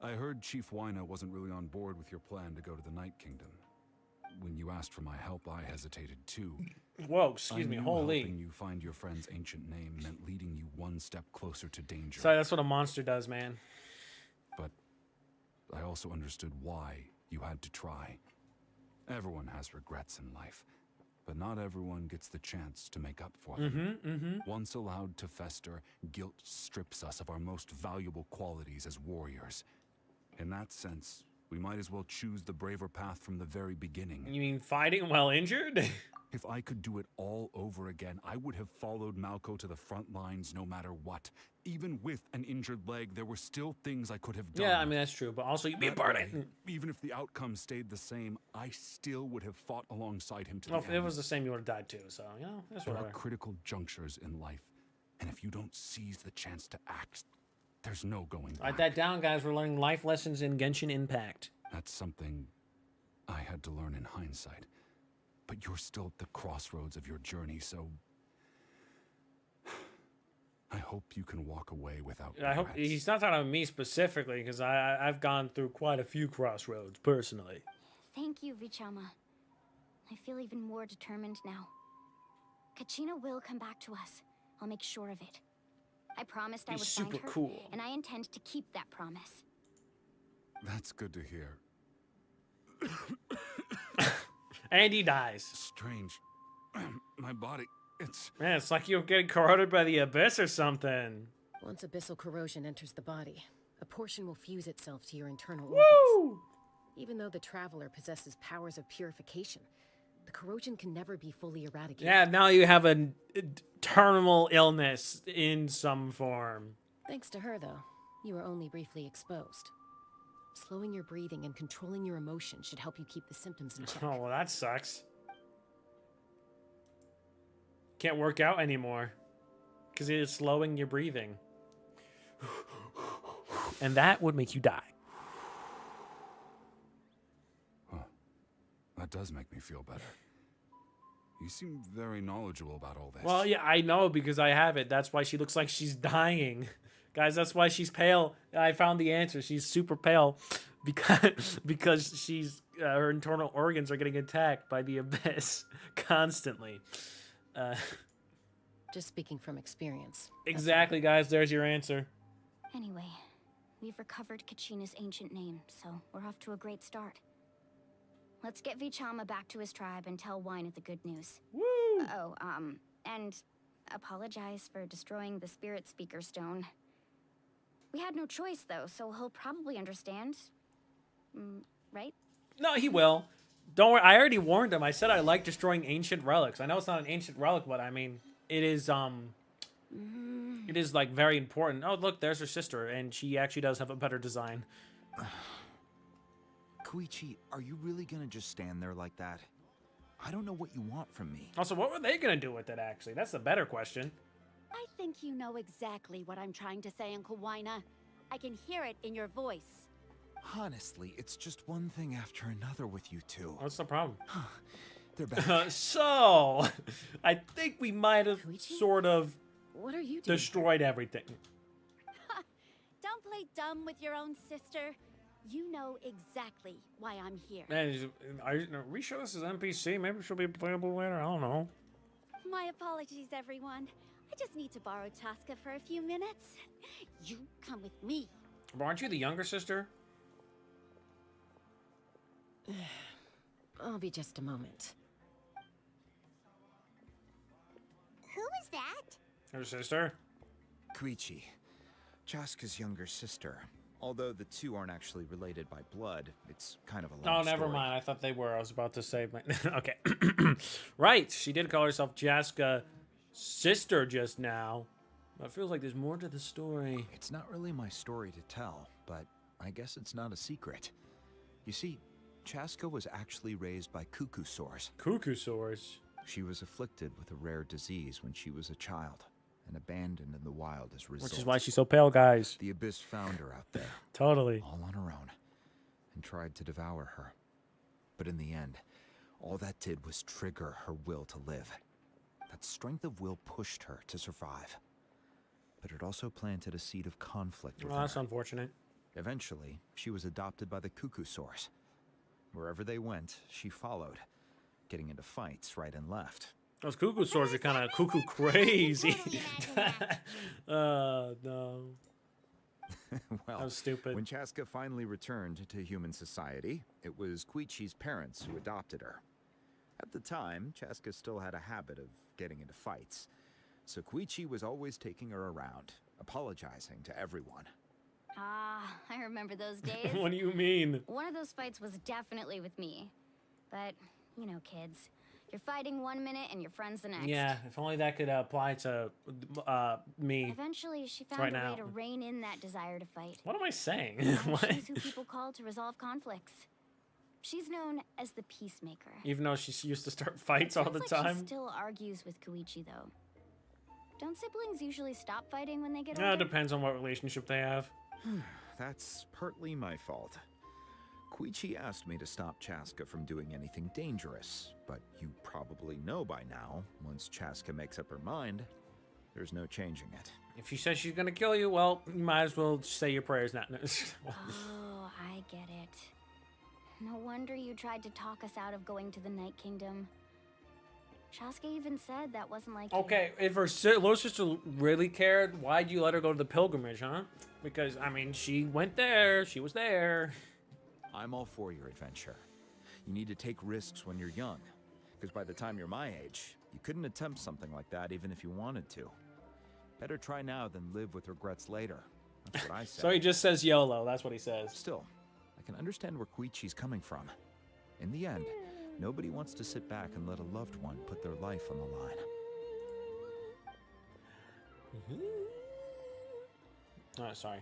I heard Chief Wyna wasn't really on board with your plan to go to the Night Kingdom. When you asked for my help, I hesitated too. Whoa, excuse me, holy. Helping you find your friend's ancient name meant leading you one step closer to danger. Sorry, that's what a monster does, man. But I also understood why you had to try. Everyone has regrets in life, but not everyone gets the chance to make up for them. Once allowed to fester, guilt strips us of our most valuable qualities as warriors. In that sense, we might as well choose the braver path from the very beginning. You mean fighting while injured? If I could do it all over again, I would have followed Malco to the front lines no matter what. Even with an injured leg, there were still things I could have done. Yeah, I mean, that's true, but also you'd be a part of it. Even if the outcome stayed the same, I still would have fought alongside him to Well, the if end. it was the same, you would have died too, so, you know, that's There whatever. are critical junctures in life, and if you don't seize the chance to act, there's no going back. Write that down, guys. We're learning life lessons in Genshin Impact. That's something I had to learn in hindsight. But you're still at the crossroads of your journey, so I hope you can walk away without I hope regrets. he's not talking about me specifically, because I've gone through quite a few crossroads personally. Thank you, Vichama. I feel even more determined now. Kachina will come back to us. I'll make sure of it. I promised I would He's find super her, cool. and I intend to keep that promise. That's good to hear. And he dies. Strange. My body, it's... Man, it's like you're getting corroded by the abyss or something. Once abyssal corrosion enters the body, a portion will fuse itself to your internal Woo! organs. Even though the Traveler possesses powers of purification, the corrosion can never be fully eradicated. Yeah, now you have a terminal illness in some form. Thanks to her, though, you were only briefly exposed. Slowing your breathing and controlling your emotions should help you keep the symptoms in check. Oh, well, that sucks. Can't work out anymore because it is slowing your breathing. And that would make you die. That does make me feel better. You seem very knowledgeable about all this. Well, yeah, I know because I have it. That's why she looks like she's dying. Guys, that's why she's pale. I found the answer. She's super pale because she's her internal organs are getting attacked by the abyss constantly. Just speaking from experience. Exactly, guys. There's your answer. Anyway, we've recovered Kachina's ancient name, so we're off to a great start. Let's get Vichama back to his tribe and tell Wyna the good news. Woo! Oh, and apologize for destroying the Spirit Speaker Stone. We had no choice, though, so he'll probably understand. Right? No, he will. Don't worry. I already warned him. I said I like destroying ancient relics. I know it's not an ancient relic, but I mean, it is, it is, like, very important. Oh, look, there's her sister, and she actually does have a better design. Koichi, are you really gonna just stand there like that? I don't know what you want from me. Also, what were they gonna do with it, actually? That's the better question. I think you know exactly what I'm trying to say, Uncle Wyna. I can hear it in your voice. Honestly, it's just one thing after another with you two. What's the problem? They're back. So, I think we might have sort of what are you doing? Destroyed everything. Don't play dumb with your own sister. You know exactly why I'm here. Man, are we sure this is NPC? Maybe she'll be playable later. I don't know. My apologies, everyone. I just need to borrow Tosca for a few minutes. You come with me. But aren't you the younger sister? I'll be just a moment. Who is that? Her sister? Koichi, Chaska's younger sister. Although the two aren't actually related by blood, it's kind of a long Oh, never story. mind. I thought they were. I was about to say. Okay. Right. She did call herself Jaska sister just now. It feels like there's more to the story. It's not really my story to tell, but I guess it's not a secret. You see, Chaska was actually raised by Cuckoosaurs. Cuckoosaurs? She was afflicted with a rare disease when she was a child and abandoned in the wild as a result. Which is why she's so pale, guys. The Abyss found her out there. Totally. All on her own. And tried to devour her. But in the end, all that did was trigger her will to live. That strength of will pushed her to survive. But it also planted a seed of conflict within Well, that's her. unfortunate. Eventually, she was adopted by the Cuckoosaurs. Wherever they went, she followed, getting into fights right and left. Those Cuckoosaurs are kind of cuckoo crazy. No. Well, that was stupid. When Chaska finally returned to human society, it was Koichi's parents who adopted her. At the time, Chaska still had a habit of getting into fights, so Koichi was always taking her around, apologizing to everyone. Ah, I remember those days. What do you mean? One of those fights was definitely with me. But, you know, kids. You're fighting 1 minute and your friend's the next. Yeah, if only that could apply to me. Eventually, she found right a now. way to rein in that desire to fight. What am I saying? And What? she's who people call to resolve conflicts. She's known as the Peacemaker. Even though she used to start fights all the Sounds like time. She still argues with Koichi, though. Don't siblings usually stop fighting when they get Yeah, it older? depends on what relationship they have. That's partly my fault. Koichi asked me to stop Chaska from doing anything dangerous, but you probably know by now, once Chaska makes up her mind, there's no changing it. If she says she's gonna kill you, well, you might as well say your prayers now. Oh, I get it. No wonder you tried to talk us out of going to the Night Kingdom. Chaska even said that wasn't like Okay, if her little sister really cared, why'd you let her go to the pilgrimage, huh? Because, I mean, she went there, she was there. I'm all for your adventure. You need to take risks when you're young, because by the time you're my age, you couldn't attempt something like that even if you wanted to. Better try now than live with regrets later. That's what I say. So he just says YOLO, that's what he says. Still, I can understand where Koichi's coming from. In the end, nobody wants to sit back and let a loved one put their life on the line. Oh, sorry.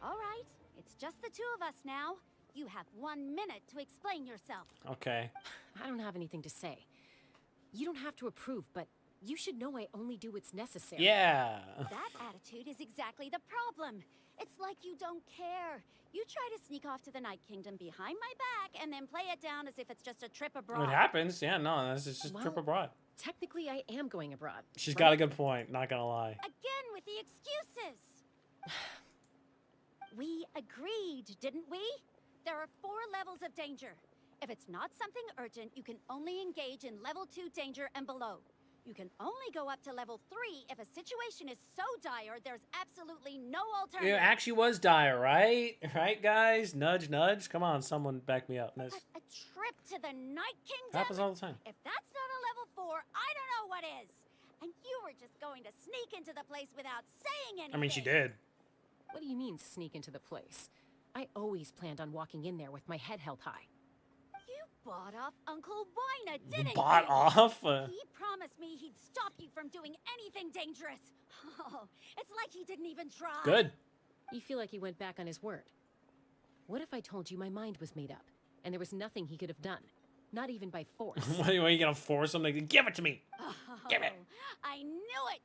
All right, it's just the two of us now. You have 1 minute to explain yourself. Okay. I don't have anything to say. You don't have to approve, but you should know I only do what's necessary. Yeah. That attitude is exactly the problem. It's like you don't care. You try to sneak off to the Night Kingdom behind my back and then play it down as if it's just a trip abroad. It happens, yeah, no, that's just Well, trip abroad. Technically, I am going abroad. She's right? got a good point, not gonna lie. Again with the excuses. We agreed, didn't we? There are 4 levels of danger. If it's not something urgent, you can only engage in level 2 danger and below. You can only go up to level 3 if a situation is so dire there's absolutely no alternative. It actually was dire, right? Right, guys? Nudge, nudge. Come on, someone back me up. That's, A trip to the Night Kingdom? happens all the time. If that's not a level 4, I don't know what is. And you were just going to sneak into the place without saying anything. I mean, she did. What do you mean, sneak into the place? I always planned on walking in there with my head held high. You bought off Uncle Wina, didn't you? Bought off? He promised me he'd stop you from doing anything dangerous. Oh, it's like he didn't even try. Good. You feel like he went back on his word. What if I told you my mind was made up, and there was nothing he could have done? Not even by force. What, are you gonna force him to give it to me? Oh, Give it. I knew it.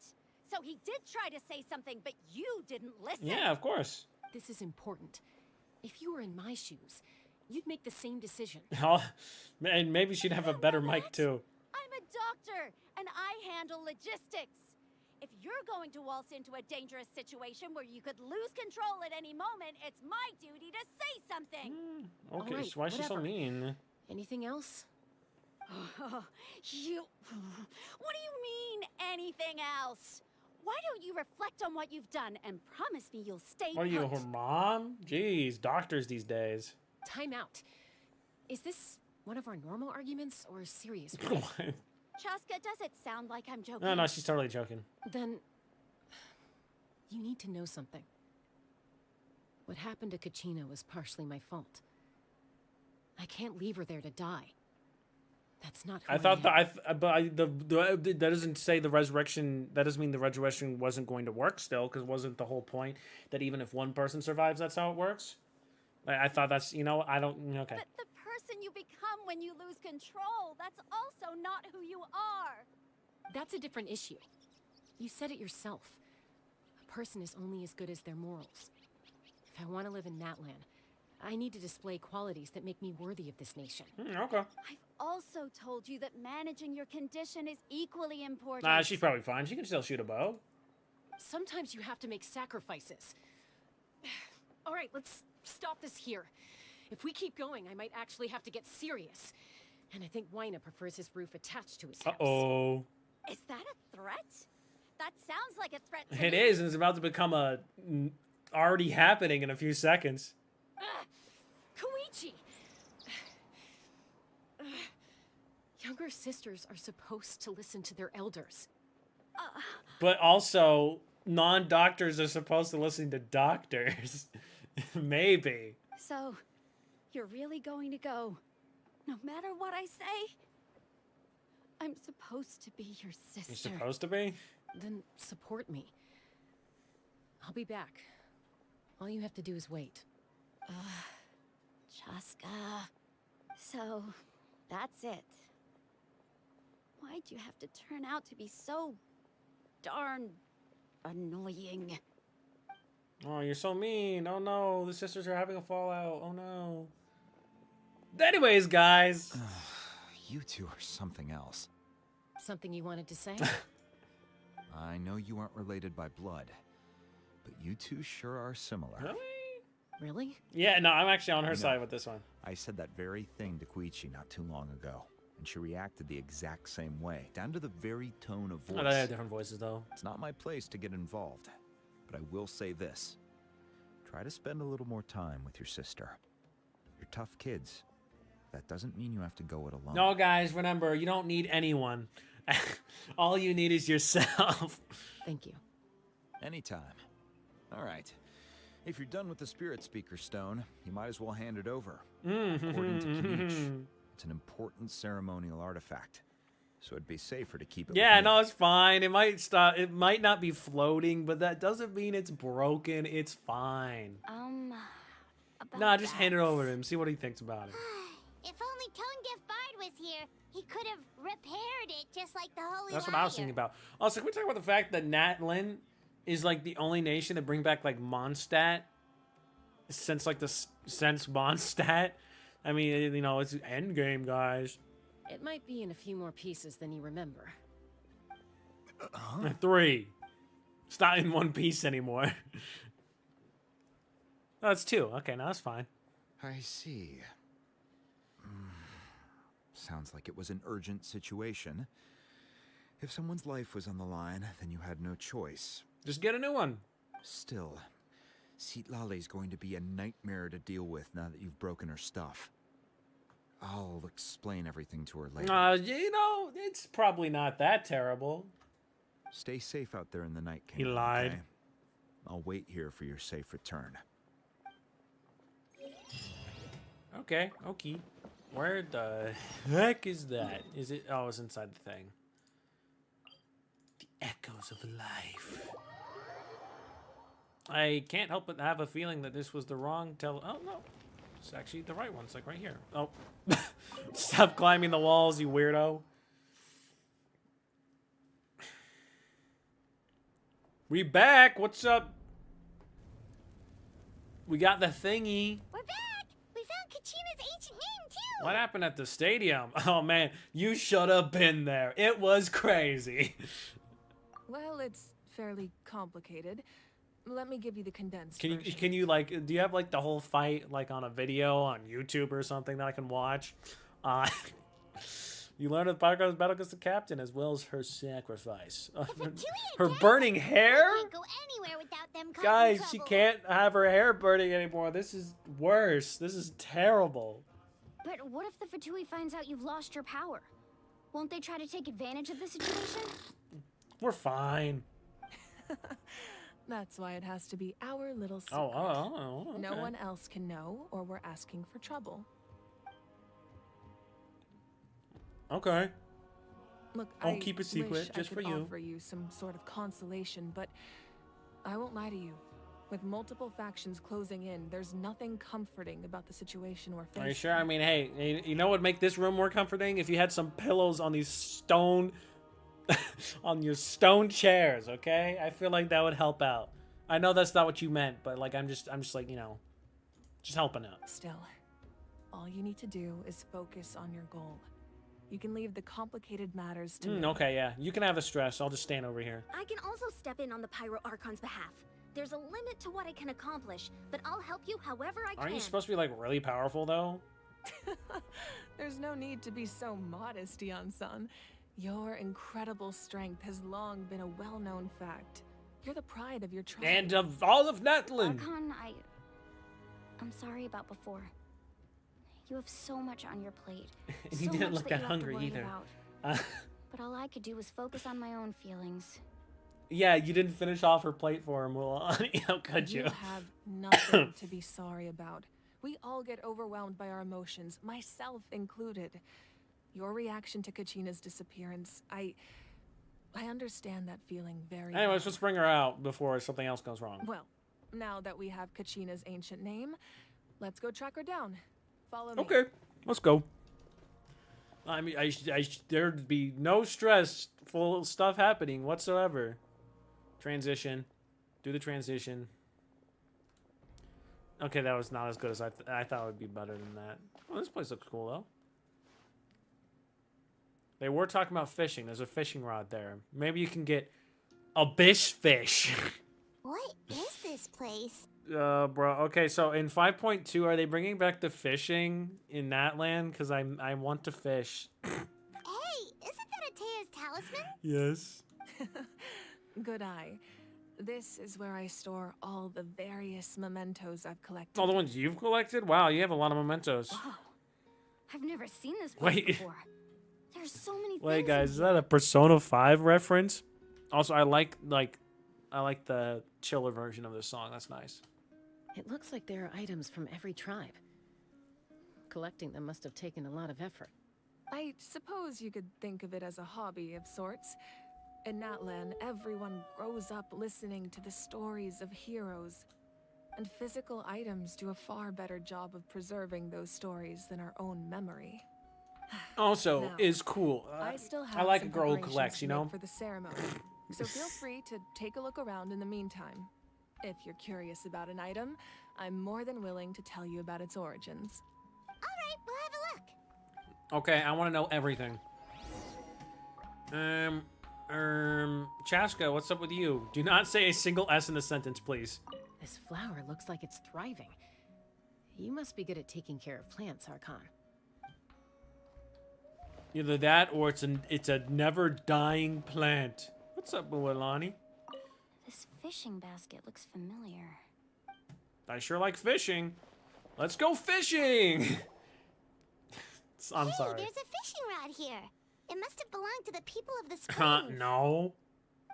So he did try to say something, but you didn't listen. Yeah, of course. This is important. If you were in my shoes, you'd make the same decision. And maybe she'd have a better mic too. I'm a doctor, and I handle logistics. If you're going to waltz into a dangerous situation where you could lose control at any moment, it's my duty to say something. Okay, All right, so why is she so whatever. mean? Anything else? You... What do you mean, anything else? Why don't you reflect on what you've done and promise me you'll stay What are you, put? her mom? Jeez, doctors these days. Time out. Is this one of our normal arguments or a serious one? Chaska, does it sound like I'm joking? No, she's totally joking. Then you need to know something. What happened to Kachina was partially my fault. I can't leave her there to die. That's not who I thought am. that doesn't say the resurrection. That doesn't mean the resurrection wasn't going to work still, because wasn't the whole point that even if one person survives, that's how it works? I thought that's, I don't, okay. But the person you become when you lose control, that's also not who you are. That's a different issue. You said it yourself. A person is only as good as their morals. If I want to live in Natlan, I need to display qualities that make me worthy of this nation. Okay. I've also told you that managing your condition is equally important. Nah, she's probably fine. She can still shoot a bow. Sometimes you have to make sacrifices. All right, let's stop this here. If we keep going, I might actually have to get serious. And I think Wyna prefers his roof attached to his house. Uh-oh. Is that a threat? That sounds like a threat to It me. is, and it's about to become already happening in a few seconds. Koichi! Younger sisters are supposed to listen to their elders. But also, non-doctors are supposed to listen to doctors. Maybe. So, you're really going to go, no matter what I say? I'm supposed to be your sister. You're supposed to be? Then support me. I'll be back. All you have to do is wait. Chaska. So, that's it. Why'd you have to turn out to be so darn annoying? Oh, you're so mean. Oh no, the sisters are having a fallout. Oh no. Anyways, guys. You two are something else. Something you wanted to say? I know you aren't related by blood, but you two sure are similar. Really? Really? Yeah, no, I'm actually on her side with this one. I said that very thing to Koichi not too long ago, and she reacted the exact same way, down to the very tone of voice. Oh, they have different voices, though. It's not my place to get involved, but I will say this. Try to spend a little more time with your sister. You're tough kids. That doesn't mean you have to go it alone. No, guys, remember, you don't need anyone. All you need is yourself. Thank you. Anytime. All right. If you're done with the Spirit Speaker Stone, you might as well hand it over. According to Kinich, it's an important ceremonial artifact, so it'd be safer to keep it. Yeah, with me. no, it's fine. It might stop. It might not be floating, but that doesn't mean it's broken. It's fine. Nah, just hand it over to him. See what he thinks about it. If only Tone-Deaf Bard was here, he could have repaired it just like the Holy That's what I was thinking about. Also, can we talk about the fact that Natlan is like the only nation to bring back like Mondstadt since like since Mondstadt? I mean, it's Endgame, guys. It might be in a few more pieces than you remember. 3. It's not in one piece anymore. Oh, it's 2. Okay, now that's fine. I see. Sounds like it was an urgent situation. If someone's life was on the line, then you had no choice. Just get a new one. Still, Citlali's going to be a nightmare to deal with now that you've broken her stuff. I'll explain everything to her later. It's probably not that terrible. Stay safe out there in the Night He Kingdom. lied. Okay? I'll wait here for your safe return. Okay. Where the heck is that? Is it? Oh, it's inside the thing. The echoes of life. I can't help but have a feeling that this was the wrong Oh, no. It's actually the right one. It's like right here. Oh. Stop climbing the walls, you weirdo. We back. What's up? We got the thingy. We're back! We found Kachina's ancient name, too! What happened at the stadium? Oh, man. You should have been there. It was crazy. Well, it's fairly complicated. Let me give you the condensed Can version. you like, do you have like the whole fight like on a video on YouTube or something that I can watch? You learn that Pyro's battle against the captain as well as her sacrifice. Her burning hair? Can't go anywhere without them causing Guys, trouble. she can't have her hair burning anymore. This is worse. This is terrible. But what if the Fatui finds out you've lost your power? Won't they try to take advantage of the situation? We're fine. That's why it has to be our little secret. Oh, No okay. one else can know, or we're asking for trouble. Okay. Look, I'll I keep a secret wish just I for could you. offer you some sort of consolation, but I won't lie to you. With multiple factions closing in, there's nothing comforting about the situation we're facing. Are you sure? I mean, hey, you know what would make this room more comforting? If you had some pillows on these stone, on your stone chairs, okay? I feel like that would help out. I know that's not what you meant, but like, I'm just like, you know, just helping out. Still, all you need to do is focus on your goal. You can leave the complicated matters to me. Okay, yeah. You can have the stress. I'll just stand over here. I can also step in on the Pyro Archon's behalf. There's a limit to what I can accomplish, but I'll help you however I can. Aren't you supposed to be like really powerful though? There's no need to be so modest, Yan-san. Your incredible strength has long been a well-known fact. You're the pride of your tribe. And of all of Natlan. Archon, I'm sorry about before. You have so much on your plate. And you So didn't much look that that you have to hungry worry either. about. But all I could do was focus on my own feelings. Yeah, you didn't finish off her plate for him. Well, how could you? You have nothing to be sorry about. We all get overwhelmed by our emotions, myself included. Your reaction to Kachina's disappearance, I understand that feeling very well. Anyways, let's bring her out before something else goes wrong. Well, now that we have Kachina's ancient name, let's go track her down. Follow me. Okay, let's go. I mean, there'd be no stressful stuff happening whatsoever. Transition. Do the transition. Okay, that was not as good as I thought it would be better than that. Oh, this place looks cool, though. They were talking about fishing. There's a fishing rod there. Maybe you can get abyss fish. What is this place? Bro. Okay, so in 5.2, are they bringing back the fishing in that land? Because I want to fish. Hey, isn't that Atea's talisman? Yes. Good eye. This is where I store all the various mementos I've collected. All the ones you've collected? Wow, you have a lot of mementos. Wow. I've never seen this place Wait. before. There's so many things. Wait, guys, is that a Persona 5 reference? Also, I like the chiller version of this song. That's nice. It looks like there are items from every tribe. Collecting them must have taken a lot of effort. I suppose you could think of it as a hobby of sorts. In Natlan, everyone grows up listening to the stories of heroes. And physical items do a far better job of preserving those stories than our own memory. Also, Now, is cool. I still have I like a some girl who preparations collects, to you make know? for the ceremony. So feel free to take a look around in the meantime. If you're curious about an item, I'm more than willing to tell you about its origins. Alright, we'll have a look. Okay, I want to know everything. Chaska, what's up with you? Do not say a single S in the sentence, please. This flower looks like it's thriving. You must be good at taking care of plants, Archon. Either that or it's a never dying plant. What's up, Bualani? This fishing basket looks familiar. I sure like fishing. Let's go fishing! I'm Hey, sorry. there's a fishing rod here. It must have belonged to the people of the springs. No.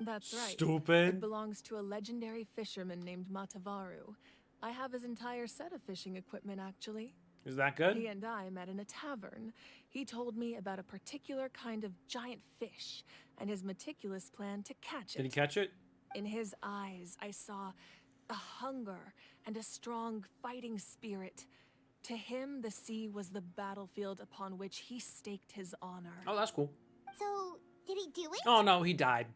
That's right. Stupid. It belongs to a legendary fisherman named Matavaru. I have his entire set of fishing equipment, actually. Is that good? He and I met in a tavern. He told me about a particular kind of giant fish and his meticulous plan to catch it. Did he catch it? In his eyes, I saw a hunger and a strong fighting spirit. To him, the sea was the battlefield upon which he staked his honor. Oh, that's cool. So, did he do it? Oh, no, he died.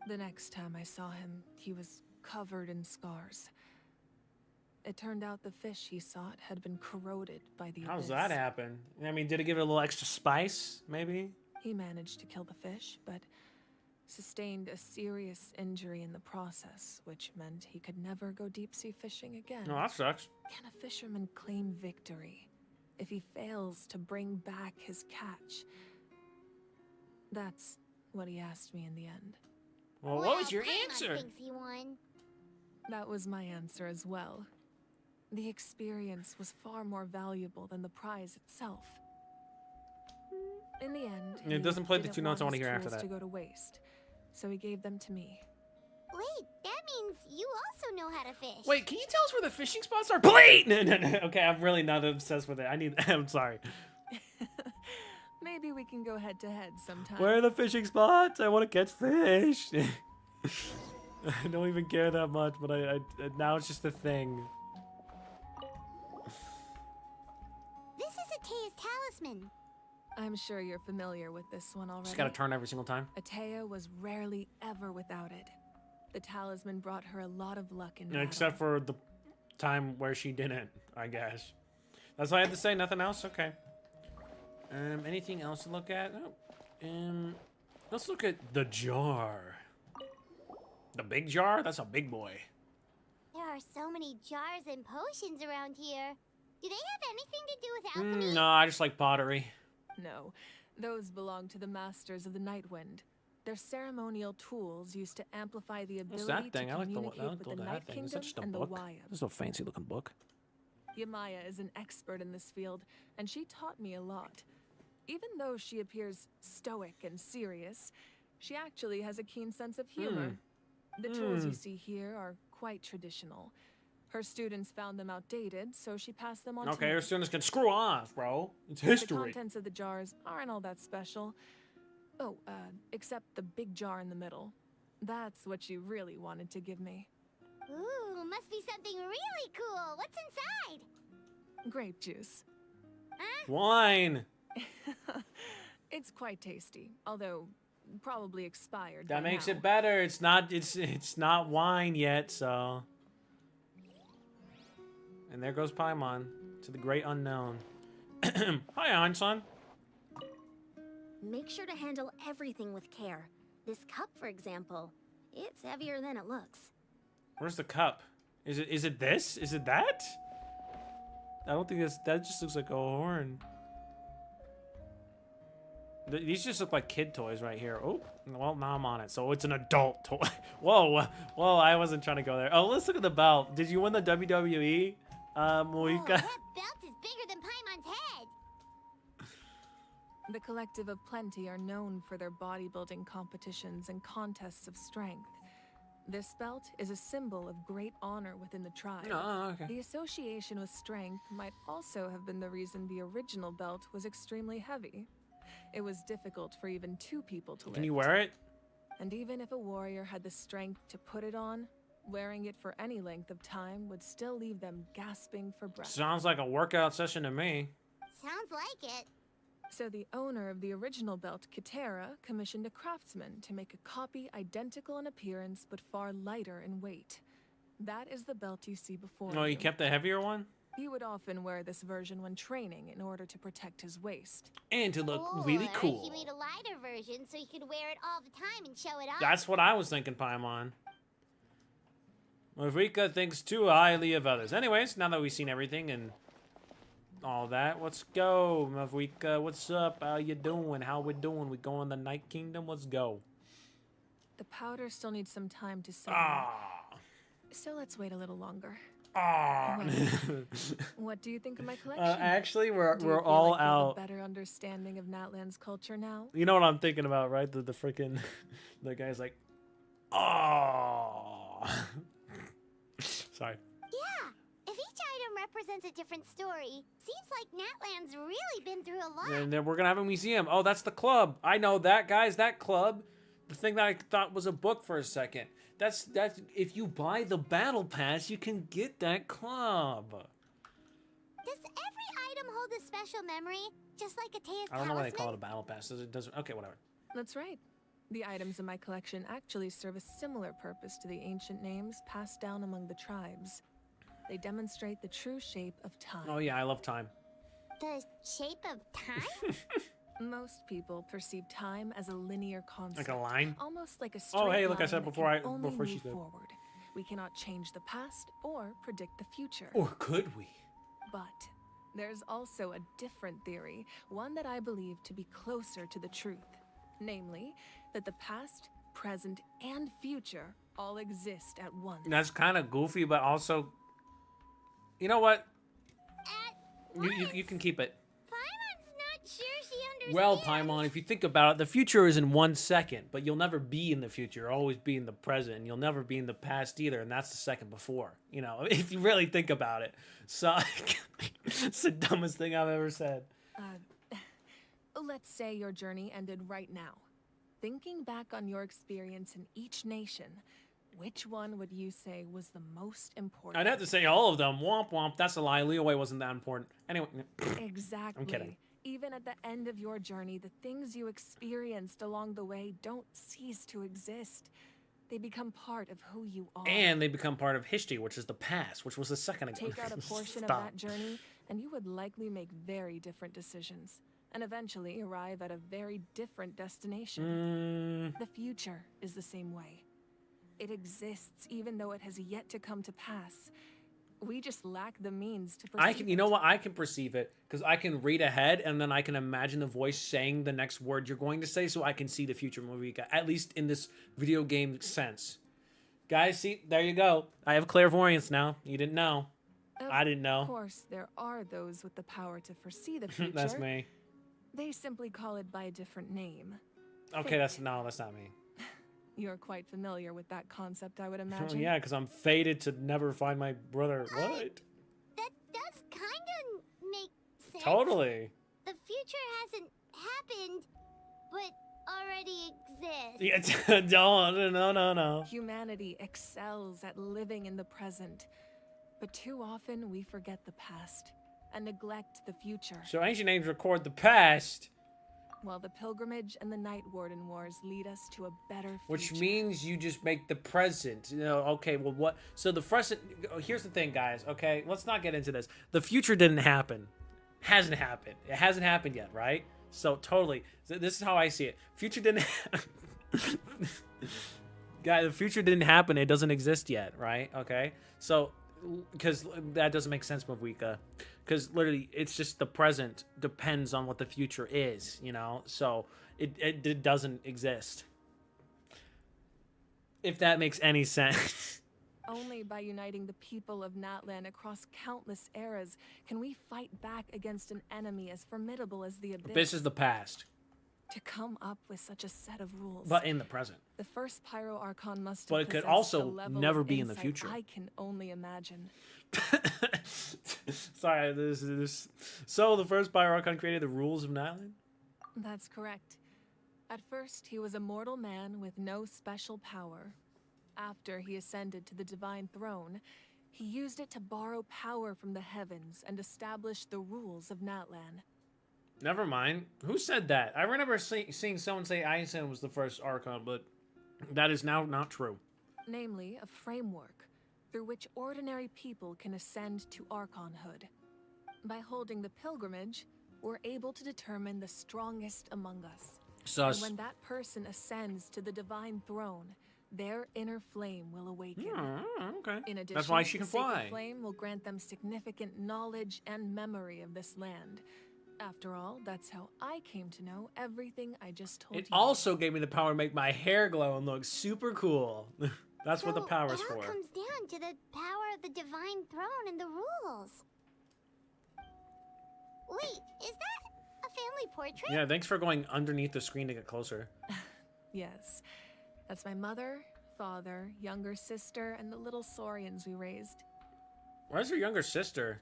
The next time I saw him, he was covered in scars. It turned out the fish he sought had been corroded by the How does abyss. that happen? I mean, did it give it a little extra spice, maybe? He managed to kill the fish, but sustained a serious injury in the process, which meant he could never go deep-sea fishing again. Oh, that sucks. Can a fisherman claim victory if he fails to bring back his catch? That's what he asked me in the end. Well, what was your Paimon answer? thinks he won. That was my answer as well. The experience was far more valuable than the prize itself. In the end, It he doesn't play the didn't two notes I want want to his hear after tools that. to go to waste, so he gave them to me. Wait, that means you also know how to fish. Wait, can you tell us where the fishing spots are? Please! No. Okay, I'm really not obsessed with it. I'm sorry. Maybe we can go head to head sometime. Where are the fishing spots? I want to catch fish. I don't even care that much, but I now it's just a thing. This is Atea's talisman. I'm sure you're familiar with this one already. Just gotta turn every single time. Atea was rarely ever without it. The talisman brought her a lot of luck in Yeah, battle. except for the time where she didn't, I guess. That's all I had to say. Nothing else. Okay. Anything else to look at? No. Let's look at the jar. The big jar? That's a big boy. There are so many jars and potions around here. Do they have anything to do with alchemy? No, I just like pottery. No, those belong to the Masters of the Nightwind. They're ceremonial tools used to amplify the What's ability that thing? to I like communicate with the that Night thing. Is that Kingdom just a and the book? Wayab. This is a fancy looking book. Yamaya is an expert in this field, and she taught me a lot. Even though she appears stoic and serious, she actually has a keen sense of humor. The tools you see here are quite traditional. Her students found them outdated, so she passed them on to Okay, me. your students can screw off, bro. It's The history. contents of the jars aren't all that special. Oh, except the big jar in the middle. That's what she really wanted to give me. Ooh, must be something really cool. What's inside? Grape juice. Wine. It's quite tasty, although probably expired. That by makes now. it better. It's not wine yet, so. And there goes Paimon to the great unknown. Hi, Anson. Make sure to handle everything with care. This cup, for example, it's heavier than it looks. Where's the cup? Is it this? Is it that? I don't think that just looks like a horn. These just look like kid toys right here. Oh, well, now I'm on it. So it's an adult toy. Whoa, whoa, I wasn't trying to go there. Oh, let's look at the belt. Did you win the WWE? Moika? That belt is bigger than Paimon's head. The Collective of Plenty are known for their bodybuilding competitions and contests of strength. This belt is a symbol of great honor within the tribe. Oh, okay. The association with strength might also have been the reason the original belt was extremely heavy. It was difficult for even two people to lift. Can you wear it? And even if a warrior had the strength to put it on, wearing it for any length of time would still leave them gasping for breath. Sounds like a workout session to me. Sounds like it. So the owner of the original belt, Kitera, commissioned a craftsman to make a copy identical in appearance but far lighter in weight. That is the belt you see before Oh, you. you kept the heavier one? He would often wear this version when training in order to protect his waist. And to look Or really he cool. made a lighter version so he could wear it all the time and show it off. That's what I was thinking, Paimon. Mavrika thinks too highly of others. Anyways, now that we've seen everything and all that, let's go, Mavrika. What's up? How you doing? How we doing? We going to the Night Kingdom? Let's go. The powder still needs some time to settle. So let's wait a little longer. Well, what do you think of my collection? Actually, Do you we're feel all like you have out. a better understanding of Natlan's culture now? You know what I'm thinking about, right? The freaking, the guy's like, oh. Sorry. Yeah, if each item represents a different story, seems like Natlan's really been through a lot. And then we're gonna have a museum. Oh, that's the club. I know that, guys. That club. The thing that I thought was a book for a second. That's if you buy the battle pass, you can get that club. Does every item hold a special memory, just like Atea's I don't know why they talisman? call it a battle pass. It doesn't. Okay, whatever. That's right. The items in my collection actually serve a similar purpose to the ancient names passed down among the tribes. They demonstrate the true shape of time. Oh yeah, I love time. The shape of time? Most people perceive time as a linear concept. Like a line? Almost like a straight Oh, hey, look, I line said that before can only before she move said. forward. We cannot change the past or predict the future. Or could we? But there's also a different theory, one that I believe to be closer to the truth. Namely, that the past, present, and future all exist at once. That's kind of goofy, but also, you know what? You can keep it. Paimon's not sure she understands. Well, Paimon, if you think about it, the future is in 1 second, but you'll never be in the future. You'll always be in the present, and you'll never be in the past either, and that's the second before. You know, if you really think about it. So, it's the dumbest thing I've ever said. Let's say your journey ended right now. Thinking back on your experience in each nation, which one would you say was the most important? I'd have to say all of them. Womp womp. That's a lie. Liyue wasn't that important. Anyway. Exactly. I'm kidding. Even at the end of your journey, the things you experienced along the way don't cease to exist. They become part of who you are. And they become part of history, which is the past, which was a second ago. Take out a portion of that journey, and you would likely make very different decisions, and eventually arrive at a very different destination. The future is the same way. It exists even though it has yet to come to pass. We just lack the means to perceive you know what? I can perceive it because I can read ahead and then I can imagine the voice saying the next word you're going to say, so I can see the future movie, at least in this video game sense. Guys, see, there you go. I have clairvoyance now. You didn't know. I didn't know. Of course, there are those with the power to foresee the future. That's me. They simply call it by a different name. Okay, that's not me. You're quite familiar with that concept, I would Oh, imagine. yeah, because I'm fated to never find my brother. What? That does kind of make sense. Totally. The future hasn't happened, but already exists. Yeah, no. Humanity excels at living in the present, but too often we forget the past and neglect the future. So ancient names record the past. While the pilgrimage and the Night Warden Wars lead us to a better future. Which means you just make the present. You know, okay, well, what? So the present. Here's the thing, guys. Okay, let's not get into this. The future didn't happen. Hasn't happened. It hasn't happened yet, right? So totally. So this is how I see it. Future didn't. Guy, the future didn't happen. It doesn't exist yet, right? Okay. So, because that doesn't make sense, Mavika. Because literally, it's just the present depends on what the future is, you know? So, it doesn't exist. If that makes any sense. Only by uniting the people of Natlan across countless eras can we fight back against an enemy as formidable as the Abyss. This is the past. To come up with such a set of rules. But in the present. The first Pyro Archon must But have it could possessed also a level never of be in the insight future. I can only imagine. Sorry, this. So the first Pyro-Archon created the rules of Natlan? That's correct. At first, he was a mortal man with no special power. After he ascended to the Divine Throne, he used it to borrow power from the heavens and establish the rules of Natlan. Never mind. Who said that? I remember seeing someone say Aizen was the first Archon, but that is now not true. Namely, a framework through which ordinary people can ascend to Archonhood. By holding the pilgrimage, we're able to determine the strongest among us. Sus. And when that person ascends to the Divine Throne, their inner flame will awaken. Okay. In addition, That's why she can the sacred fly. flame will grant them significant knowledge and memory of this land. After all, that's how I came to know everything I just told It you. also gave me the power to make my hair glow and look super cool. That's what the power's it all for. comes down to the power of the Divine Throne and the rules. Wait, is that a family portrait? Yeah, thanks for going underneath the screen to get closer. Yes. That's my mother, father, younger sister, and the little Saurians we raised. Where's your younger sister?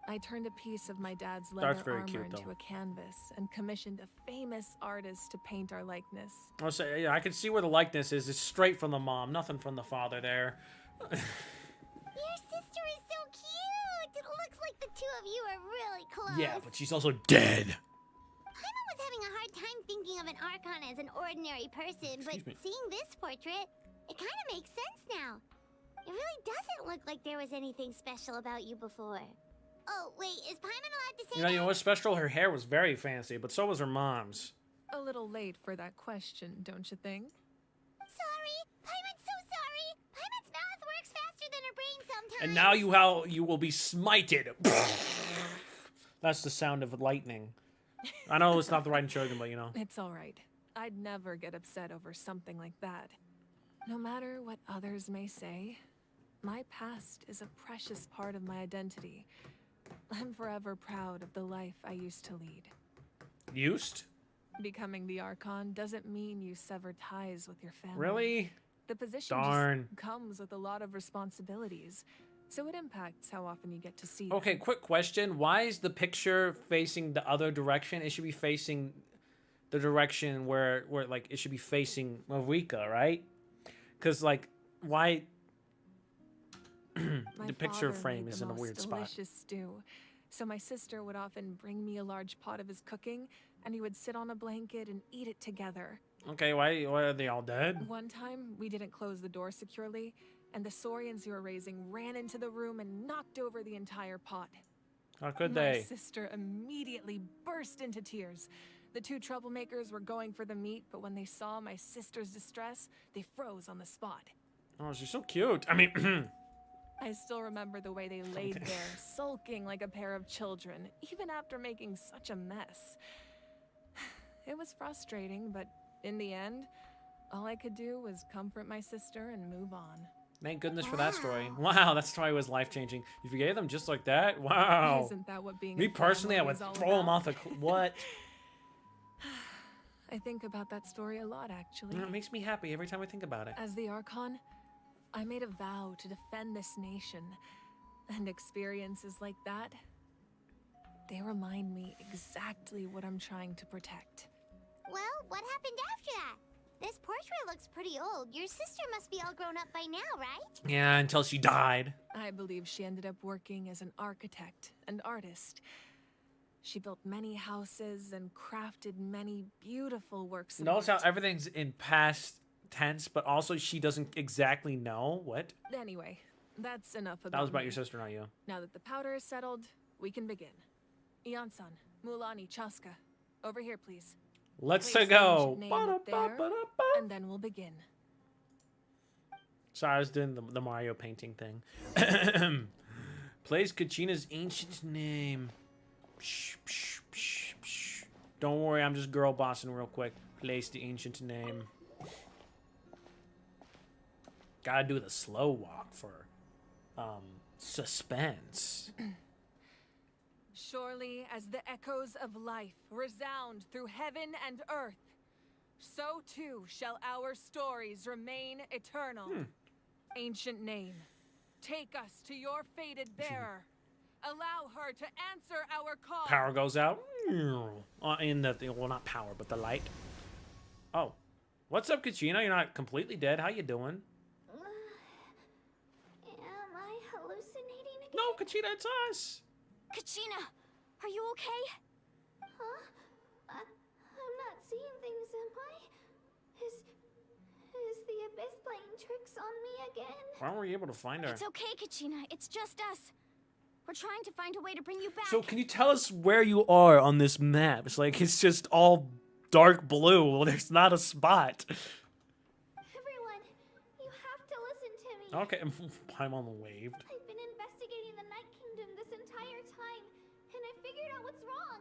I turned a piece of my dad's That's leather very armor cute, into though. a canvas and commissioned a famous artist to paint our likeness. I'll say, yeah, I can see where the likeness is. It's straight from the mom, nothing from the father there. Your sister is so cute! It looks like the two of you are really close. Yeah, but she's also dead. Paimon was having a hard time thinking of an Archon as an ordinary person, but me. seeing this portrait, it kind of makes sense now. It really doesn't look like there was anything special about you before. Oh, wait, is Paimon allowed to say You know what's special? Her hair was very fancy, but so was her mom's. A little late for that question, don't you think? Sorry! Paimon's so sorry! Paimon's mouth works faster than her brain sometimes! And now you will be smited. That's the sound of lightning. I know it's not the right Shogun, but you know. It's all right. I'd never get upset over something like that. No matter what others may say, my past is a precious part of my identity. I'm forever proud of the life I used to lead. Used? Becoming the Archon doesn't mean you sever ties with your family. Really? The position Darn. just comes with a lot of responsibilities. so it impacts how often you get to see them. Okay, quick question. Why is the picture facing the other direction? It should be facing the direction where like it should be facing Marika, right? Because like why My the picture father frame made is the in a most weird spot. delicious stew. So my sister would often bring me a large pot of his cooking, and he would sit on a blanket and eat it together. Okay, why are they all dead? One time, we didn't close the door securely, and the Saurians you were raising ran into the room and knocked over the entire pot. How could My they? sister immediately burst into tears. The two troublemakers were going for the meat, but when they saw my sister's distress, they froze on the spot. Oh, she's so cute. I mean, I still remember the way they laid there, sulking like a pair of children, even after making such a mess. It was frustrating, but in the end, all I could do was comfort my sister and move on. thank goodness for that story. Wow, that story was life-changing. You forgave them just like that? Wow. Isn't that what being Me a personally, I family would is all throw them about? off what? I think about that story a lot, actually. It makes me happy every time I think about it. As the Archon, I made a vow to defend this nation, and experiences like that, they remind me exactly what I'm trying to protect. Well, what happened after that? This portrait looks pretty old. Your sister must be all grown up by now, right? Yeah, until she died. I believe she ended up working as an architect and artist. She built many houses and crafted many beautiful works of Notice how art. everything's in past tense, but also she doesn't exactly know what. Anyway, that's enough about That was about me. your sister, not you. Now that the powder is settled, we can begin. Ian-san, Mulani, Chaska, over here, please. Let's Place the go. ancient name up there, and then we'll begin. Sorry, I was doing the Mario painting thing. Place Kachina's ancient name. Psh, psh, psh, psh. Don't worry, I'm just girl bossing real quick. Place the ancient name. Gotta do the slow walk for suspense. Surely as the echoes of life resound through heaven and earth, so too shall our stories remain eternal. Ancient name, take us to your fated bearer. Allow her to answer our call. Power goes out. In the well, not power, but the light. Oh, what's up, Kachina? You're not completely dead. How you doing? Am I hallucinating again? No, Kachina, it's us. Kachina, are you okay? Huh? I'm not seeing things, am I? Is the Abyss playing tricks on me again? Why weren't we able to find her? It's okay, Kachina. It's just us. We're trying to find a way to bring you back. So can you tell us where you are on this map? It's like it's just all dark blue. Well, there's not a spot. Everyone, you have to listen to me. Okay, Paimon waved. I've been investigating the Night Kingdom this entire time, and I figured out what's wrong.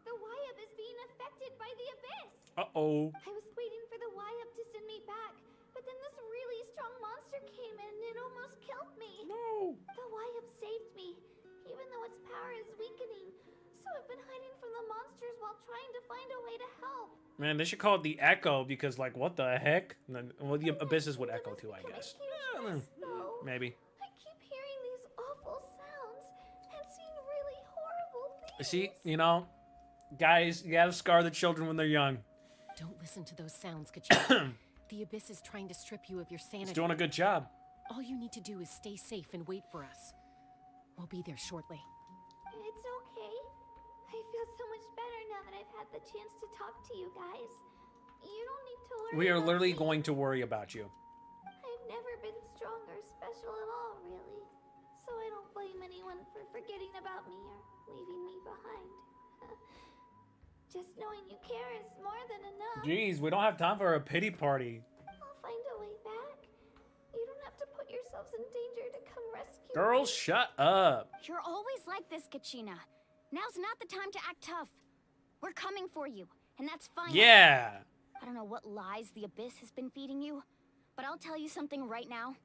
The Wyab is being affected by the Abyss. Uh-oh. I was waiting for the Wyab to send me back, but then this really strong monster came in and it almost killed me. No. The Wyab saved me, even though its power is weakening. So I've been hiding from the monsters while trying to find a way to help. Man, they should call it the Echo because, like, what the heck? And then, well, the Abysses would echo too, I guess. Maybe. I keep hearing these awful sounds and seeing really horrible things. See, you know, guys, you gotta scar the children when they're young. Don't listen to those sounds, Kachina. The Abyss is trying to strip you of your sanity. It's doing a good job. All you need to do is stay safe and wait for us. We'll be there shortly. It's okay. I feel so much better now that I've had the chance to talk to you guys. You don't need to worry. We are about literally me. going to worry about you. I've never been strong or special at all, really. So I don't blame anyone for forgetting about me or leaving me behind. Just knowing you care is more than enough. Jeez, we don't have time for a pity party. I'll find a way back. You don't have to put yourselves in danger to come rescue Girls, me. shut up. You're always like this, Kachina. Now's not the time to act tough. We're coming for you, and that's fine. Yeah. I don't know what lies the Abyss has been feeding you, but I'll tell you something right now.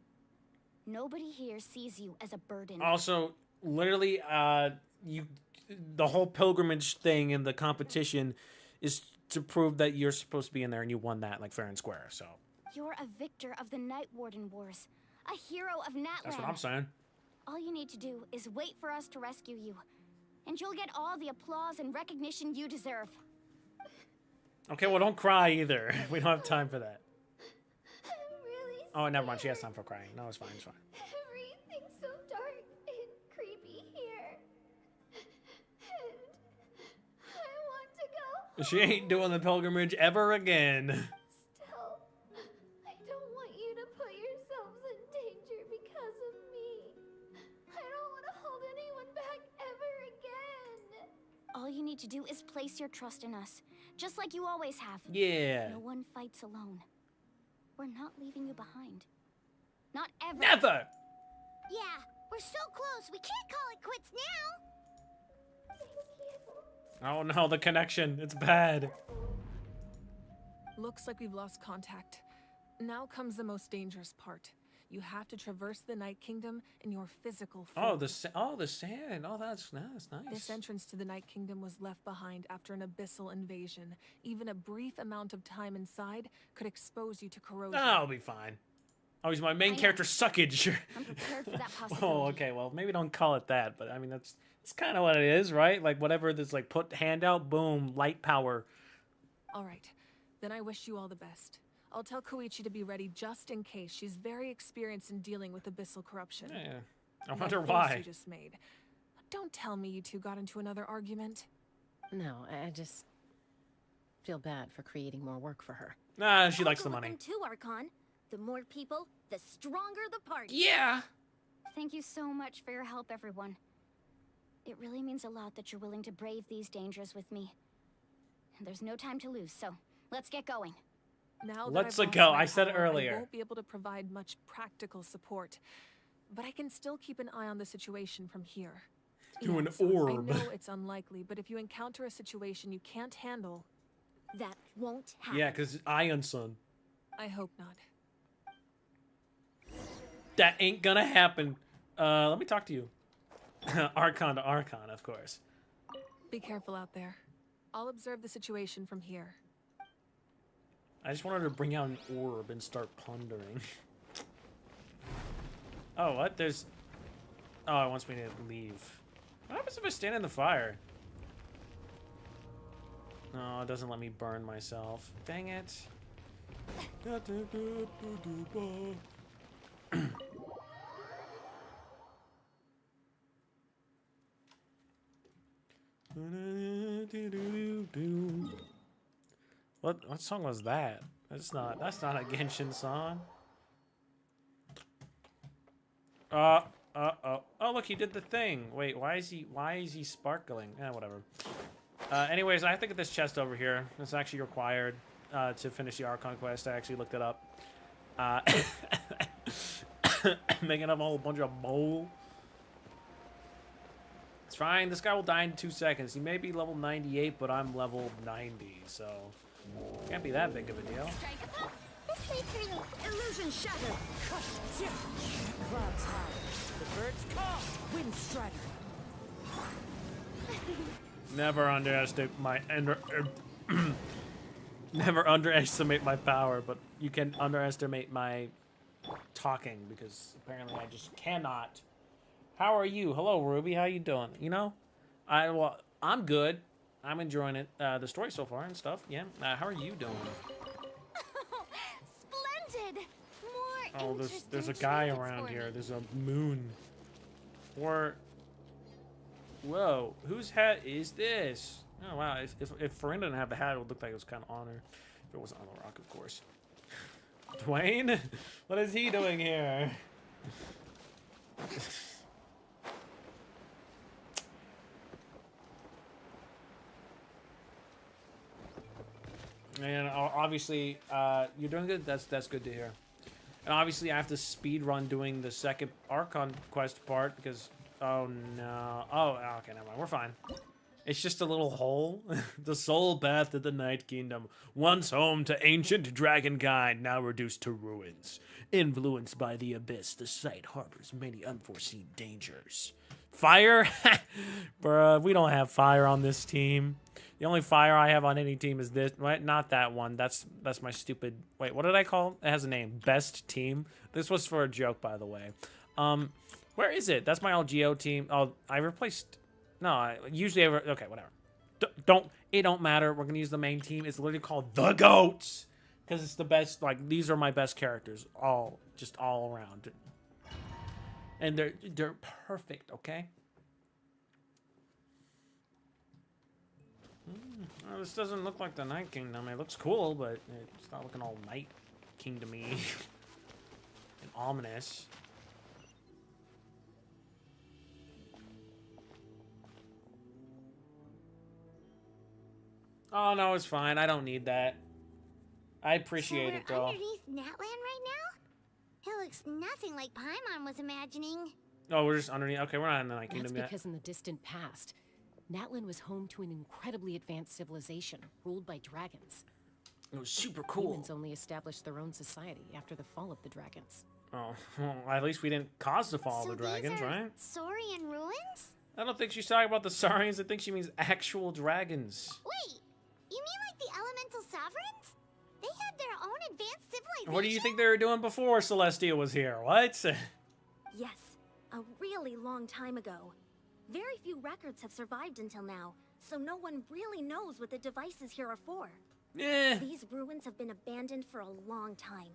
Nobody here sees you as a burden. Also, literally, the whole pilgrimage thing in the competition is to prove that you're supposed to be in there and you won that, like, fair and square, so. You're a victor of the Night Warden Wars, a hero of Natlan. That's what I'm saying. All you need to do is wait for us to rescue you. And you'll get all the applause and recognition you deserve. Okay, well, don't cry either. We don't have time for that. I'm really Oh, never mind. She has time for crying. No, it's fine. It's fine. Everything's so dark and creepy here. And I want to go. She ain't doing the pilgrimage ever again. Still, I don't want you to put yourselves in danger because of me. I don't want to hold anyone back ever again. All you need to do is place your trust in us, just like you always have. Yeah. No one fights alone. We're not leaving you behind. Not ever. Never! Yeah, we're so close. We can't call it quits now. Oh no, the connection. It's bad. Looks like we've lost contact. Now comes the most dangerous part. You have to traverse the Night Kingdom in your physical form. Oh, the sand. Oh, that's nice. This entrance to the Night Kingdom was left behind after an abyssal invasion. Even a brief amount of time inside could expose you to corrosion. That'll be fine. Oh, he's my main character suckage. I'm prepared for that possibility. Oh, okay. Well, maybe don't call it that, but I mean that's kind of what it is, right? Like whatever this like put hand out, boom, light power. All right, then I wish you all the best. I'll tell Koichi to be ready just in case. She's very experienced in dealing with abyssal corruption. Yeah. I That wonder face why. you just made. Don't tell me you two got into another argument. No, I just feel bad for creating more work for her. Nah, she likes the Go with money. them too, Archon. The more people, the stronger the party. Yeah. Thank you so much for your help, everyone. It really means a lot that you're willing to brave these dangers with me. And there's no time to lose, so let's get going. Now that Let's I've lost go. my I said power, earlier. I won't be able to provide much practical support, but I can still keep an eye on the situation from here. To an Yes, orb. I know it's unlikely, but if you encounter a situation you can't handle, that won't happen. Yeah, because Iron Sun. I hope not. That ain't gonna happen. Let me talk to you. Archon to Archon, of course. Be careful out there. I'll observe the situation from here. I just wanted to bring out an orb and start pondering. Oh, what? There's... Oh, it wants me to leave. What happens if I stand in the fire? No, it doesn't let me burn myself. Dang it. What song was that? That's not a Genshin song. Oh, look, he did the thing. Wait, why is he sparkling? Whatever. Anyways, I have to get this chest over here. It's actually required to finish the Archon quest. I actually looked it up. Making up a whole bunch of bull. It's fine. This guy will die in 2 seconds. He may be level 98, but I'm level 90, so can't be that big of a deal. Illusion shattered. Clouds high. The birds call. Wind strider. Never underestimate my never underestimate my power, but you can underestimate my talking because apparently I just cannot. How are you? Hello, Ruby. How you doing? You know, I'm good. I'm enjoying it. The story so far and stuff. Yeah. How are you doing? Splendid. More Oh, there's a guy around here. There's a moon. Or, whoa, whose hat is this? Oh wow, if Farinda didn't have the hat, it would look like it was kind of on her. If it wasn't on the rock, of course. Dwayne, what is he doing here? And obviously, you're doing good. That's good to hear. And obviously, I have to speed run doing the second Archon quest part because oh no. Oh, okay, never mind. We're fine. It's just a little hole. The soul path of the Night Kingdom, once home to ancient dragonkind, now reduced to ruins. Influenced by the abyss, the site harbors many unforeseen dangers. Fire? Bruh, we don't have fire on this team. The only fire I have on any team is this. Right? Not that one. That's my stupid... Wait, what did I call it? It has a name. Best team. This was for a joke, by the way. Where is it? That's my LGO team. Oh, I replaced... No, I usually... Okay, whatever. It don't matter. We're going to use the main team. It's literally called The Goats. Because it's the best... Like, these are my best characters. Just all around. And they're perfect, okay? Well, this doesn't look like the Night Kingdom. It looks cool, but it's not looking all Night Kingdom-y. And ominous. Oh, no, it's fine. I don't need that. I appreciate it, though. Underneath Natlan right now? It looks nothing like Paimon was imagining. Oh, we're just underneath. Okay, we're not in the Night That's Kingdom yet. because in the distant past, Natlan was home to an incredibly advanced civilization ruled by dragons. It was super cool. Humans only established their own society after the fall of the dragons. Oh, well, at least we didn't cause the fall of the dragons, right? Saurian ruins? I don't think she's talking about the Saurians. I think she means actual dragons. Wait, you mean like the elemental sovereigns? They had their own advanced civilization? What do you think they were doing before Celestia was here? What? Yes, a really long time ago. Very few records have survived until now, so no one really knows what the devices here are for. Yeah. These ruins have been abandoned for a long time.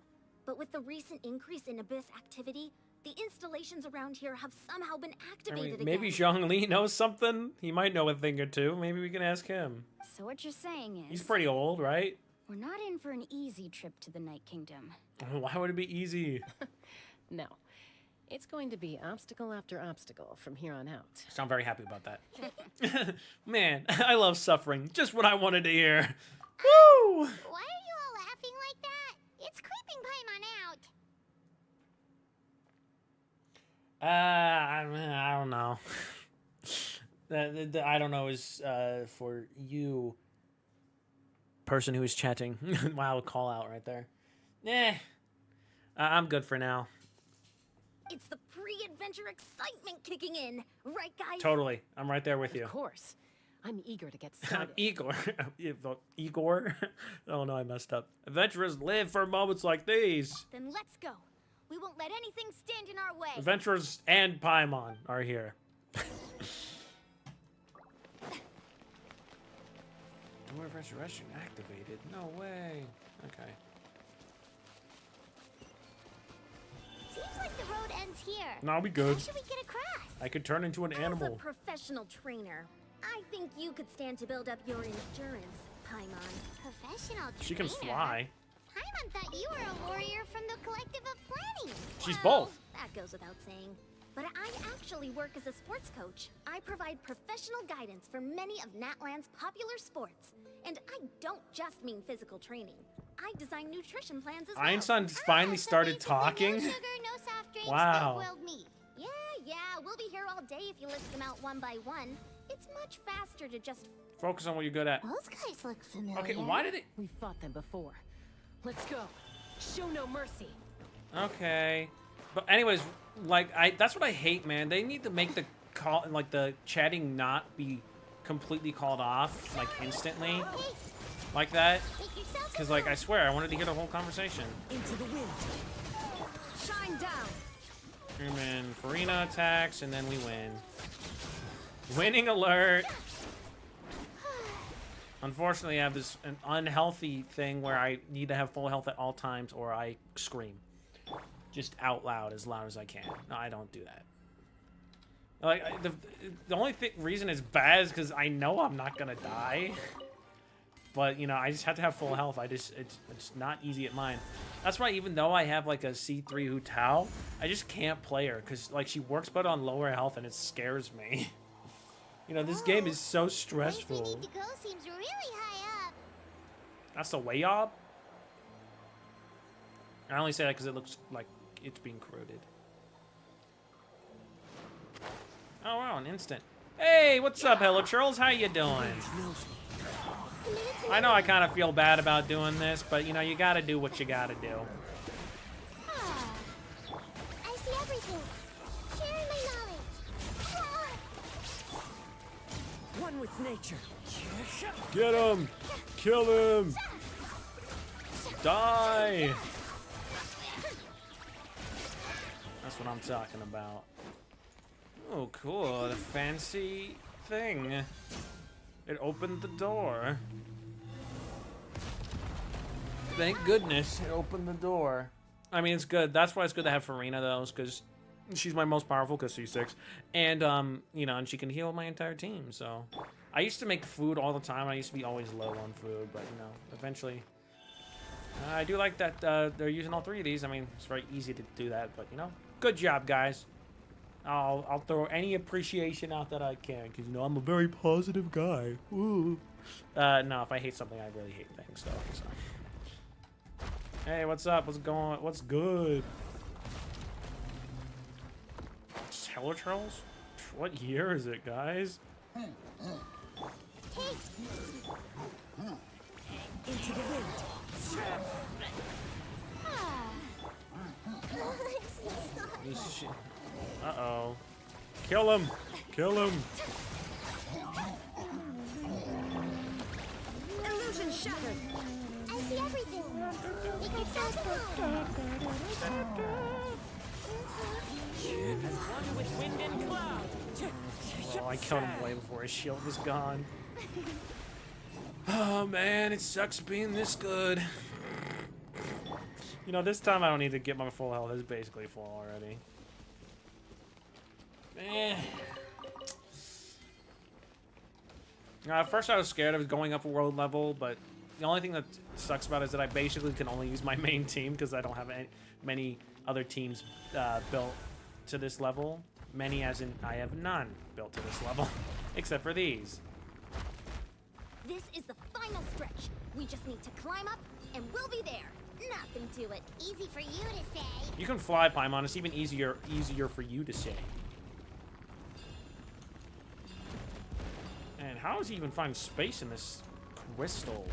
But with the recent increase in Abyss activity, the installations around here have somehow been activated maybe again. Zhongli knows something. He might know a thing or two. Maybe we can ask him. So what you're saying is... He's pretty old, right? We're not in for an easy trip to the Night Kingdom. Why would it be easy? No. It's going to be obstacle after obstacle from here on out. So I'm very happy about that. Man, I love suffering. Just what I wanted to hear. Woo! Why are you all laughing like that? It's creeping Paimon out. I don't know. I don't know is for you, person who is chatting. Wow, call out right there. I'm good for now. It's the pre-adventure excitement kicking in, right, guys? Totally, I'm right there with you. Of course. I'm eager to get started. Igor. Igor? Oh no, I messed up. Adventurers live for moments like these. Then let's go. We won't let anything stand in our way. Adventurers and Paimon are here. Door of Resurrection activated. No way. Okay. Seems like the road ends here. No, I'll be good. How should we get across? I could turn into an As a animal. professional trainer, I think you could stand to build up your endurance, Paimon. Professional trainer? She can fly. Paimon thought you were a warrior from the Collective of Planning. She's Well, both. That goes without saying. But I actually work as a sports coach. I provide professional guidance for many of Natlan's popular sports. And I don't just mean physical training. I design nutrition plans as well. Einstein finally started talking. No sugar, no soft drinks, Wow. no boiled meat. Yeah, we'll be here all day if you list them out one by one. It's much faster to just... Focus on what you're good at. Those guys look familiar. Okay, why did it... We've fought them before. Let's go. Show no mercy. Okay. But anyways, like, that's what I hate, man. They need to make the call, like, the chatting not be completely called off, like, instantly. Like that. Because, like, I swear, I wanted to hear the whole conversation. Into the wind. Shine down. And then Farina attacks, and then we win. Winning alert. Unfortunately, I have an unhealthy thing where I need to have full health at all times, or I scream. Just out loud as I can. No, I don't do that. Like, the only reason it's bad is because I know I'm not gonna die. But, you know, I just have to have full health. It's not easy at mine. That's why even though I have, like, a C3 Hu Tao, I just can't play her. Because, like, she works but on lower health, and it scares me. You know, this game is so stressful. The place we need to go seems really high up. That's the way up? I only say that because it looks like it's being corroded. Oh, wow, an instant. Hey, what's up, Hello Charles? How you doing? I know I kind of feel bad about doing this, but, you know, you gotta do what you gotta do. I see everything. Sharing my knowledge. One with nature. Get him! Kill him! Die! That's what I'm talking about. Oh, cool. The fancy thing. It opened the door. Thank goodness it opened the door. I mean, it's good. That's why it's good to have Farina, though, because she's my most powerful because she's 6. And, you know, and she can heal my entire team, so. I used to make food all the time. I used to be always low on food, but, you know, eventually. I do like that they're using all 3 of these. I mean, it's very easy to do that, but, you know, good job, guys. I'll throw any appreciation out that I can, because, you know, I'm a very positive guy. Ooh. No, if I hate something, I really hate things, though, so. Hey, what's up? What's going? What's good? Hella Trolls? What year is it, guys? Into the wind. Uh-oh. Kill him! Kill him! Illusion shattered. I see everything. Make it As one with wind and cloud. Oh, I killed him way before his shield was gone. Oh man, it sucks being this good. You know, this time I don't need to get my full health. It's basically full already. At first I was scared of going up a world level, but the only thing that sucks about it is that I basically can only use my main team because I don't have many other teams built to this level. Many as in I have none built to this level, except for these. This is the final stretch. We just need to climb up, and we'll be there. Nothing to it. Easy for you to say. You can fly, Paimon. It's even easier for you to say. And how does he even find space in this crystal?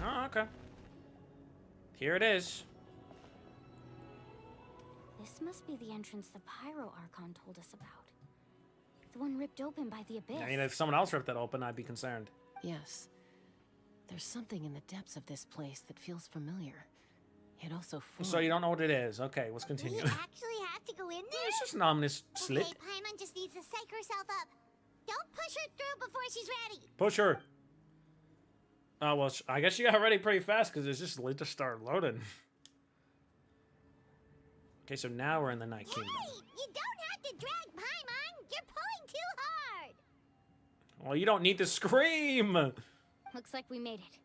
Oh, okay. Here it is. This must be the entrance the Pyro Archon told us about. The one ripped open by the Abyss. I mean, if someone else ripped that open, I'd be concerned. Yes. There's something in the depths of this place that feels familiar. Yet also foreign. So you don't know what it is. Okay, let's continue. We actually have to go in there? It's just an ominous slit. Okay, Paimon just needs to psych herself up. Don't push her through before she's ready. Push her. Oh, well, I guess she got ready pretty fast because it's just lit to start loading. Okay, so now we're in the Night Kingdom. Hey, you don't have to drag Paimon. You're pulling too hard. Well, you don't need to scream. Looks like we made it.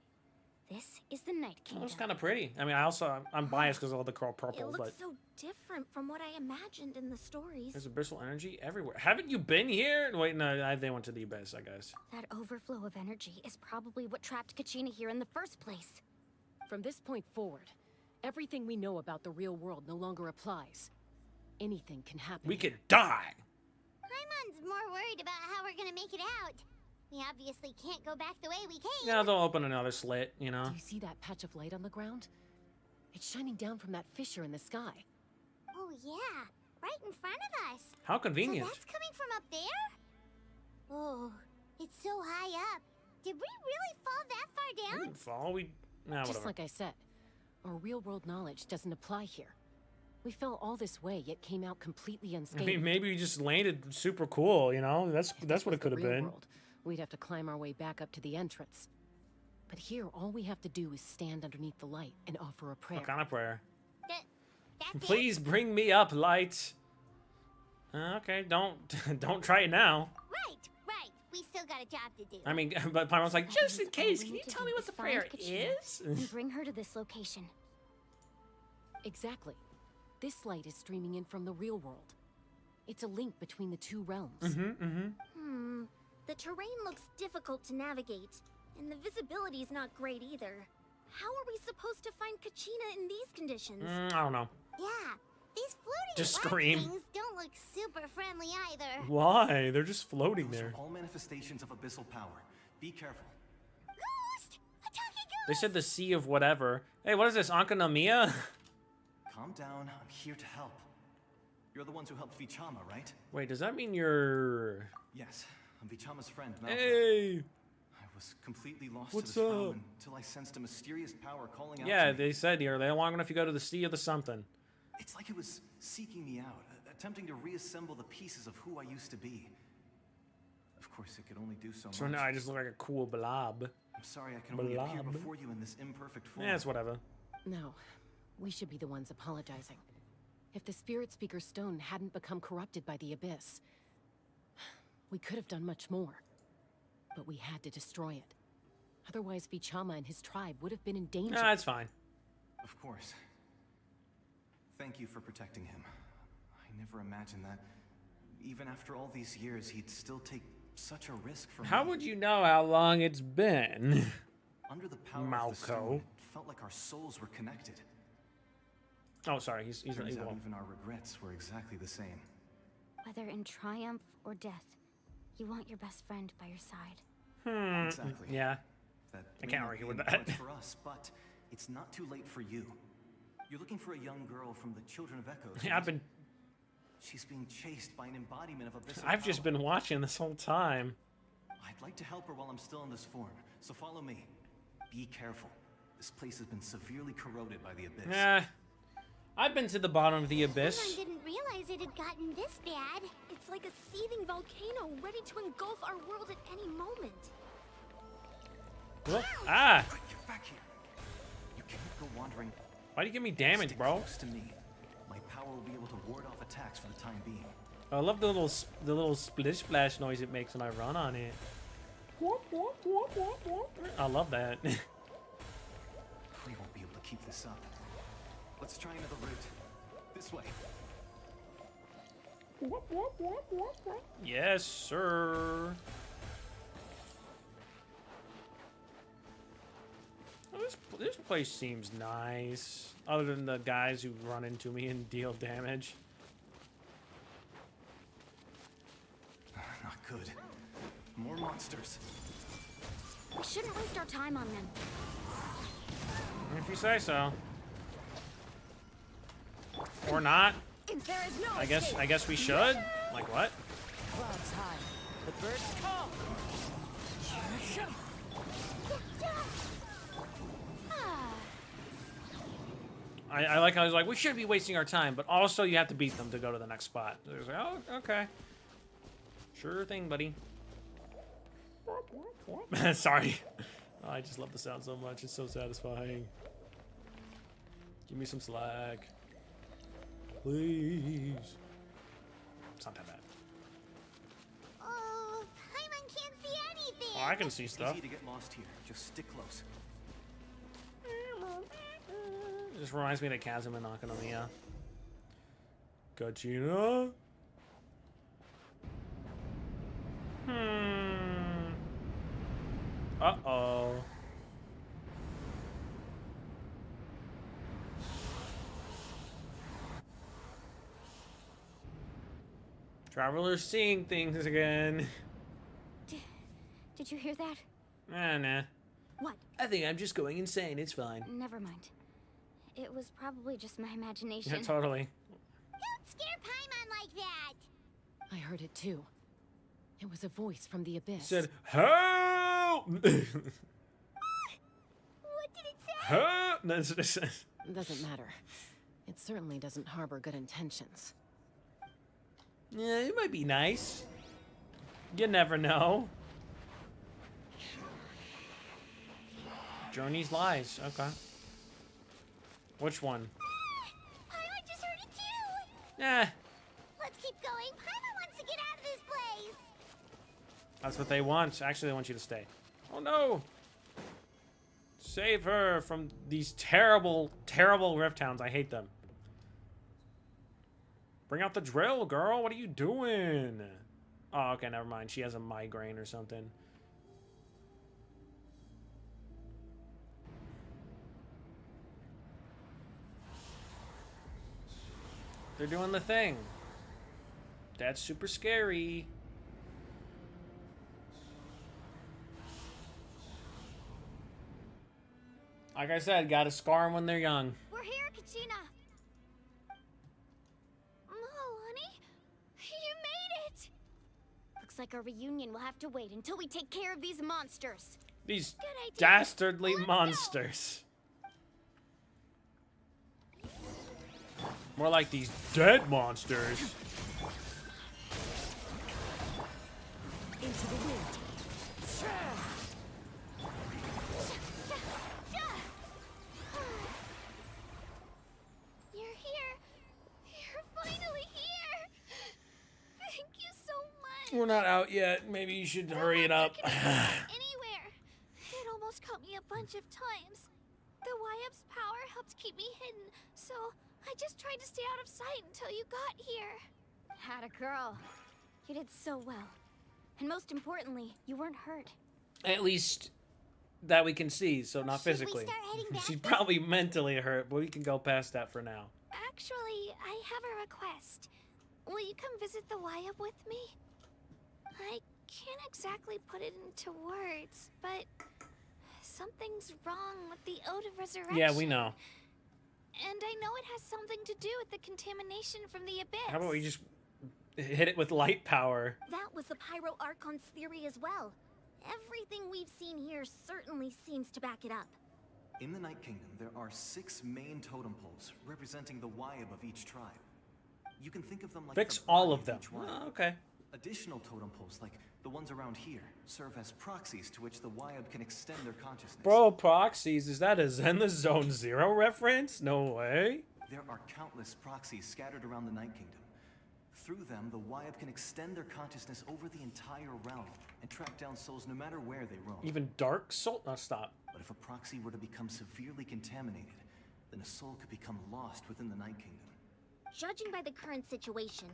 This is the Night Kingdom. It was kind of pretty. I mean, I'm biased because of all the curl purple, It looks but so different from what I imagined in the stories. there's abyssal energy everywhere. Haven't you been here? Wait, no, they went to the abyss, I guess. That overflow of energy is probably what trapped Kachina here in the first place. From this point forward, everything we know about the real world no longer applies. Anything can happen. We could die. Paimon's more worried about how we're gonna make it out. We obviously can't go back the way we came. Yeah, they'll open another slit, you know. Do you see that patch of light on the ground? It's shining down from that fissure in the sky. Oh yeah, right in front of us. How convenient. So that's coming from up there? Oh, it's so high up. Did we really fall that far We down? didn't fall. Nah, Just whatever. like I said, our real-world knowledge doesn't apply here. We fell all this way, yet came out completely I unscathed. mean, maybe we just landed super cool, you know? That's what it could have real been. world, we'd have to climb our way back up to the entrance. But here, all we have to do is stand underneath the light and offer a prayer. What kind of prayer? That's Please bring me up, light. Okay, don't try it now. Right. We still got a job to do. I mean, but Paimon's like, just in All case, we can you need to tell do me what the find prayer Kachina is? and bring her to this location. Exactly. This light is streaming in from the real world. It's a link between the two realms. The terrain looks difficult to navigate, and the visibility is not great either. How are we supposed to find Kachina in these conditions? I don't know. Yeah, these floating Just rock scream. things don't look super friendly either. Why? They're just floating Those there. are all manifestations of abyssal power. Be careful. Ghost! Attacking ghost! They said the sea of whatever. Hey, what is this? Ankanomiya? Calm down. I'm here to help. You're the ones who helped Vichama, right? Wait, does that mean you're... Yes. I'm Vichama's friend, Malcolm. Hey! I was completely lost What's to this realm up? until I sensed a mysterious power calling out Yeah, to me. they said you're there long enough you go to the sea of the something. It's like it was seeking me out, attempting to reassemble the pieces of who I used to be. Of course, it could only do so much. So now I just look like a cool blob. I'm sorry I can only appear Blob. before you in this imperfect form. Yeah, it's whatever. No, we should be the ones apologizing. If the Spirit Speaker Stone hadn't become corrupted by the Abyss, we could have done much more. But we had to destroy it. Otherwise, Vichama and his tribe would have been in danger. Nah, it's fine. Of course. Thank you for protecting him. I never imagined that, even after all these years, he'd still take such a risk for How me. would you know how long it's been? Under the power of the stone, it felt like our souls were connected. Oh, sorry, he's Turns out evil. even our regrets were exactly the same. Whether in triumph or death, you want your best friend by your side. Exactly. Yeah. That I may can't not argue be with in that. cards for us, but it's not too late for you. You're looking for a young girl from the Children of Echoes. Yeah, I've been. She's being chased by an embodiment of abyssal I've just power. been watching this whole time. I'd like to help her while I'm still in this form, so follow me. Be careful. This place has been severely corroded by the abyss. Nah. I've been to the bottom of the I abyss. didn't realize it had gotten this bad. It's like a seething volcano ready to engulf our world at any moment. Whoop. Ah! Get back here. You can't go wandering. Why do you give me damage, Stick bro? close to me. My power will be able to ward off attacks for the time being. I love the little splish splash noise it makes when I run on it. I love that. We won't be able to keep this up. Let's try another route. This way. Yes, sir. Well, this place seems nice. Other than the guys who run into me and deal damage. Not good. More monsters. We shouldn't waste our time on them. If you say so. Or not. There is no I guess we should. Like what? Clouds high. The birds call. I like how he's like, we shouldn't be wasting our time, but also you have to beat them to go to the next spot. So he's like, oh, okay. Sure thing, buddy. Sorry. Oh, I just love the sound so much. It's so satisfying. Give me some slack. Please. It's not that bad. Oh, Paimon can't see anything. Oh, I can see stuff. Easy to get lost here. Just stick close. It just reminds me of the chasm and knocking on the Kachina? Uh-oh. Traveler's seeing things again. Did you hear that? Nah. What? I think I'm just going insane. It's fine. Never mind. It was probably just my imagination. Yeah, totally. Don't scare Paimon like that. I heard it too. It was a voice from the abyss. Said, help! What did it say? Help! That's what it says. Doesn't matter. It certainly doesn't harbor good intentions. Yeah, it might be nice. You never know. Journey's lies. Okay. Which one? Paimon just heard it too. Eh, Let's keep going. Paimon wants to get out of this place. that's what they want. Actually, they want you to stay. Oh no! Save her from these terrible, terrible Rift Hounds. I hate them. Bring out the drill, girl. What are you doing? Oh, okay, never mind. She has a migraine or something. They're doing the thing. That's super scary. Like I said, gotta scar them when they're young. We're here, Kachina. Oh, honey, you made it. Looks like our reunion will have to wait until we take care of these monsters. These Good idea. dastardly monsters. More like these dead monsters. Into the wind. You're here. You're finally here. Thank you so much. We're not out yet. Maybe you should hurry it up. Anywhere. It almost caught me a bunch of times. The YF's power helped keep me hidden, so I just tried to stay out of sight until you got here. Had a girl. You did so well. And most importantly, you weren't hurt. At least that we can see, so not Should we physically. start heading back? She's probably mentally hurt, but we can go past that for now. Actually, I have a request. Will you come visit the YF with me? I can't exactly put it into words, but something's wrong with the Ode of Resurrection. Yeah, we know. And I know it has something to do with the contamination from the Abyss. How about we just hit it with light power? That was the Pyro Archon's theory as well. Everything we've seen here certainly seems to back it up. In the Night Kingdom, there are 6 main totem poles representing the Wyab of each tribe. You can think of them like Fix the all body of them. each Wyab. Oh, okay. Additional totem poles, like the ones around here, serve as proxies to which the Wyab can extend their consciousness. Bro, proxies, is that a Zenless Zone Zero reference? No way. There are countless proxies scattered around the Night Kingdom. Through them, the Wyab can extend their consciousness over the entire realm and track down souls no matter where they roam. Even Dark Soul? No, stop. But if a proxy were to become severely contaminated, then a soul could become lost within the Night Kingdom. Judging by the current situation,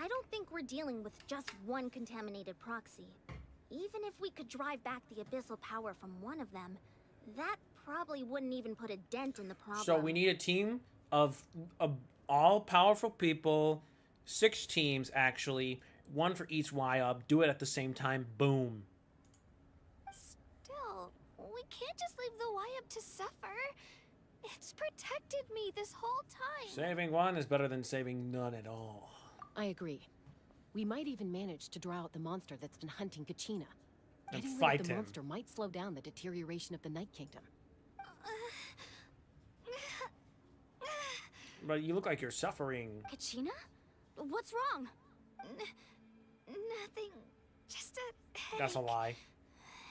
I don't think we're dealing with just one contaminated proxy. Even if we could drive back the abyssal power from one of them, that probably wouldn't even put a dent in the problem. So we need a team of all-powerful people, 6 teams actually, 1 for each YUB. Do it at the same time. Boom. Still, we can't just leave the YF to suffer. It's protected me this whole time. Saving 1 is better than saving none at all. I agree. We might even manage to draw out the monster that's been hunting Kachina. And Getting rid fight of the him. monster might slow down the deterioration of the Night Kingdom. But you look like you're suffering. Kachina? What's wrong? Nothing. Just a headache. That's a lie.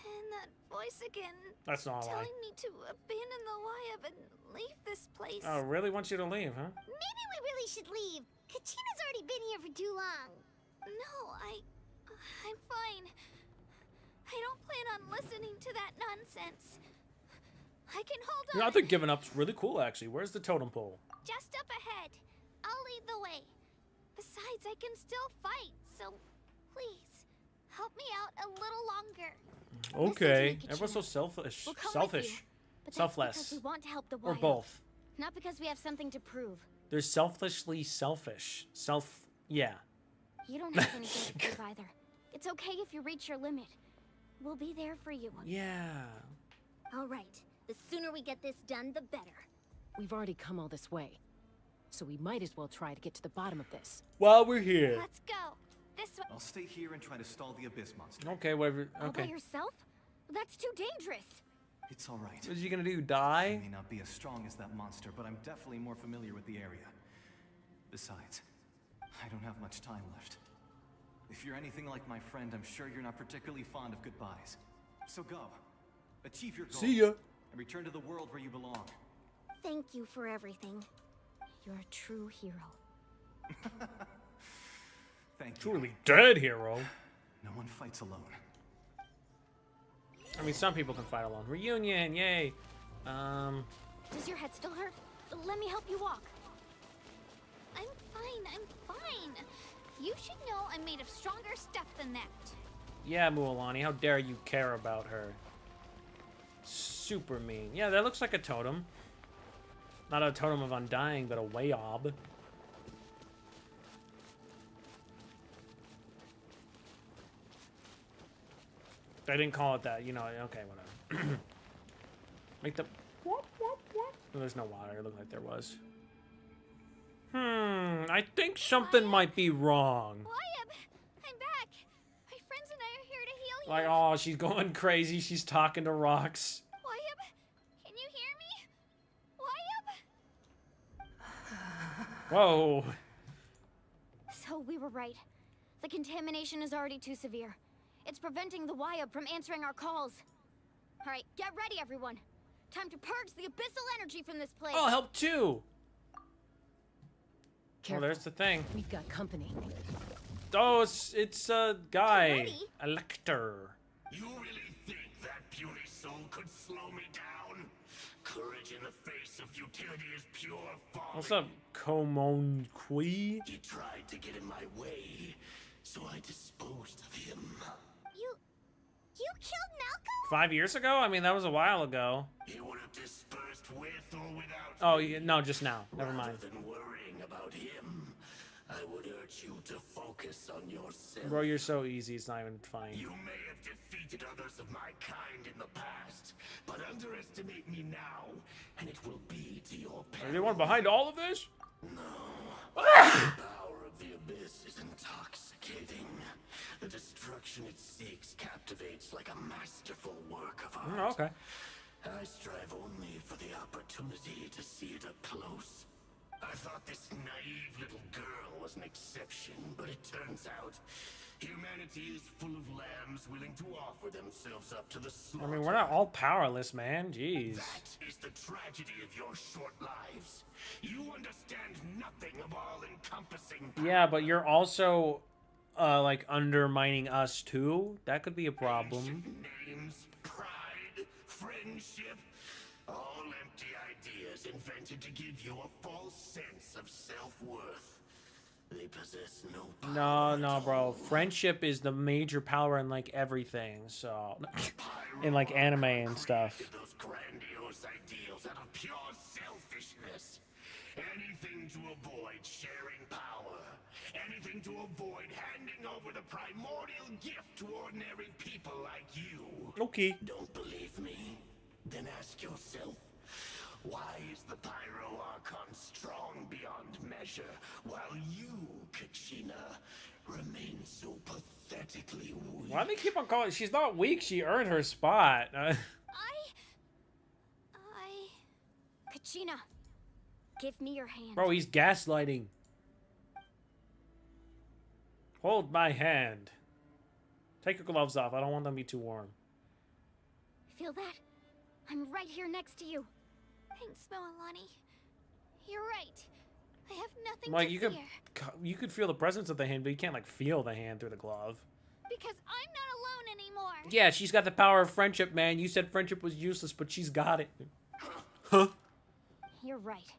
And that voice again. That's not a lie. Telling me to abandon the YF and leave this place. Oh, really wants you to leave, huh? Maybe we really should leave. Kachina's already been here for too long. No, I'm fine. I don't plan on listening to that nonsense. I can hold on. You know, I think giving up's really cool, actually. Where's the totem pole? Just up ahead. I'll lead the way. Besides, I can still fight, so please help me out a little longer. Okay. Everyone's so selfish. We'll come with Selfish. you, but that's Selfless. because we want to help the Or YF. both. Not because we have something to prove. They're selfishly selfish. Yeah. You don't have anything to prove either. It's okay if you reach your limit. We'll be there for you. Yeah. All right. The sooner we get this done, the better. We've already come all this way, so we might as well try to get to the bottom of this. While we're here. Let's go. This way. I'll stay here and try to stall the Abyss monster. Okay, whatever. All by Okay. yourself? That's too dangerous. It's all right. What is he gonna do? I Die? may not be as strong as that monster, but I'm definitely more familiar with the area. Besides, I don't have much time left. If you're anything like my friend, I'm sure you're not particularly fond of goodbyes. So go. Achieve your goal. See ya. And return to the world where you belong. Thank you for everything. You're a true hero. Thank you. Truly dead hero. No one fights alone. I mean, some people can fight alone. Reunion, yay. Does your head still hurt? Let me help you walk. I'm fine. You should know I'm made of stronger stuff than that. Yeah, Mualani, how dare you care about her? Super mean. Yeah, that looks like a totem. Not a totem of undying, but a Wayob. I didn't call it that, you know. Okay, whatever. Make the. Oh, there's no water. It looked like there was. I think something might be wrong. Wyab, I'm back. My friends and I are here to heal you. Like, oh, she's going crazy. She's talking to rocks. Wyab, can you hear me? Wyab? Whoa. So we were right. The contamination is already too severe. It's preventing the Wyab from answering our calls. All right, get ready, everyone. Time to purge the abyssal energy from this place. Oh, help too. Careful. Well, there's the thing. We've got company. Oh, it's a guy, a lector. You really think that puny soul could slow me down? Courage in the face of futility is pure folly. What's up, Komon Kui? He tried to get in my way, so I disposed of him. You killed Malcolm? 5 years ago? I mean, that was a while ago. He would have dispersed with or without Oh, yeah, no, just now. Never mind. Rather than worrying about him, I would urge you to focus on yourself. Bro, you're so easy. It's not even funny. You may have defeated others of my kind in the past, but underestimate me now, and it will be to your peril. Anyone behind all of this? The power of the abyss is intoxicating. The destruction it seeks captivates like a masterful work of art. Okay. I strive only for the opportunity to see it up close. I thought this naive little girl was an exception, but it turns out humanity is full of lambs willing to offer themselves up to the slaughter. I mean, we're not all powerless, man. Jeez. That is the tragedy of your short lives. You understand nothing of all-encompassing power. Yeah, but you're also, like, undermining us, too. That could be a problem. Names, pride, friendship, all empty ideas invented to give you a false sense of self-worth. They possess no power. No, bro. Friendship is the major power in, like, everything, so... in, like, anime and stuff. Those grandiose ideals out of pure selfishness. Anything to avoid sharing power. Anything to avoid handing over the primordial gift to ordinary people like you. Okay. Don't believe me? Then ask yourself, why is the Pyro Archon strong beyond measure, while you, Kachina, remain so pathetically weak? Why do they keep on calling? She's not weak. She earned her spot. Kachina, give me your hand. Bro, he's gaslighting. Hold my hand. Take your gloves off. I don't want them to be too warm. Feel that? I'm right here next to you. Thanks, Moalani. You're right. I have nothing Like, to you fear. you could feel the presence of the hand, but you can't, like, feel the hand through the glove. Because I'm not alone anymore. Yeah, she's got the power of friendship, man. You said friendship was useless, but she's got it. Huh? You're right.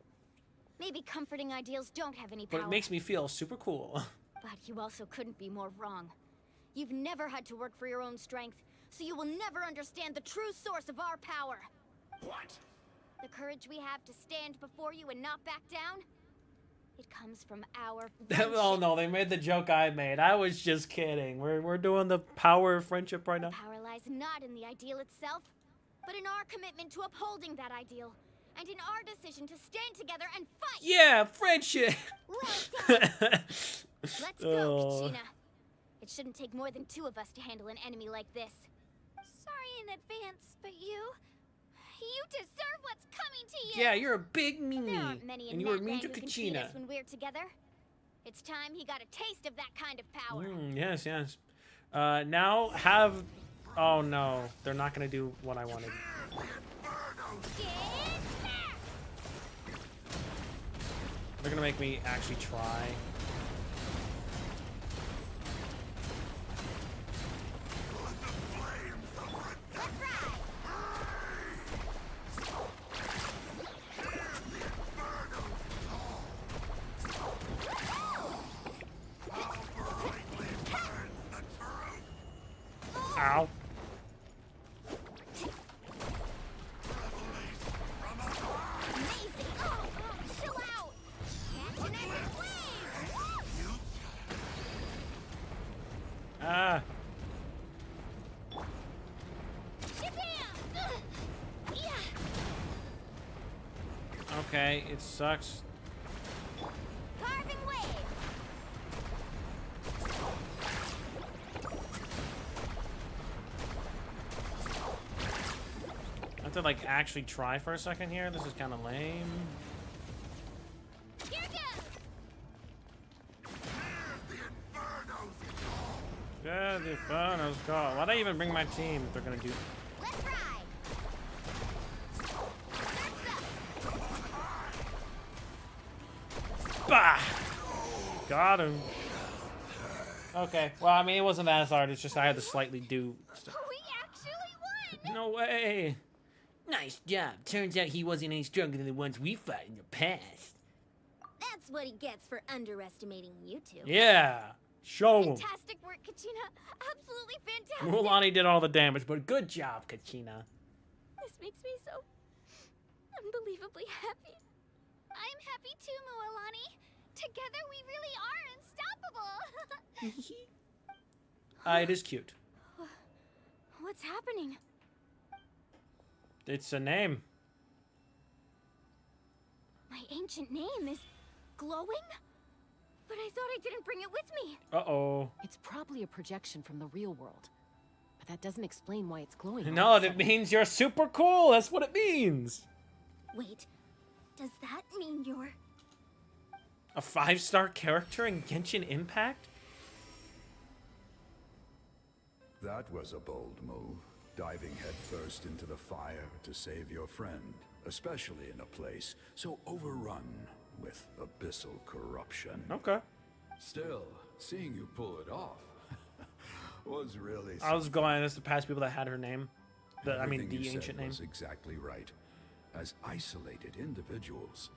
Maybe comforting ideals don't have any power. But it makes me feel super cool. But you also couldn't be more wrong. You've never had to work for your own strength, so you will never understand the true source of our power. What? The courage we have to stand before you and not back down? It comes from our Oh no, they made the joke I made. I was just kidding. We're doing the power of friendship right now. Power lies not in the ideal itself, but in our commitment to upholding that ideal, and in our decision to stand together and fight. Yeah, friendship. Let's go, Kachina. It shouldn't take more than two of us to handle an enemy like this. Sorry in advance, but you deserve what's coming to you. Yeah, you're a big meanie. There aren't many And in you were mean Natland to who can beat us Kachina. when we're together. It's time he got a taste of that kind of power. Yes, yes. Now have... Oh no, they're not gonna do what I wanted. They're gonna make me actually try. Ow. Ah. Okay, it sucks. Carving wave. I have to, like, actually try for a second here. This is kind of lame. Here goes. the fun. Let's go. Why'd I even bring my team if they're gonna do? Let's ride. Bah! Got him. Okay. Well, I mean, it wasn't that hard. It's just I had to slightly do. We actually won. No way. Nice job. Turns out he wasn't any stronger than the ones we fought in the past. That's what he gets for underestimating you two. Yeah. Show him. Fantastic work, Kachina. Absolutely fantastic. Mualani did all the damage, but good job, Kachina. This makes me so unbelievably happy. I'm happy too, Mualani. Together we really are unstoppable. It is cute. What's happening? It's a name. My ancient name is glowing? But I thought I didn't bring it with me. Uh-oh. It's probably a projection from the real world. But that doesn't explain why it's glowing. No, it means you're super cool. That's what it means. Wait, does that mean you're... A 5-star character in Genshin Impact? That was a bold move. Diving headfirst into the fire to save your friend, especially in a place so overrun with abyssal corruption. Okay. Still, seeing you pull it off was really I was going as the past people that had her name. I mean, Everything the you ancient said name. was exactly right. As isolated individuals,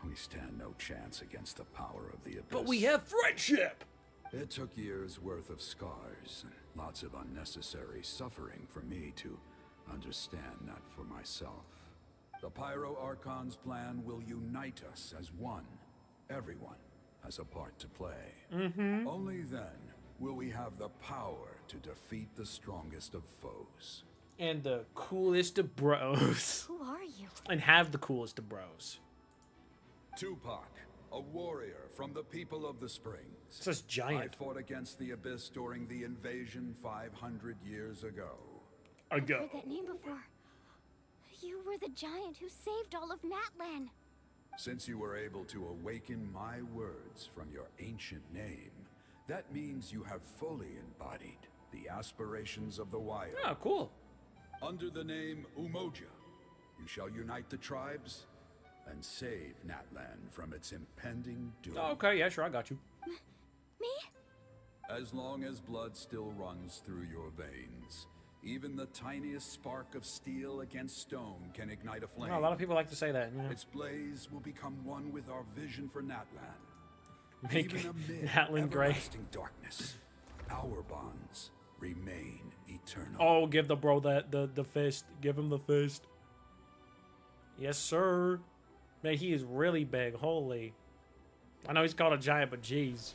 we stand no chance against the power of the abyss. But we have friendship! It took years' worth of scars and lots of unnecessary suffering for me to understand that for myself. The Pyro Archon's plan will unite us as one. Everyone has a part to play. Mm-hmm. Only then will we have the power to defeat the strongest of foes. And the coolest of bros. Who are you? And have the coolest of bros. Tupac, a warrior from the people of the Springs. This is giant. I fought against the Abyss during the invasion 500 years ago. I've heard that name before. You were the giant who saved all of Natlan. Since you were able to awaken my words from your ancient name, that means you have fully embodied the aspirations of the Wild. Oh, cool. Under the name Umoja, you shall unite the tribes and save Natlan from its impending doom. Oh, okay, yeah, sure, I got you. Me? As long as blood still runs through your veins, even the tiniest spark of steel against stone can ignite a flame. Oh, a lot of people like to say that. Yeah. Its blaze will become one with our vision for Natlan. Make Even amid Natlan gray. everlasting darkness, our bonds remain eternal. Oh, give the bro the fist. Give him the fist. Yes, sir. Man, he is really big. Holy. I know he's called a giant, but jeez.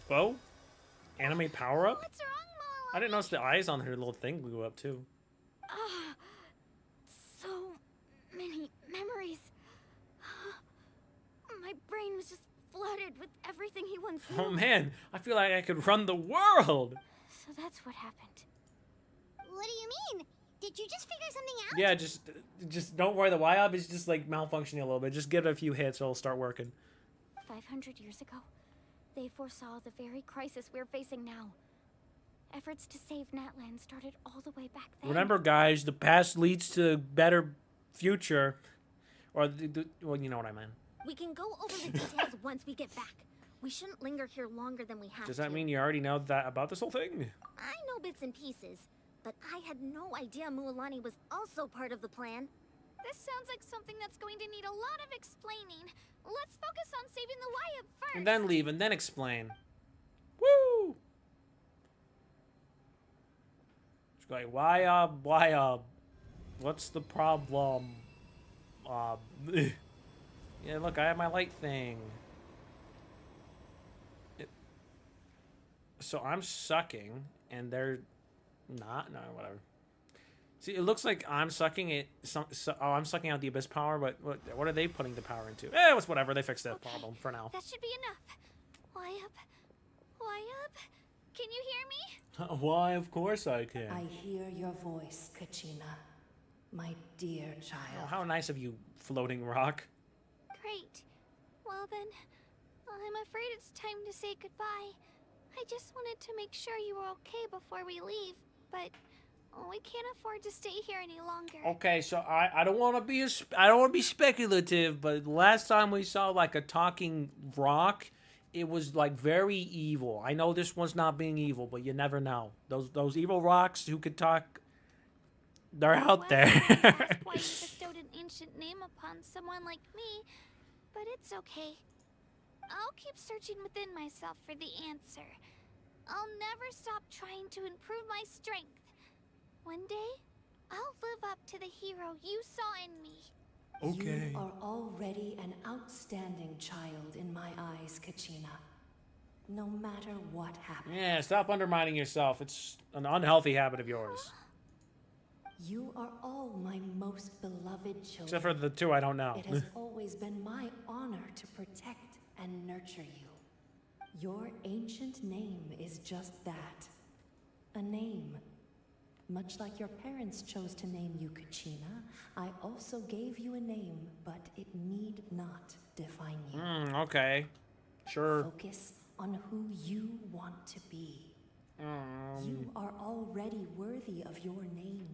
Whoa. Anime power up? What's wrong, Mom? I didn't notice the eyes on her little thing blew up too. So many memories. My brain was just flooded with everything he once knew. Oh man, I feel like I could run the world. So that's what happened. What do you mean? Did you just figure something out? Yeah, just don't worry. The YOB is just like malfunctioning a little bit. Just give it a few hits, it'll start working. 500 years ago, they foresaw the very crisis we're facing now. Efforts to save Natlan started all the way back then. Remember, guys, the past leads to a better future, or well, you know what I meant. We can go over the details once we get back. We shouldn't linger here longer than we have to. Does that mean you already know that about this whole thing? I know bits and pieces, but I had no idea Mualani was also part of the plan. This sounds like something that's going to need a lot of explaining. Let's focus on saving the Wyab first. And then leave, and then explain. Woo! Just go like, why, what's the problem? Yeah, look, I have my light thing. So I'm sucking, and they're not? No, whatever. See, it looks like I'm sucking it. I'm sucking out the abyss power, but what are they putting the power into? It's whatever. They fixed that problem for now. That should be enough. Wyab? Wyab? Can you hear me? Why, of course I can. I hear your voice, Kachina. My dear child. Oh, how nice of you, floating rock. Great. Well then, I'm afraid it's time to say goodbye. I just wanted to make sure you were okay before we leave, but we can't afford to stay here any longer. Okay, so I don't want to be I don't want to be speculative, but last time we saw like a talking rock, it was like very evil. I know this one's not being evil, but you never know. Those evil rocks who could talk, they're out there. That's why you bestowed an ancient name upon someone like me, but it's okay. I'll keep searching within myself for the answer. I'll never stop trying to improve my strength. One day, I'll live up to the hero you saw in me. You are already an outstanding child in my eyes, Kachina. No matter what happens. Yeah, stop undermining yourself. It's an unhealthy habit of yours. You are all my most beloved children. Except for the two I don't know. It has always been my honor to protect and nurture you. Your ancient name is just that. A name. Much like your parents chose to name you Kachina, I also gave you a name, but it need not define you. Okay. Sure. Focus on who you want to be. You are already worthy of your name.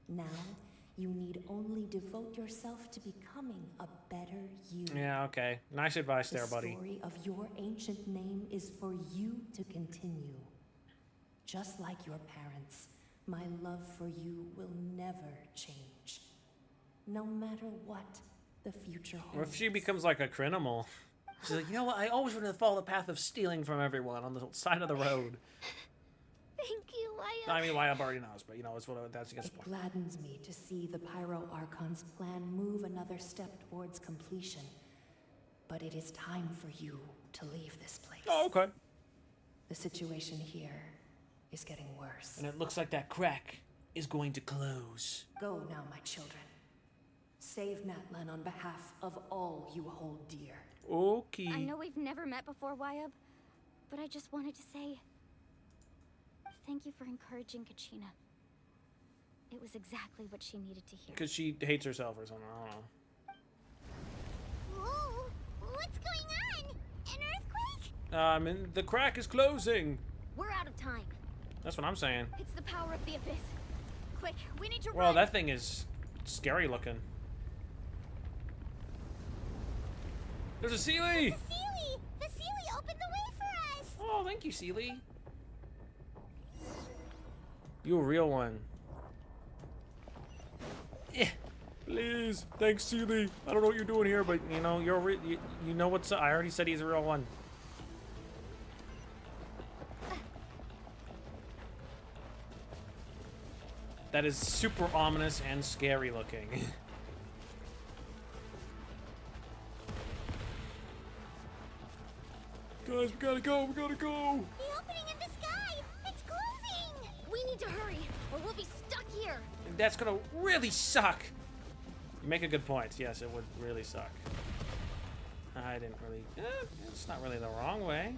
Now, you need only devote yourself to becoming a better you. Yeah, okay. Nice advice there, buddy. The story of your ancient name is for you to continue. Just like your parents, my love for you will never change. No matter what the future holds. What if she becomes like a criminal? She's like, you know what? I always wanted to follow the path of stealing from everyone on the side of the road. Thank you, Wyatt. I mean, Wyatt already knows, but you know, that's against the It point. gladdens me to see the Pyro Archon's plan move another step towards completion. But it is time for you to leave this place. Oh, okay. The situation here is getting worse. And it looks like that crack is going to close. Go now, my children. Save Natlan on behalf of all you hold dear. Okay. I know we've never met before, Wyatt, but I just wanted to say thank you for encouraging Kachina. It was exactly what she needed to hear. Because she hates herself or something. I don't know. Whoa, what's going on? An earthquake? And the crack is closing. We're out of time. That's what I'm saying. It's the power of the abyss. Quick, we need to Well, run. that thing is scary looking. There's a Sealy! Sealy! The Sealy opened the way for us! Oh, thank you, Sealy. You a real one. Please, thanks, Sealy. I don't know what you're doing here, but you know you know what's up. I already said he's a real one. That is super ominous and scary looking. Guys, we gotta go. We gotta go. The opening in the sky! It's closing! We need to hurry, or we'll be stuck here. That's gonna really suck. You make a good point. Yes, it would really suck. I didn't really... it's not really the wrong way.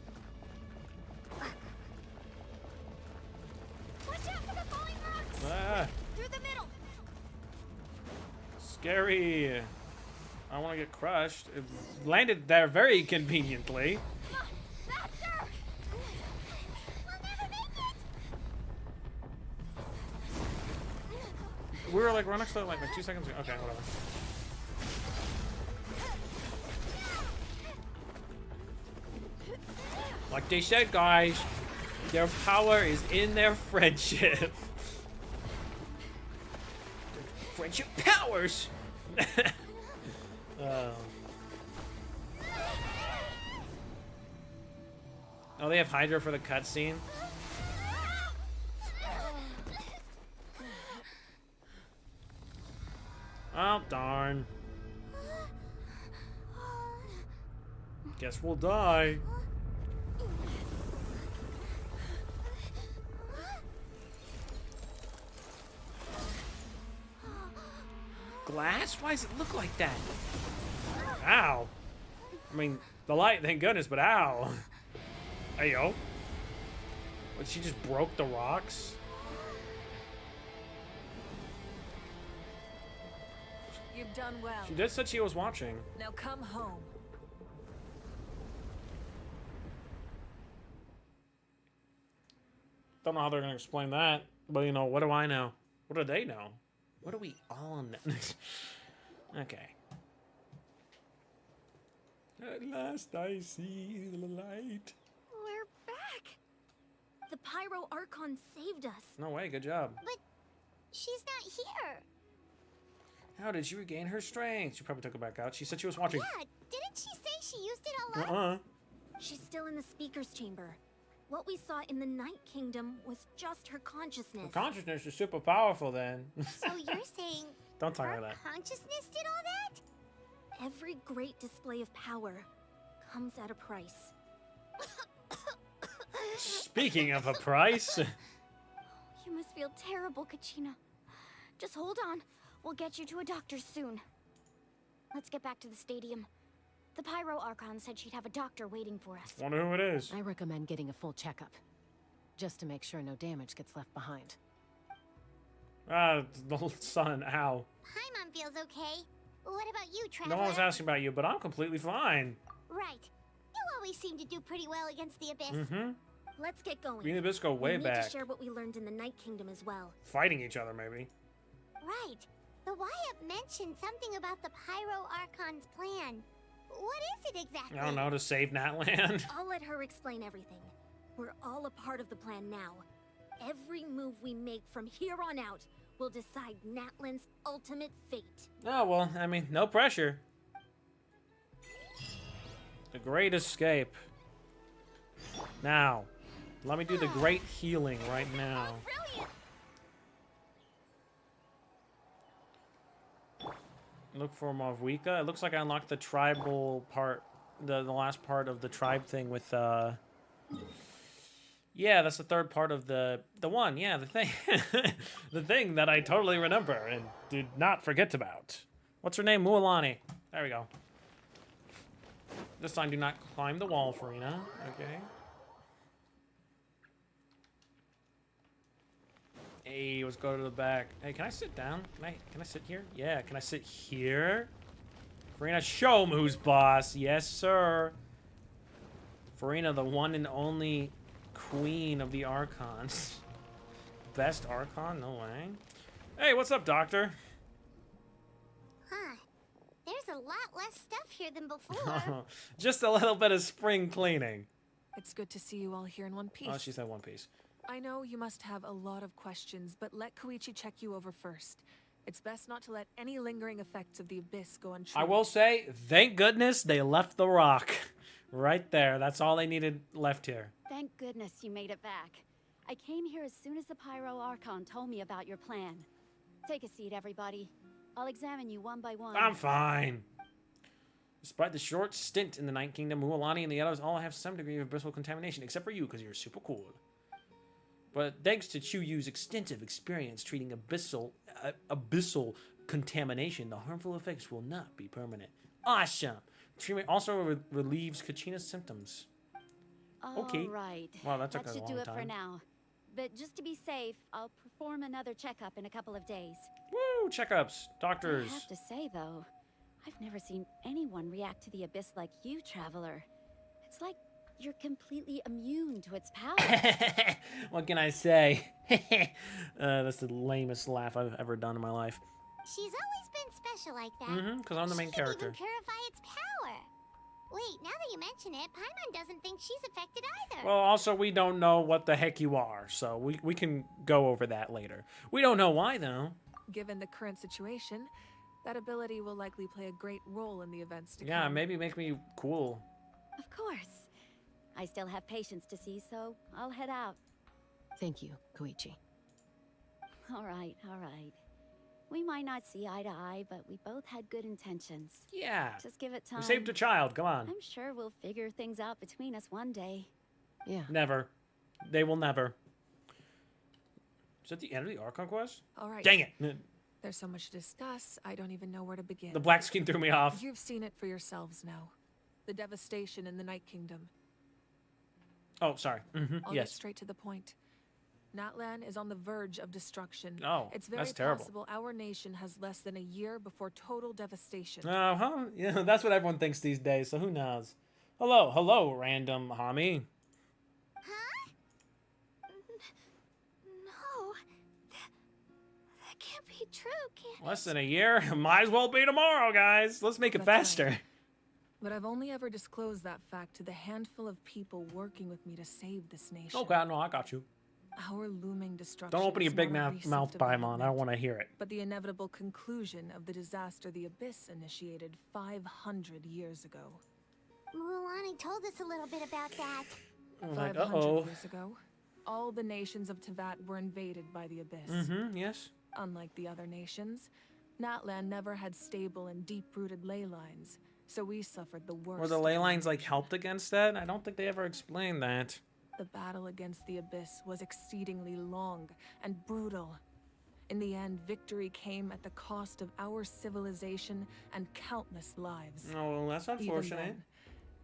Watch out for the falling rocks! Ah, Through the middle! scary. I don't want to get crushed. It landed there very conveniently. Faster! We'll never make it! We were like right next to it like 2 seconds ago. Okay, whatever. Like they said, guys, their power is in their friendship. Friendship powers! Oh, they have Hydra for the cutscene? Oh, darn. Guess we'll die. Glass? Why does it look like that? Ow. I mean, the light, thank goodness, but ow. Hey, yo. But she just broke the rocks? You've done well. She just said she was watching. Now come home. Don't know how they're gonna explain that, but you know, what do I know? What do they know? What do we all know? Okay. At last I see the light. We're back. The Pyro Archon saved us. No way, good job. But she's not here. How did she regain her strength? She probably took it back out. She said she was watching. Yeah, didn't she say she used it all up? She's still in the speaker's chamber. What we saw in the Night Kingdom was just her consciousness. Her consciousness is super powerful then. So you're saying Don't talk her like that. consciousness did all that? Every great display of power comes at a price. Speaking of a price. You must feel terrible, Kachina. Just hold on. We'll get you to a doctor soon. Let's get back to the stadium. The Pyro Archon said she'd have a doctor waiting for us. Wonder who it is. I recommend getting a full checkup, just to make sure no damage gets left behind. The sun, ow. Paimon feels okay. What about you, No Traveler? one was asking about you, but I'm completely fine. Right. You always seem to do pretty well against the Abyss. Mm-hmm. Let's get going. Me and the Abyss go way we need back. to share what we learned in the Night Kingdom as well. Fighting each other, maybe. Right. The Wyatt mentioned something about the Pyro Archon's plan. What is it exactly? I don't know, to save Natland. I'll let her explain everything. We're all a part of the plan now. Every move we make from here on out will decide Natland's ultimate fate. Oh, well, I mean, no pressure. The Great Escape. Now, let me do the Great Healing right now. Look for Marvika. It looks like I unlocked the tribal part, the last part of the tribe thing with, yeah, that's the third part of the one, yeah, the thing. The thing that I totally remember and did not forget about. What's her name? Mualani. There we go. This time, do not climb the wall, Farina. Okay. Hey, let's go to the back. Hey, can I sit down? Can I sit here? Yeah, can I sit here? Farina, show 'em who's boss. Yes, sir. Farina, the one and only queen of the Archons. Best Archon? No way. Hey, what's up, Doctor? Huh. There's a lot less stuff here than before. Just a little bit of spring cleaning. It's good to see you all here in one piece. Oh, she said one piece. I know you must have a lot of questions, but let Koichi check you over first. It's best not to let any lingering effects of the Abyss go untreated. I will say, thank goodness they left the rock. Right there. That's all they needed left here. Thank goodness you made it back. I came here as soon as the Pyro Archon told me about your plan. Take a seat, everybody. I'll examine you one by one. I'm fine. Despite the short stint in the Night Kingdom, Mualani and the others all have some degree of abyssal contamination, except for you, because you're super cool. But thanks to Chuyu's extensive experience treating abyssal contamination, the harmful effects will not be permanent. Awesome! Treatment also relieves Kachina's symptoms. Okay. All right. Wow, that took that a should long do it time. for now. But just to be safe, I'll perform another checkup in a couple of days. Woo! Checkups, doctors. I have to say, though, I've never seen anyone react to the Abyss like you, Traveler. It's like you're completely immune to its power. What can I say? That's the lamest laugh I've ever done in my life. She's always been special like that. Mm-hmm, because I'm the main She can character. even purify its power. Wait, now that you mention it, Paimon doesn't think she's affected either. Well, also, we don't know what the heck you are, so we can go over that later. We don't know why, though. Given the current situation, that ability will likely play a great role in the events to Yeah, come. maybe make me cool. Of course. I still have patients to see, so I'll head out. Thank you, Koichi. All right, all right. We might not see eye to eye, but we both had good intentions. Yeah. Just give it time. We saved a child, come on. I'm sure we'll figure things out between us one day. Yeah. Never. They will never. Is that the end of the Archon quest? All right. Dang it. There's so much to discuss, I don't even know where to begin. The black screen threw me off. You've seen it for yourselves now. The devastation in the Night Kingdom. Oh, sorry. Mm-hmm. I'll get Yes. straight to the point. Natlan is on the verge of destruction. Oh, it's very that's terrible. possible our nation has less than a year before total devastation. Uh-huh. Yeah, that's what everyone thinks these days, so who knows? Hello, random homie. Huh? can't be true, can Less than a year? Might as well be tomorrow, guys. Let's make it faster. But I've only ever disclosed that fact to the handful of people working with me to save this nation. Okay, no, I got you. Our looming destruction. Don't open your is big not a mouth, recent Paimon. I development, don't want to hear it. but the inevitable conclusion of the disaster the Abyss initiated 500 years ago. Mulan told us a little bit about that. I'm like, 500 years ago, all the nations of Teyvat were invaded by the Abyss. Mm-hmm, yes. Unlike the other nations, Natlan never had stable and deep-rooted ley lines, so we suffered the worst. Were the ley lines, like, helped against that? I don't think they ever explained that. The battle against the Abyss was exceedingly long and brutal. In the end, victory came at the cost of our civilization and countless lives. Oh, well, that's Even unfortunate. then,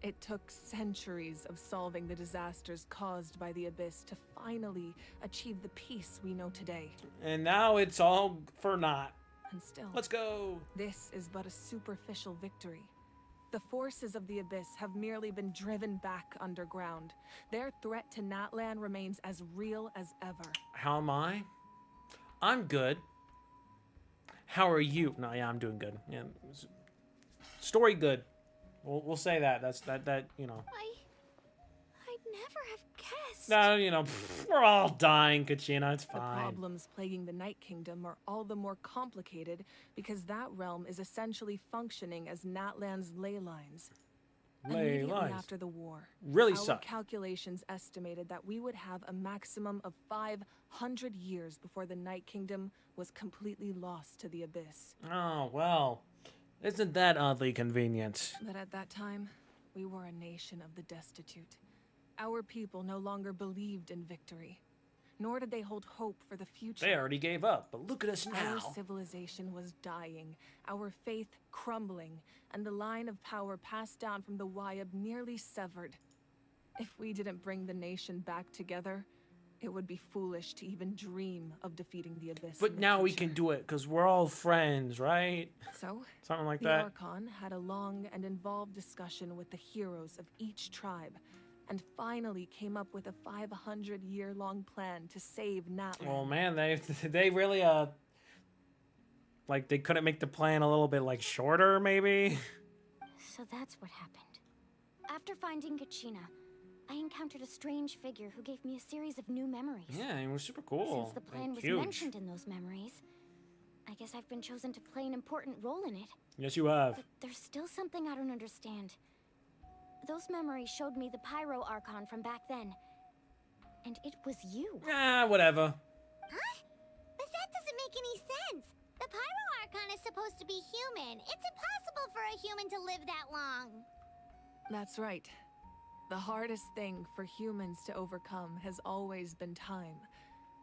it took centuries of solving the disasters caused by the Abyss to finally achieve the peace we know today. And now it's all for naught. And still, Let's go. This is but a superficial victory. The forces of the Abyss have merely been driven back underground. Their threat to Natlan remains as real as ever. How am I? I'm good. How are you? No, yeah, I'm doing good. Yeah, story good. We'll say that. That's that. You know. I'd never have guessed. No, you know, we're all dying, Kachina. It's The fine. problems plaguing the Night Kingdom are all the more complicated because that realm is essentially functioning as Natlan's ley lines. Ley Immediately lines. after the war, Really our suck. calculations estimated that we would have a maximum of 500 years before the Night Kingdom was completely lost to the Abyss. Oh well, isn't that oddly convenient? But at that time, we were a nation of the destitute. Our people no longer believed in victory, nor did they hold hope for the future. They already gave up, but look at us Our now. civilization was dying, our faith crumbling, and the line of power passed down from the Wayab nearly severed. If we didn't bring the nation back together, it would be foolish to even dream of defeating the Abyss. But in the now we future. can do it because we're all friends, right? So, Something like the that. Archon had a long and involved discussion with the heroes of each tribe, and finally came up with a 500-year-long plan to save Natlan. Well, man, they really like they couldn't make the plan a little bit like shorter, maybe. So that's what happened. After finding Kachina, I encountered a strange figure who gave me a series of new memories. Yeah, it was super cool. Since the plan and was huge. mentioned in those memories, I guess I've been chosen to play an important role in it. Yes, you have. But there's still something I don't understand. Those memories showed me the Pyro Archon from back then. And it was you. Ah, whatever. Huh? But that doesn't make any sense. The Pyro Archon is supposed to be human. It's impossible for a human to live that long. That's right. The hardest thing for humans to overcome has always been time.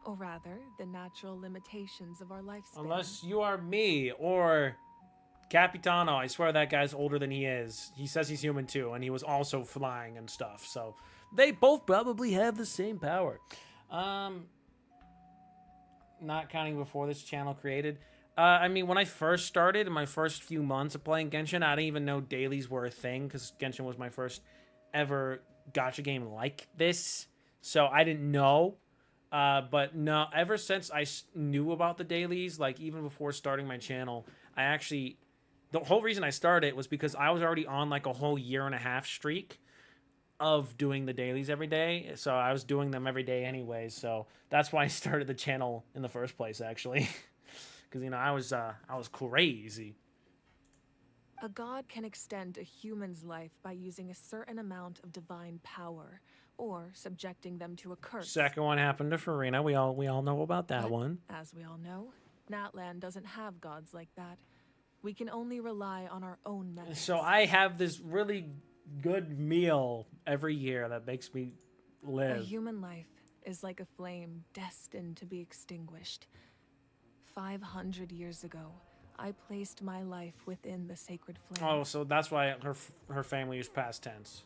Or rather, the natural limitations of our lifespan. Unless you are me or Capitano. I swear that guy's older than he is. He says he's human too, and he was also flying and stuff. So they both probably have the same power. Not counting before this channel created. I mean, when I first started, in my first few months of playing Genshin, I didn't even know dailies were a thing, because Genshin was my first ever gacha game like this. So I didn't know. But no, ever since I knew about the dailies, like even before starting my channel, I actually... The whole reason I started was because I was already on like a whole 1.5-year streak of doing the dailies every day. So I was doing them every day anyway. So that's why I started the channel in the first place, actually. Because, you know, I was crazy. A god can extend a human's life by using a certain amount of divine power, or subjecting them to a curse. Second one happened to Farina. We all know about that But, one. as we all know, Natlan doesn't have gods like that. We can only rely on our own methods. So I have this really good meal every year that makes me A live. human life is like a flame destined to be extinguished. 500 years ago, I placed my life within the sacred flame. Oh, so that's why her family is past tense.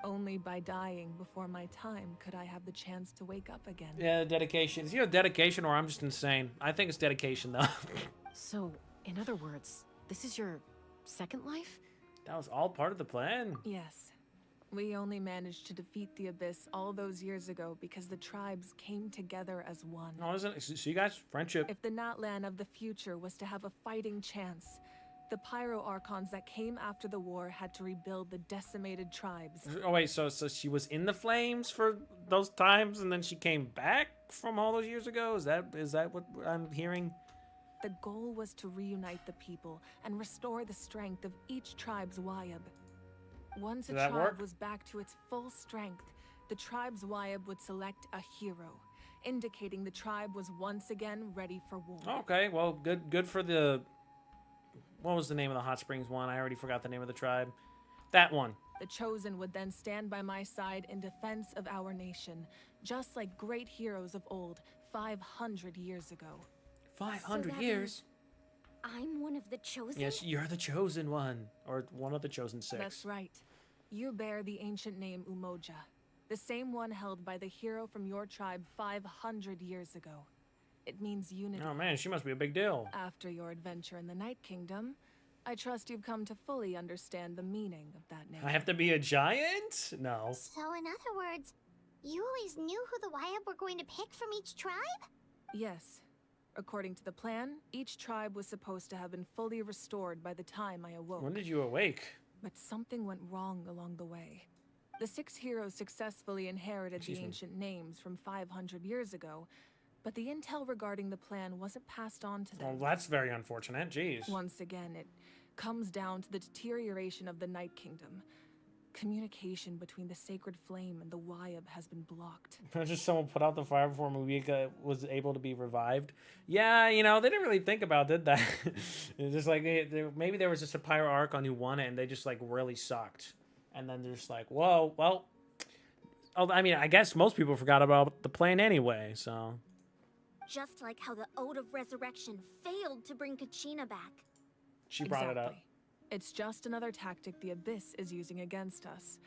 Only by dying before my time could I have the chance to wake up again. Yeah, dedication. Is either dedication or I'm just insane. I think it's dedication, though. So, in other words, this is your second life? That was all part of the plan. Yes. We only managed to defeat the Abyss all those years ago because the tribes came together as one. Oh, isn't it? See, guys, friendship. If the Natlan of the future was to have a fighting chance, the Pyro Archons that came after the war had to rebuild the decimated tribes. Oh wait, so she was in the flames for those times, and then she came back from all those years ago? Is that what I'm hearing? The goal was to reunite the people and restore the strength of each tribe's Wayab. Once a Did that tribe work? was back to its full strength, the tribe's Wayab would select a hero, indicating the tribe was once again ready for war. Okay, well, good for the... What was the name of the Hot Springs one? I already forgot the name of the tribe. That one. The Chosen would then stand by my side in defense of our nation, just like great heroes of old 500 years ago. 500 that years? I'm one of the chosen? Yes, you're the chosen one. Or one of the chosen 6. That's right. You bear the ancient name Umoja, the same one held by the hero from your tribe 500 years ago. It means unity. Oh man, she must be a big deal. After your adventure in the Night Kingdom, I trust you've come to fully understand the meaning of that name. I have to be a giant? No. So, in other words, you always knew who the Wayab were going to pick from each tribe? Yes. According to the plan, each tribe was supposed to have been fully restored by the time I awoke. When did you awake? But something went wrong along the way. The 6 heroes successfully inherited the ancient names from 500 years ago, but the intel regarding the plan wasn't passed on to them. Well, that's very unfortunate. Jeez. Once again, it comes down to the deterioration of the Night Kingdom. Communication between the Sacred Flame and the Wayab has been blocked. Just someone put out the fire before Mugica was able to be revived. Yeah, you know, they didn't really think about it, did that? It's just like, maybe there was just a Pyro Archon who won it and they just like really sucked. And then they're just like, whoa, well, I mean, I guess most people forgot about the plan anyway, so. Just like how the Ode of Resurrection failed to bring Kachina back. She brought it up. It's just another tactic the Abyss is using against us.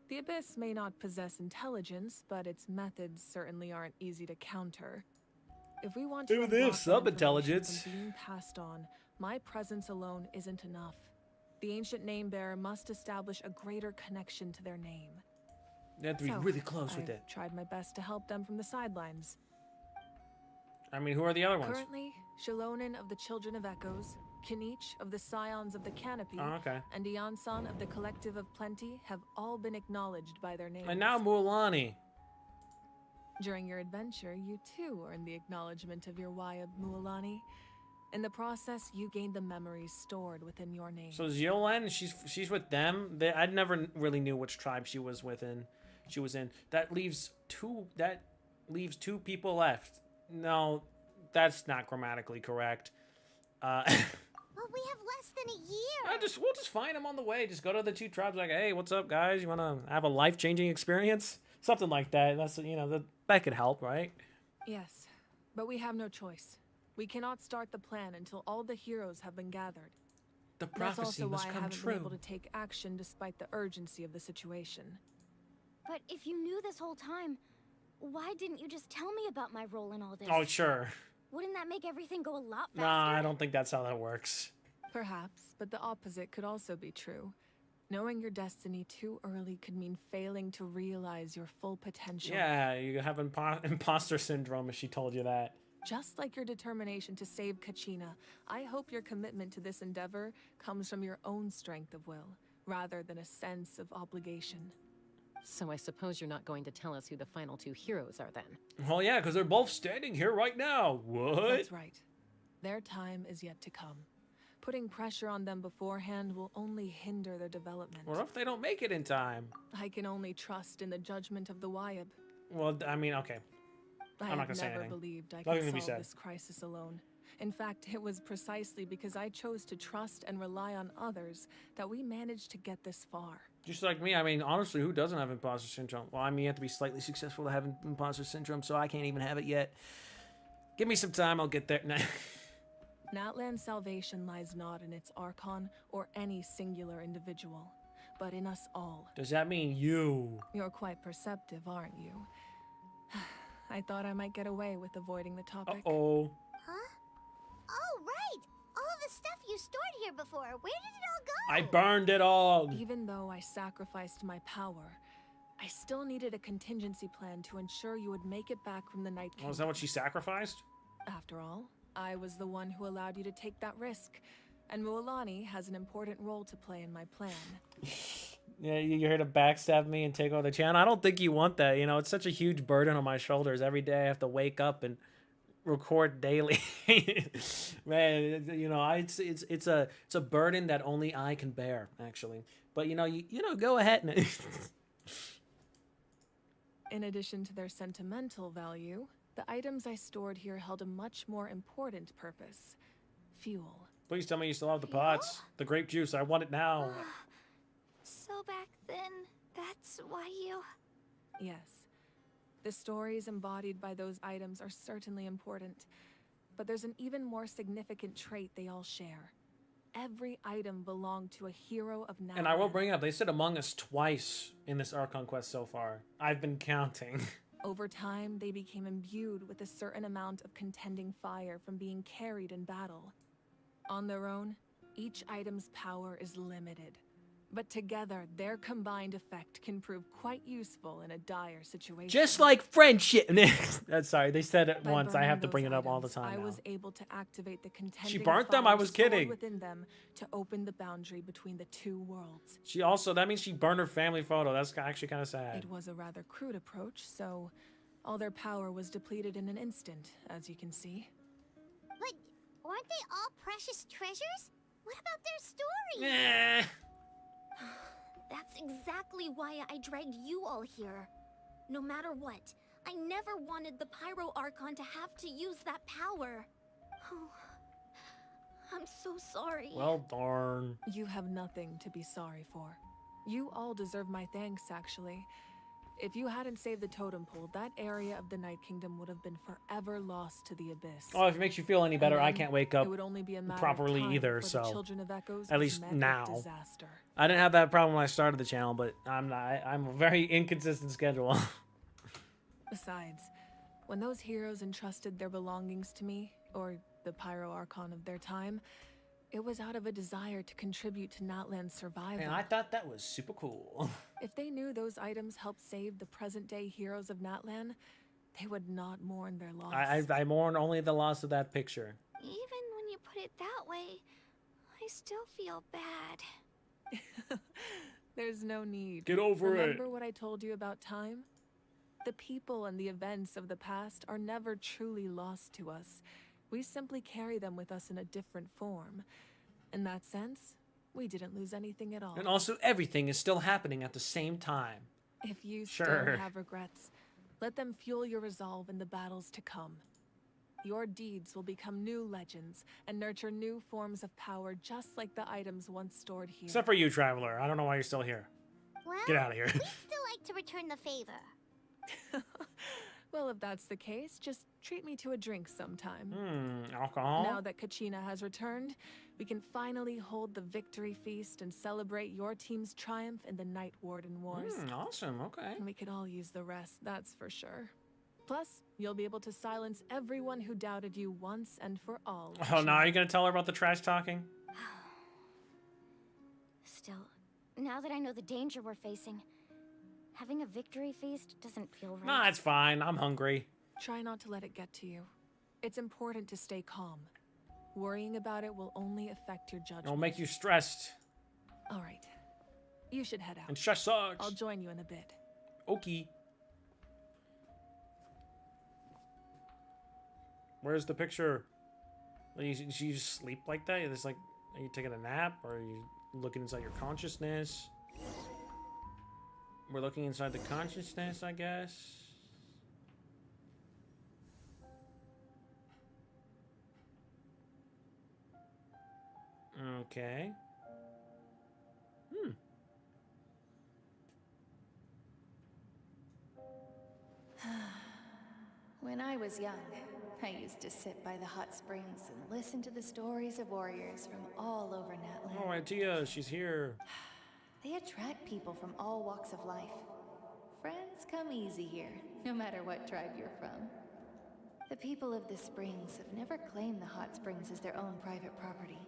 The Abyss may not possess intelligence, but its methods certainly aren't easy to counter. If we want to Do unlock this, that sub-intelligence. information from being passed on, my presence alone isn't enough. The ancient name bearer must establish a greater connection to their name. They have to be really close with I've it. tried my best to help them from the sidelines. I mean, who are the other ones? Currently, Shalonen of the Children of Echoes, Kinich of the Scions of the Canopy, Oh, okay. and Iansan of the Collective of Plenty have all been acknowledged by their names. And now Mualani. During your adventure, you too earned the acknowledgement of your Wayab, Mualani. In the process, you gained the memories stored within your name. So Ziolen, she's with them. I never really knew which tribe she was within. She was in. That leaves two people left. No, that's not grammatically correct. But we have less than a year. We'll just find them on the way. Just go to the 2 tribes like, hey, what's up, guys? You want to have a life-changing experience? Something like that. That's, you know, that could help, right? Yes, but we have no choice. We cannot start the plan until all the heroes have been gathered. The That's prophecy also must why I come haven't true. been able to take action despite the urgency of the situation. But if you knew this whole time, why didn't you just tell me about my role in all this? Oh, sure. Wouldn't that make everything go a lot faster? Nah, I don't think that's how that works. Perhaps, but the opposite could also be true. Knowing your destiny too early could mean failing to realize your full potential. Yeah, you have imposter syndrome if she told you that. Just like your determination to save Kachina, I hope your commitment to this endeavor comes from your own strength of will, rather than a sense of obligation. So I suppose you're not going to tell us who the final 2 heroes are then? Well, yeah, because they're both standing here right now. What? That's right. Their time is yet to come. Putting pressure on them beforehand will only hinder their development. What if they don't make it in time? I can only trust in the judgment of the Wayab. Well, I mean, okay. I'm not I gonna say have never anything. believed I Nothing could to be solve said. this crisis alone. In fact, it was precisely because I chose to trust and rely on others that we managed to get this far. Just like me, I mean, honestly, who doesn't have imposter syndrome? Well, I mean, you have to be slightly successful to have imposter syndrome, so I can't even have it yet. Give me some time, I'll get there. Natlan's salvation lies not in its Archon or any singular individual, but in us all. Does that mean you? You're quite perceptive, aren't you? I thought I might get away with avoiding the topic. Uh-oh. Huh? Oh, right! All the stuff you stored here before. Where did it all go? I burned it all. Even though I sacrificed my power, I still needed a contingency plan to ensure you would make it back from the Night Kingdom. Oh, is that what she sacrificed? After all, I was the one who allowed you to take that risk, and Mualani has an important role to play in my plan. Yeah, you're here to backstab me and take over the channel. I don't think you want that. You know, it's such a huge burden on my shoulders. Every day I have to wake up and record daily. Man, you know, it's a burden that only I can bear, actually. But you know, go ahead. In addition to their sentimental value, the items I stored here held a much more important purpose: fuel. Please tell me you still have the pots, the grape juice. I want it now. So back then, that's why you... Yes. The stories embodied by those items are certainly important, but there's an even more significant trait they all share. Every item belonged to a hero of Natlan. And I will bring it up, they said Among Us twice in this Archon quest so far. I've been counting. Over time, they became imbued with a certain amount of contending fire from being carried in battle. On their own, each item's power is limited. But together, their combined effect can prove quite useful in a dire situation. Just like friendship. Sorry, they said it By once. I burning have to bring those it up all the items, time I now. was able to activate the contending She burnt them? I fire was stored kidding. within them to open the boundary between the two worlds. She also, that means she burned her family photo. That's actually kind of sad. It was a rather crude approach, so all their power was depleted in an instant, as you can see. But aren't they all precious treasures? What about their story? Eh. That's exactly why I dragged you all here. No matter what, I never wanted the Pyro Archon to have to use that power. Oh, I'm so sorry. Well, darn. You have nothing to be sorry for. You all deserve my thanks, actually. If you hadn't saved the totem pole, that area of the Night Kingdom would have been forever lost to the abyss. Oh, if it makes you feel any better, And I then can't wake up it would only be a matter of properly time either, before the so Children of Echoes at was least met with now. disaster. I didn't have that problem when I started the channel, but I'm a very inconsistent schedule. Besides, when those heroes entrusted their belongings to me, or the Pyro Archon of their time, it was out of a desire to contribute to Natlan's survival. And I thought that was super cool. If they knew those items helped save the present-day heroes of Natlan, they would not mourn their loss. I mourn only the loss of that picture. Even when you put it that way, I still feel bad. There's no need. Get over it. Remember what I told you about time? The people and the events of the past are never truly lost to us. We simply carry them with us in a different form. In that sense, we didn't lose anything at all. And also, everything is still happening at the same time. If you Sure. still have regrets, let them fuel your resolve in the battles to come. Your deeds will become new legends and nurture new forms of power, just like the items once stored here. Except for you, Traveler. I don't know why you're still here. Well, Get out of here. we'd still like to return the favor. Well, if that's the case, just treat me to a drink sometime. Alcohol? Now that Kachina has returned, we can finally hold the victory feast and celebrate your team's triumph in the Night Warden Wars. Awesome, okay. And we could all use the rest, that's for sure. Plus, you'll be able to silence everyone who doubted you once and for all. Oh, now you're going to tell her about the trash talking? Still, now that I know the danger we're facing, having a victory feast doesn't feel right. Nah, it's fine. I'm hungry. Try not to let it get to you. It's important to stay calm. Worrying about it will only affect your judgment. It'll make you stressed. All right. You should head out. And stress sucks. I'll join you in a bit. Okay. Where's the picture? You just sleep like that? It's like, are you taking a nap? Or are you looking inside your consciousness? We're looking inside the consciousness, I guess. Okay. When I was young, I used to sit by the hot springs and listen to the stories of warriors from all over Natlan. Oh, Tia, she's here. They attract people from all walks of life. Friends come easy here, no matter what tribe you're from. The people of the springs have never claimed the hot springs as their own private property.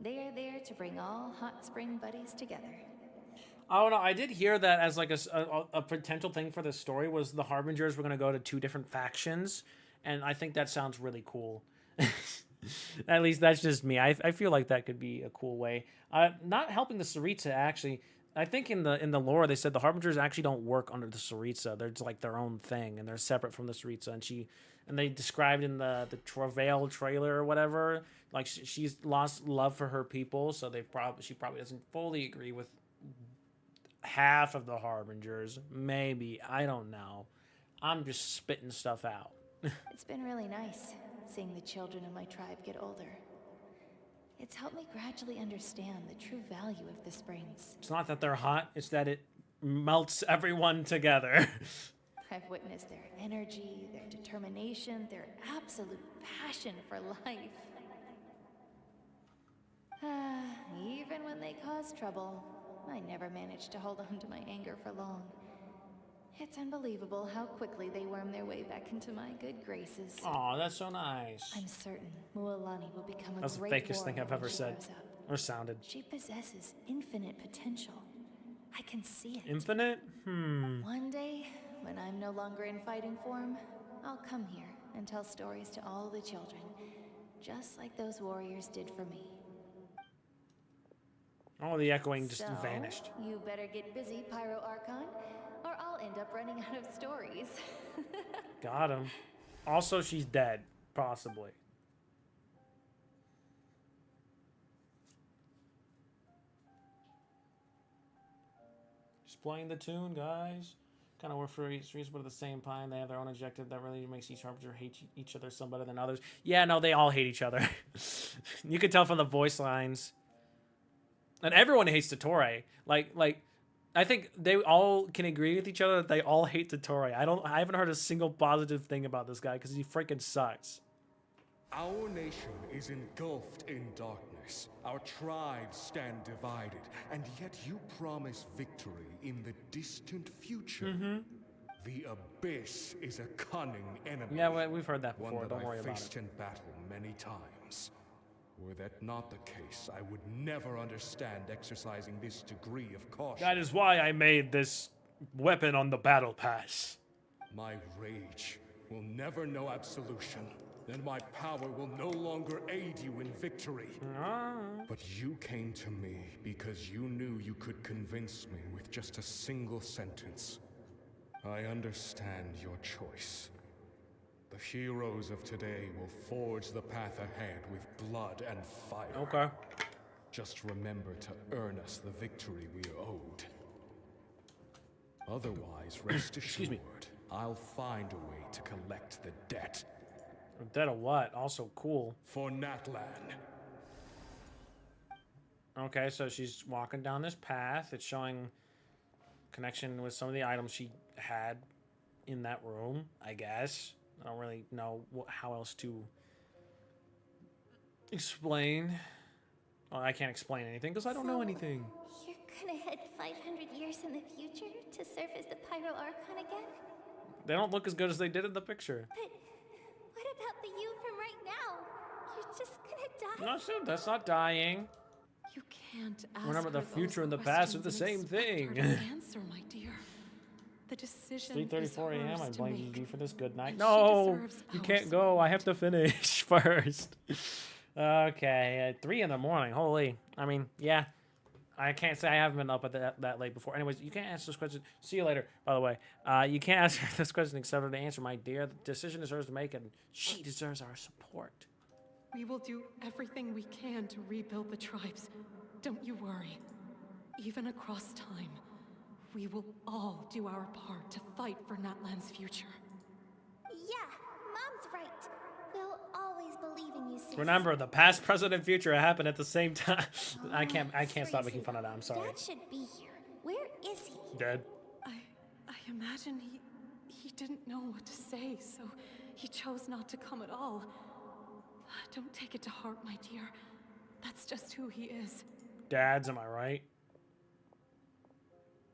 They are there to bring all hot spring buddies together. Oh no, I did hear that as like a potential thing for the story was the Harbingers were going to go to 2 different factions, and I think that sounds really cool. At least that's just me. I feel like that could be a cool way. Not helping the Tsaritsa, actually. I think in the lore they said the Harbingers actually don't work under the Tsaritsa. They're just like their own thing, and they're separate from the Tsaritsa. And they described in the Travail trailer or whatever, like she's lost love for her people, so she probably doesn't fully agree with half of the Harbingers. Maybe, I don't know. I'm just spitting stuff out. It's been really nice seeing the children of my tribe get older. It's helped me gradually understand the true value of the springs. It's not that they're hot, it's that it melts everyone together. I've witnessed their energy, their determination, their absolute passion for life. Even when they cause trouble, I never managed to hold on to my anger for long. It's unbelievable how quickly they worm their way back into my good graces. Aw, that's so nice. I'm certain Mualani will become a That's the great fakest thing warrior I've when ever she said grows up. or sounded. She possesses infinite potential. I can see it. Infinite? One day, when I'm no longer in fighting form, I'll come here and tell stories to all the children, just like those warriors did for me. Oh, the echoing just So, vanished. You better get busy, Pyro Archon, or I'll end up running out of stories. Got him. Also, she's dead, possibly. Just playing the tune, guys. Kind of work for each reason, but at the same time, they have their own objective that really makes each harbinger hate each other some better than others. Yeah, no, they all hate each other. You can tell from the voice lines. And everyone hates Totore. Like, I think they all can agree with each other that they all hate Totore. I haven't heard a single positive thing about this guy because he freaking sucks. Our nation is engulfed in darkness. Our tribes stand divided, and yet you promise victory in the distant future. The Abyss is a cunning enemy. Yeah, we've heard that before. One that Don't worry I about faced it. in battle many times. Were that not the case, I would never understand exercising this degree of caution. That is why I made this weapon on the battle pass. My rage will never know absolution, and my power will no longer aid you in victory. But you came to me because you knew you could convince me with just a single sentence. I understand your choice. The heroes of today will forge the path ahead with blood and fire. Okay. Just remember to earn us the victory we are owed. Otherwise, rest assured, I'll find a way to collect the debt. A debt of what? Also cool. For Natlan. Okay, so she's walking down this path. It's showing connection with some of the items she had in that room, I guess. I don't really know how else to explain. Well, I can't explain anything because I don't know anything. You're gonna head 500 years in the future to serve as the Pyro Archon again? They don't look as good as they did in the picture. But what about the you from right now? You're just gonna die? No, sure, that's not dying. You can't ask Remember, the her future those and the past are the questions same and expect thing. her to answer, my dear. The decision is 3:34 a.m. I hers to blame make. GG for this. Good night. And No, she deserves you our can't go. I have to finish first. Okay, at 3 in the morning. Holy. I mean, yeah. I can't say I haven't been up at that late before. Anyways, you can't answer this question. See you later, by the way. You can't answer this question except for the answer, my dear. The decision is hers to make, and she deserves our support. We will do everything we can to rebuild the tribes. Don't you worry. Even across time, we will all do our part to fight for Natlan's future. Yeah, Mom's right. We'll always believe in you, sis. Remember, the past, present, and future happen at the same time. I can't stop making fun of that. I'm sorry. Dad should be here. Where is he? Dead. I imagine he didn't know what to say, so he chose not to come at all. Don't take it to heart, my dear. That's just who he is. Dads, am I right?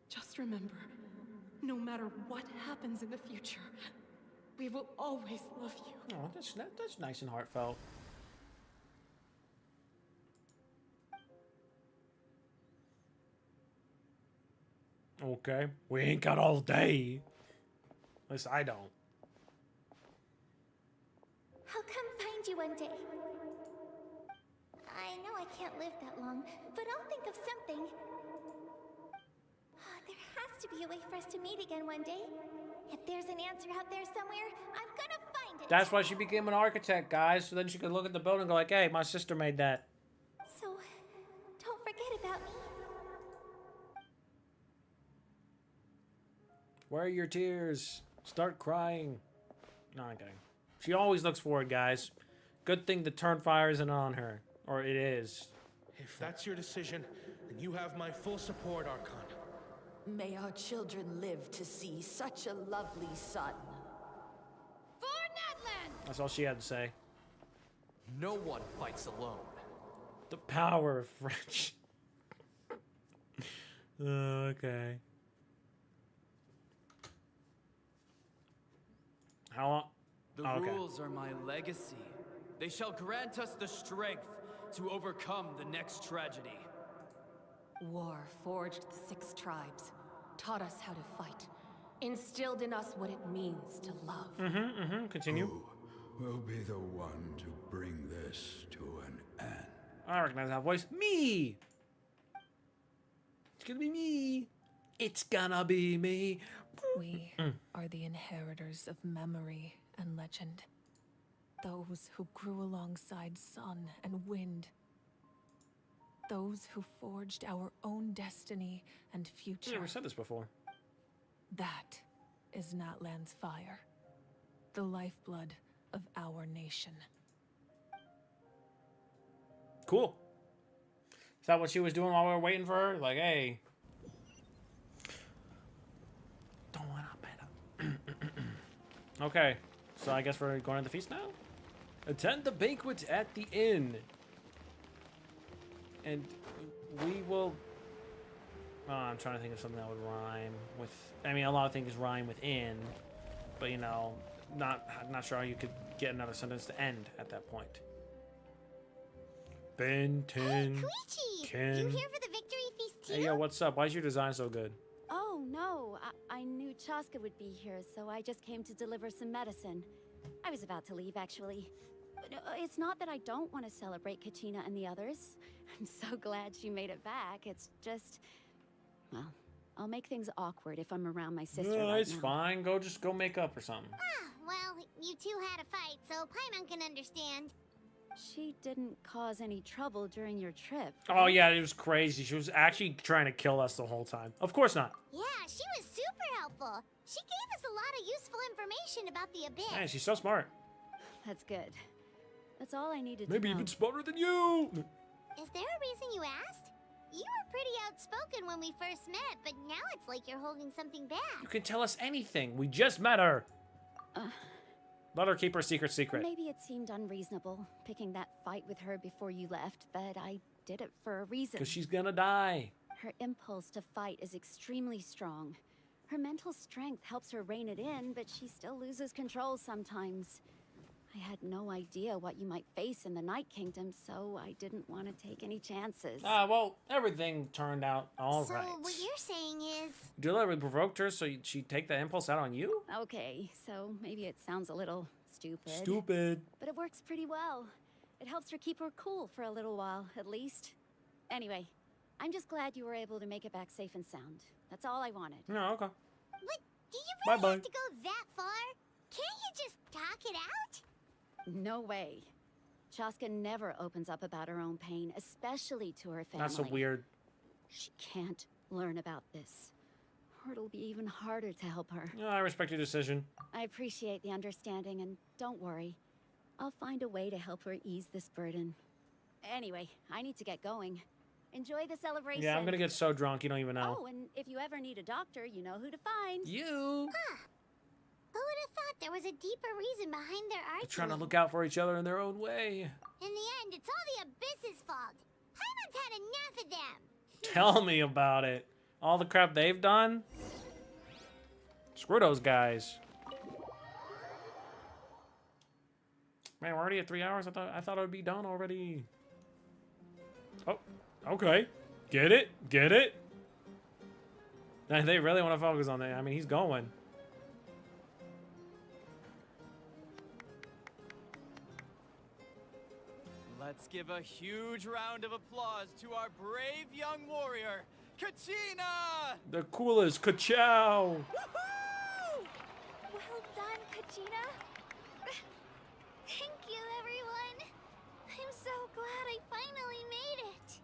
Just remember, no matter what happens in the future, we will always love you. Oh, that's nice and heartfelt. Okay. We ain't got all day. At least I don't. I'll come find you one day. I know I can't live that long, but I'll think of something. There has to be a way for us to meet again one day. If there's an answer out there somewhere, I'm gonna find it. That's why she became an architect, guys. So then she could look at the building and go like, hey, my sister made that. So, don't forget about me. Where are your tears? Start crying. No, I'm kidding. She always looks forward, guys. Good thing the Turnfire isn't on her. Or it is. If that's your decision, then you have my full support, Archon. May our children live to see such a lovely son. For Natlan! That's all she had to say. No one fights alone. The power of French. Okay. How long? The rules are my legacy. They shall grant us the strength to overcome the next tragedy. War forged the 6 tribes, taught us how to fight, instilled in us what it means to love. Continue. Who will be the one to bring this to an end? I recognize that voice. Me! It's gonna be me. It's gonna be me. We are the inheritors of memory and legend. Those who grew alongside sun and wind. Those who forged our own destiny and future. I never said this before. That is Natlan's fire. The lifeblood of our nation. Cool. Is that what she was doing while we were waiting for her? Like, hey. Don't want to Okay. So I guess we're going to the feast now? Attend the banquet at the inn. And we will... Oh, I'm trying to think of something that would rhyme with... I mean, a lot of things rhyme with in. But, you know, not sure how you could get another sentence to end at that point. Ben 10. Koichi! Ken. You here for the victory feast too? Hey, yo, what's up? Why is your design so good? Oh, no. I knew Chaska would be here, so I just came to deliver some medicine. I was about to leave, actually. But it's not that I don't want to celebrate Kachina and the others. I'm so glad she made it back. It's just... Well, I'll make things awkward if I'm around my sister No, right it's now. fine. Just go make up or something. Well, you two had a fight, so Paimon can understand. She didn't cause any trouble during your trip. Oh, yeah, it was crazy. She was actually trying to kill us the whole time. Of course not. Yeah, she was super helpful. She gave us a lot of useful information about the Abyss. Man, she's so smart. That's good. That's all I needed Maybe to know. even smarter than you. Is there a reason you asked? You were pretty outspoken when we first met, but now it's like you're holding something back. You can tell us anything. We just met her. Let her keep her secret secret. Maybe it seemed unreasonable, picking that fight with her before you left, but I did it for a reason. Because she's gonna die. Her impulse to fight is extremely strong. Her mental strength helps her rein it in, but she still loses control sometimes. I had no idea what you might face in the Night Kingdom, so I didn't want to take any chances. Well, everything turned out all right. So what you're saying is... Deliberately provoked her so she'd take the impulse out on you? Okay, so maybe it sounds a little stupid. Stupid. But it works pretty well. It helps her keep her cool for a little while, at least. Anyway, I'm just glad you were able to make it back safe and sound. That's all I wanted. No, okay. But do you really Bye-bye. have to go that far? Can't you just talk it out? No way. Chaska never opens up about her own pain, especially to her family. That's so weird. She can't learn about this, or it'll be even harder to help her. Yeah, I respect your decision. I appreciate the understanding, and don't worry. I'll find a way to help her ease this burden. Anyway, I need to get going. Enjoy the celebration. Yeah, I'm gonna get so drunk you don't even know. Oh, and if you ever need a doctor, you know who to find. You. Who would have thought there was a deeper reason behind their They're archery? trying to look out for each other in their own way. In the end, it's all the Abyss's fault. Paimon's had enough of them. Tell me about it. All the crap they've done. Screw those guys. Man, we're already at 3 hours. I thought it would be done already. Oh, okay. Get it? Get it? They really want to focus on that. I mean, he's going. Let's give a huge round of applause to our brave young warrior, Kachina! The coolest, ka-chow! Well done, Kachina. Thank you, everyone. I'm so glad I finally made it.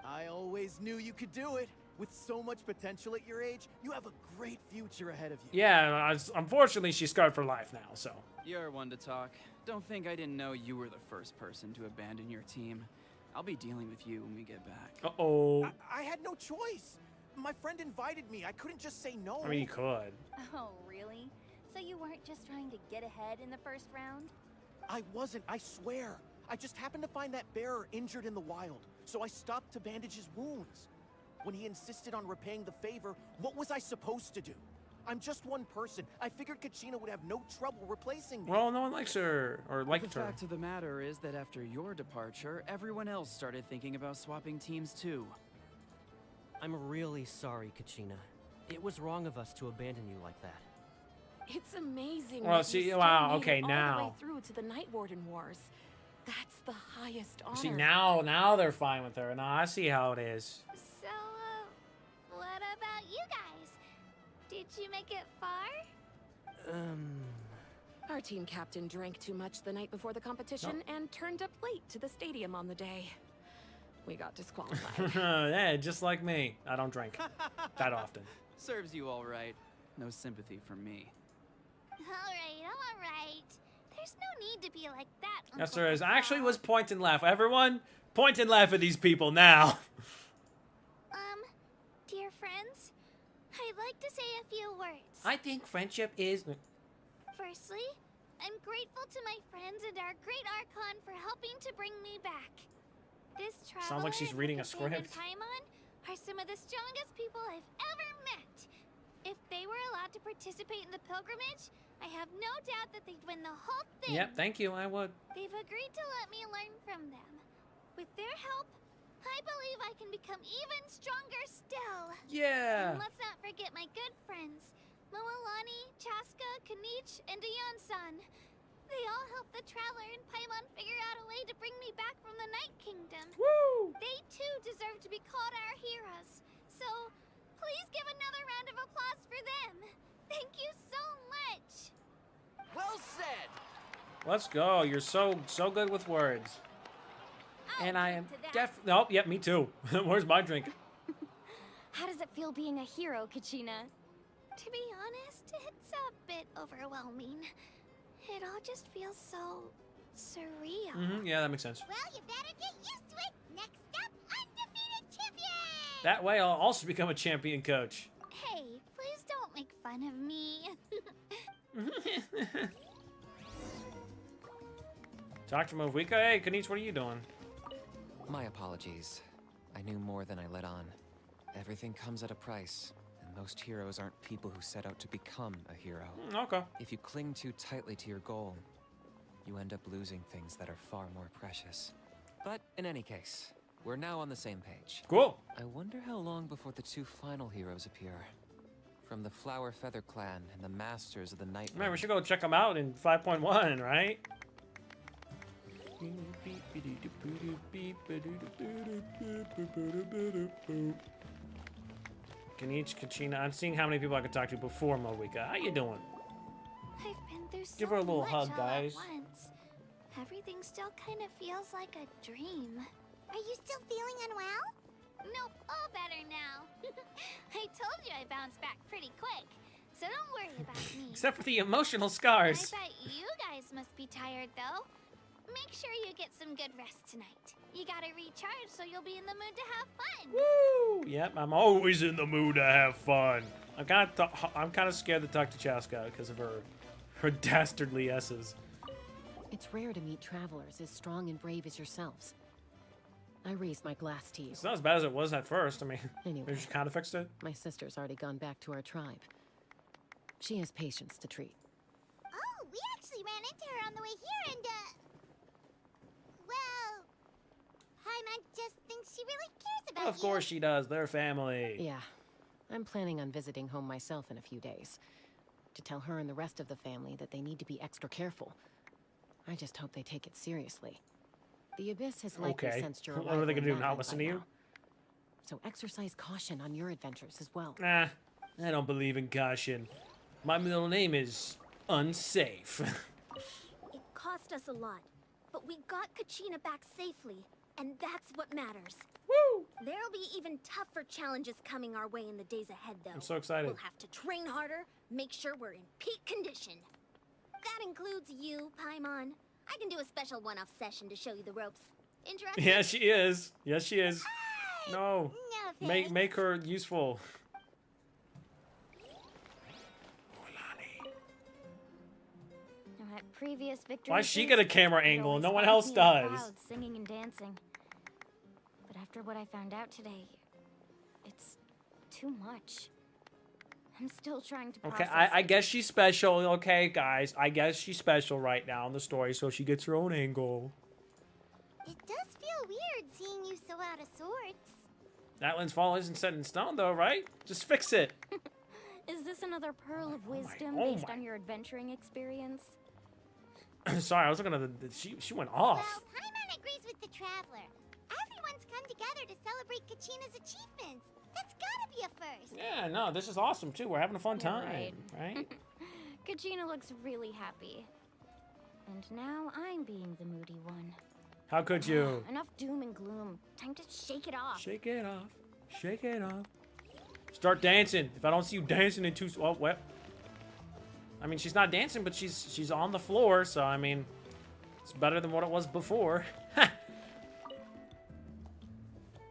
I always knew you could do it. With so much potential at your age, you have a great future ahead of you. Yeah, unfortunately, she's scarred for life now, so. You're one to talk. Don't think I didn't know you were the first person to abandon your team. I'll be dealing with you when we get back. Uh-oh. I had no choice. My friend invited me. I couldn't just say no. I mean, you could. Oh, really? So you weren't just trying to get ahead in the first round? I wasn't, I swear. I just happened to find that bearer injured in the wild, so I stopped to bandage his wounds. When he insisted on repaying the favor, what was I supposed to do? I'm just one person. I figured Kachina would have no trouble replacing me. Well, no one likes her, or liked The her. fact of the matter is that after your departure, everyone else started thinking about swapping teams too. I'm really sorry, Kachina. It was wrong of us to abandon you like that. It's amazing. Well, that see, you still wow, made okay, it all now. the way through to the Night Warden Wars. That's the highest honor. See, now they're fine with her. Now I see how it is. So, what about you guys? Did you make it far? Our team captain drank too much the night before the competition and turned up late to the stadium on the day. We got disqualified. Yeah, just like me. I don't drink that often. Serves you all right. No sympathy from me. All right. There's no need to be like that. Yes, Uncle there is. I actually Papa. was point and laugh. Everyone, point and laugh at these people now. Dear friends, I'd like to say a few words. I think friendship is... Firstly, I'm grateful to my friends and our great Archon for helping to bring me back. This traveler Sounds like she's and reading a companion script. Paimon are some of the strongest people I've ever met. If they were allowed to participate in the pilgrimage, I have no doubt that they'd win the whole thing. Yep, thank you. I would. They've agreed to let me learn from them. With their help, I believe I can become even stronger still. Yeah. And let's not forget my good friends, Moalani, Chaska, Kanich, and Dion-san. They all helped the Traveler and Paimon figure out a way to bring me back from the Night Kingdom. Woo! They too deserve to be called our heroes. So, please give another round of applause for them. Thank you so much. Well said. Let's go. You're so good with words. And I am Oh, yeah, me too. Where's my drink? How does it feel being a hero, Kachina? To be honest, it's a bit overwhelming. It all just feels so surreal. Yeah, that makes sense. Well, you better get used to it. Next up, undefeated champion! That way I'll also become a champion coach. Hey, please don't make fun of me. Dr. Movika, hey, Kanich, what are you doing? My apologies. I knew more than I let on. Everything comes at a price, and most heroes aren't people who set out to become a hero. Okay. If you cling too tightly to your goal, you end up losing things that are far more precious. But in any case, we're now on the same page. Cool. I wonder how long before the two final heroes appear. From the Flower Feather Clan and the Masters of the Night. Man, we should go check them out in 5.1, right? Kanich, Kachina, I'm seeing how many people I can talk to before Movika. How you doing? I've been through so Give her a little much hug, all guys. At once. Everything still kind of feels like a dream. Are you still feeling unwell? Nope, all better now. I told you I bounced back pretty quick, so don't worry about me. Except for the emotional scars. I bet you guys must be tired, though. Make sure you get some good rest tonight. You gotta recharge so you'll be in the mood to have fun. Woo! Yep, I'm always in the mood to have fun. I'm kind of scared to talk to Chaska because of her dastardly S's. It's rare to meet travelers as strong and brave as yourselves. I raise my glass to you. It's not as bad as it was at first. I mean, Anyway. maybe she kind of fixed it. My sister's already gone back to our tribe. She has patients to treat. Oh, we actually ran into her on the way here and, well, Paimon just thinks she really cares about Of course she does. They're family. Yeah, I'm planning on visiting home myself in a few days. To tell her and the rest of the family that they need to be extra careful. I just hope they take it seriously. The Abyss has likely sensed your arrival. What are they gonna do? in Not Natlan listen by to you? now. So exercise caution on your adventures as well. Nah, I don't believe in caution. My middle name is Unsafe. It cost us a lot, but we got Kachina back safely, and that's what matters. Woo! There'll be even tougher challenges coming our way in the days ahead, though. I'm so excited. We'll have to train harder, make sure we're in peak condition. That includes you, Paimon. I can do a special one-off session to show you the ropes. Interested? Yeah, she is. Yes, she is. No. No, Make her useful. At previous victories, Why she get a camera it angle? always No one finds else me in the does. crowd singing and dancing. But after what I found out today, it's too much. I'm still trying to process Okay, I guess she's special. Okay, guys. I guess she's special right now in the story, so she gets her own angle. It does feel weird seeing you so out of sorts. Natlan's fall isn't set in stone, though, right? Just fix it. Is this another pearl of wisdom oh based my. on your adventuring experience? Sorry, I was looking at she went off. Well, Paimon agrees with the Traveler. Everyone's come together to celebrate Kachina's achievements. That's gotta be a first. Yeah, no, this is awesome too. We're having a fun You're time, right? Kachina looks really happy. And now I'm being the moody one. How could you? Enough doom and gloom. Time to shake it off. Shake it off. Shake it off. Start dancing. If I don't see you dancing in oh, well. I mean, she's not dancing, but she's on the floor, so I mean, it's better than what it was before.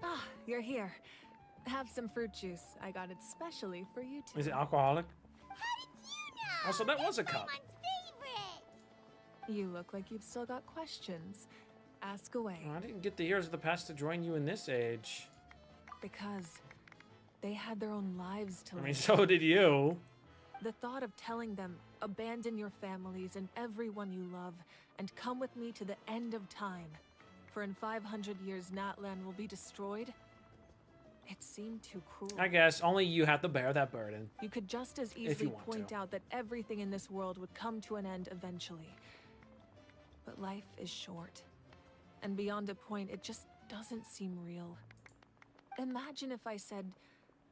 Ah, you're here. Have some fruit juice. I got it specially for you two. Is it alcoholic? How did you know? Also, that was a cup. Paimon's favorite. You look like you've still got questions. Ask away. Oh, I didn't get the heroes of the past to join you in this age. Because they had their own lives to I live. mean, so did you. The thought of telling them, abandon your families and everyone you love, and come with me to the end of time, for in 500 years Natlan will be destroyed, it seemed too cruel. I guess only you have to bear that burden. You could just as you easily want point to. out that everything in this world would come to an end eventually. But life is short. And beyond a point, it just doesn't seem real. Imagine if I said,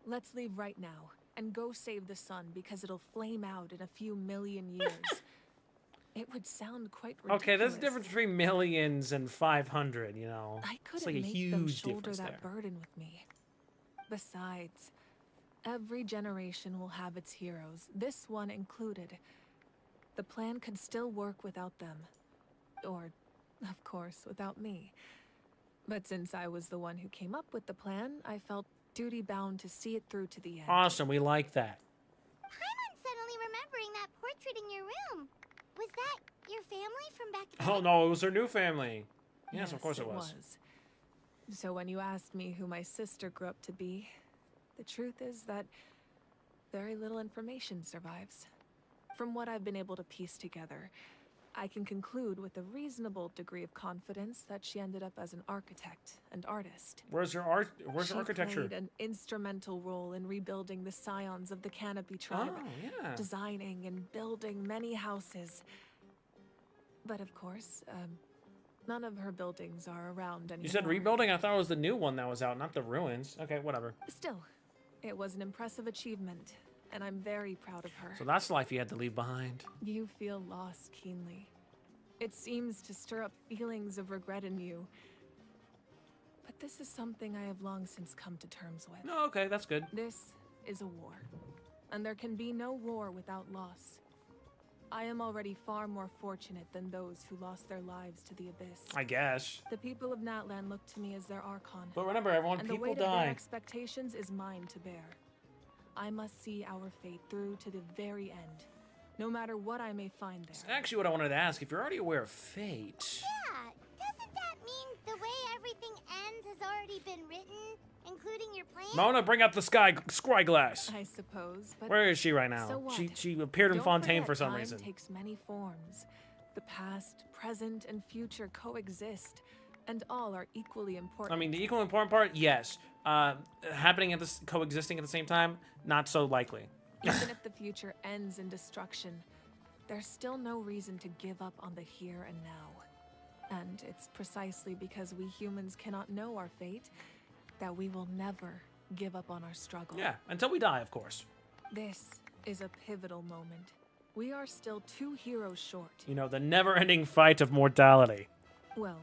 let's leave right now and go save the sun because it'll flame out in a few million years. It would sound quite ridiculous. Okay, there's a difference between millions and 500, you know. I It's couldn't like a make them huge shoulder difference that there. burden with me. Besides, every generation will have its heroes, this one included. The plan could still work without them. Or, of course, without me. But since I was the one who came up with the plan, I felt duty-bound to see it through to the end. Awesome, we like that. Paimon's suddenly remembering that portrait in your room. Was that your family from back then? Oh no, it was her new family. Yes, of course it was. So when you asked me who my sister grew up to be, the truth is that very little information survives. From what I've been able to piece together, I can conclude with a reasonable degree of confidence that she ended up as an architect and artist. Where's her art? Where's her architecture? She played an instrumental role in rebuilding the scions of the Canopy tribe, Oh, yeah. designing and building many houses. But of course, none of her buildings are around anymore. You said rebuilding? I thought it was the new one that was out, not the ruins. Okay, whatever. Still, it was an impressive achievement, and I'm very proud of her. So that's the life you had to leave behind. You feel loss keenly. It seems to stir up feelings of regret in you. But this is something I have long since come to terms with. No, okay, that's good. This is a war, and there can be no war without loss. I am already far more fortunate than those who lost their lives to the Abyss. I guess. The people of Natlan look to me as their Archon. But remember, everyone, and people the weight of die. their expectations is mine to bear. I must see our fate through to the very end, no matter what I may find there. That's actually what I wanted to ask. If you're already aware of fate, Yeah, doesn't that mean the way everything ends has already been written, including your plan? Mona, bring up the scry glass. I suppose, but Where is she right now? So what? She appeared in Don't Fontaine forget, for some time reason. Takes many forms. The past, present, and future coexist, and all are equally important. I mean, the equally important part, yes. Happening at this, coexisting at the same time, not so likely. Even if the future ends in destruction, there's still no reason to give up on the here and now. And it's precisely because we humans cannot know our fate that we will never give up on our struggle. Yeah, until we die, of course. This is a pivotal moment. We are still 2 heroes short. You know, the never-ending fight of mortality. Well,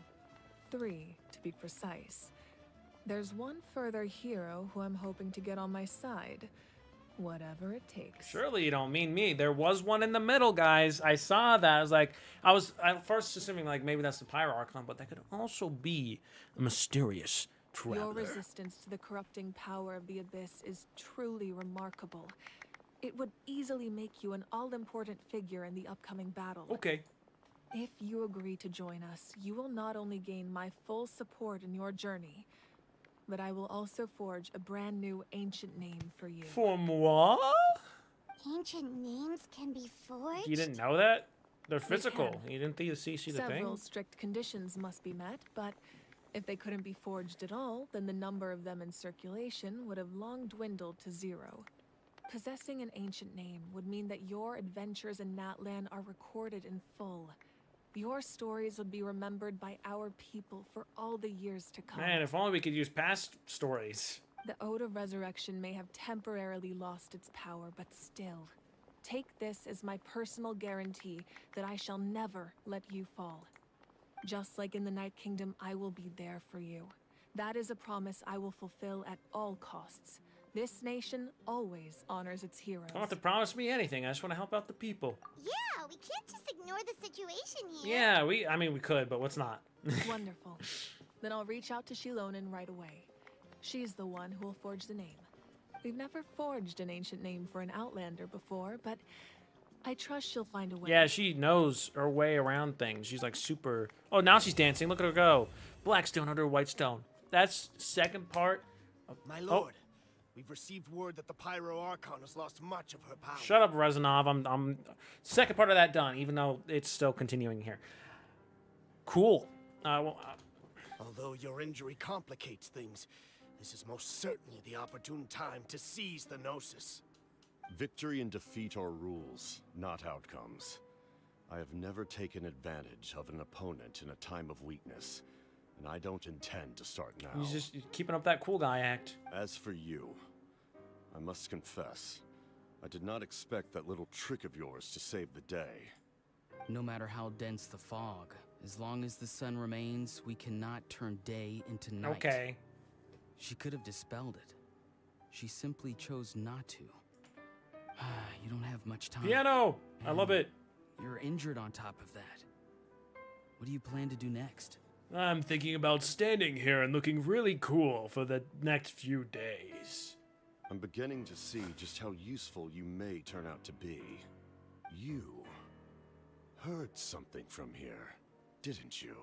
3 to be precise. There's one further hero who I'm hoping to get on my side. Whatever it takes. Surely you don't mean me. There was one in the middle, guys. I saw that. I was at first assuming like maybe that's the Pyro Archon, but that could also be a mysterious traveler. Your resistance to the corrupting power of the Abyss is truly remarkable. It would easily make you an all-important figure in the upcoming battle. Okay. If you agree to join us, you will not only gain my full support in your journey, but I will also forge a brand new ancient name for you. For moi? Ancient names can be forged? You didn't know that? They're They physical. can. You didn't see the Several thing? strict conditions must be met, but if they couldn't be forged at all, then the number of them in circulation would have long dwindled to 0. Possessing an ancient name would mean that your adventures in Natlan are recorded in full. Your stories would be remembered by our people for all the years to come. Man, if only we could use past stories. The Ode of Resurrection may have temporarily lost its power, but still, take this as my personal guarantee that I shall never let you fall. Just like in the Night Kingdom, I will be there for you. That is a promise I will fulfill at all costs. This nation always honors its heroes. You don't have to promise me anything. I just want to help out the people. Yeah, we can't just ignore the situation here. Yeah, we could, but let's not. Wonderful. Then I'll reach out to Shilonen right away. She's the one who will forge the name. We've never forged an ancient name for an Outlander before, but I trust she'll find a way. Yeah, she knows her way around things. She's like super... Oh, now she's dancing. Look at her go. Black stone under white stone. That's second part. My lord, we've received word that the Pyro Archon has lost much of her power. Shut up, Rezanov. I'm second part of that done, even though it's still continuing here. Cool. Although your injury complicates things, this is most certainly the opportune time to seize the Gnosis. Victory and defeat are rules, not outcomes. I have never taken advantage of an opponent in a time of weakness, and I don't intend to start now. He's just keeping up that cool guy act. As for you, I must confess, I did not expect that little trick of yours to save the day. No matter how dense the fog, as long as the sun remains, we cannot turn day into night. Okay. She could have dispelled it. She simply chose not to. You don't have much time. Piano! I love it. You're injured on top of that. What do you plan to do next? I'm thinking about standing here and looking really cool for the next few days. I'm beginning to see just how useful you may turn out to be. You heard something from here, didn't you?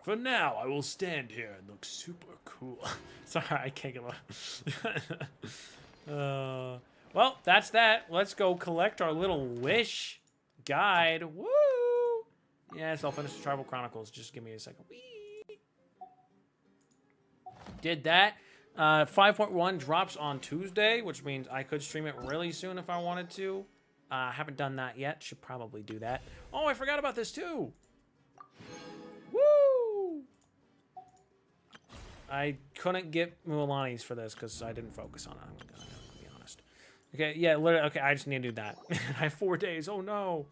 For now, I will stand here and look super cool. Sorry, I can't get well, that's that. Let's go collect our little wish guide. Woo! Yes, I'll finish the Tribal Chronicles. Just give me a second. Whee! Did that. 5.1 drops on Tuesday, which means I could stream it really soon if I wanted to. Haven't done that yet. Should probably do that. Oh, I forgot about this too. Woo! I couldn't get Mulanese for this because I didn't focus on it. I'm gonna be honest. Okay, yeah, literally. Okay, I just need to do that. I have 4 days. Oh no.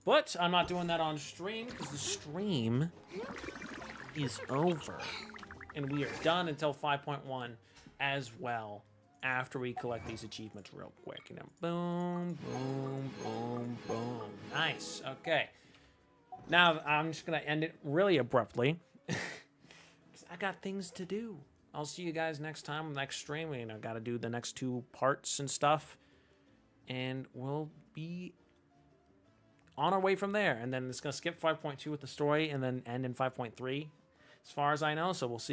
But I'm not doing that on stream because the stream is over. And we are done until 5.1 as well after we collect these achievements real quick. You know, boom, boom, boom, boom. Nice. Okay. Now I'm just going to end it really abruptly because I got things to do. I'll see you guys next time, next stream. You know, got to do the next 2 parts and stuff. And we'll be on our way from there. And then it's going to skip 5.2 with the story and then end in 5.3 as far as I know. So we'll see.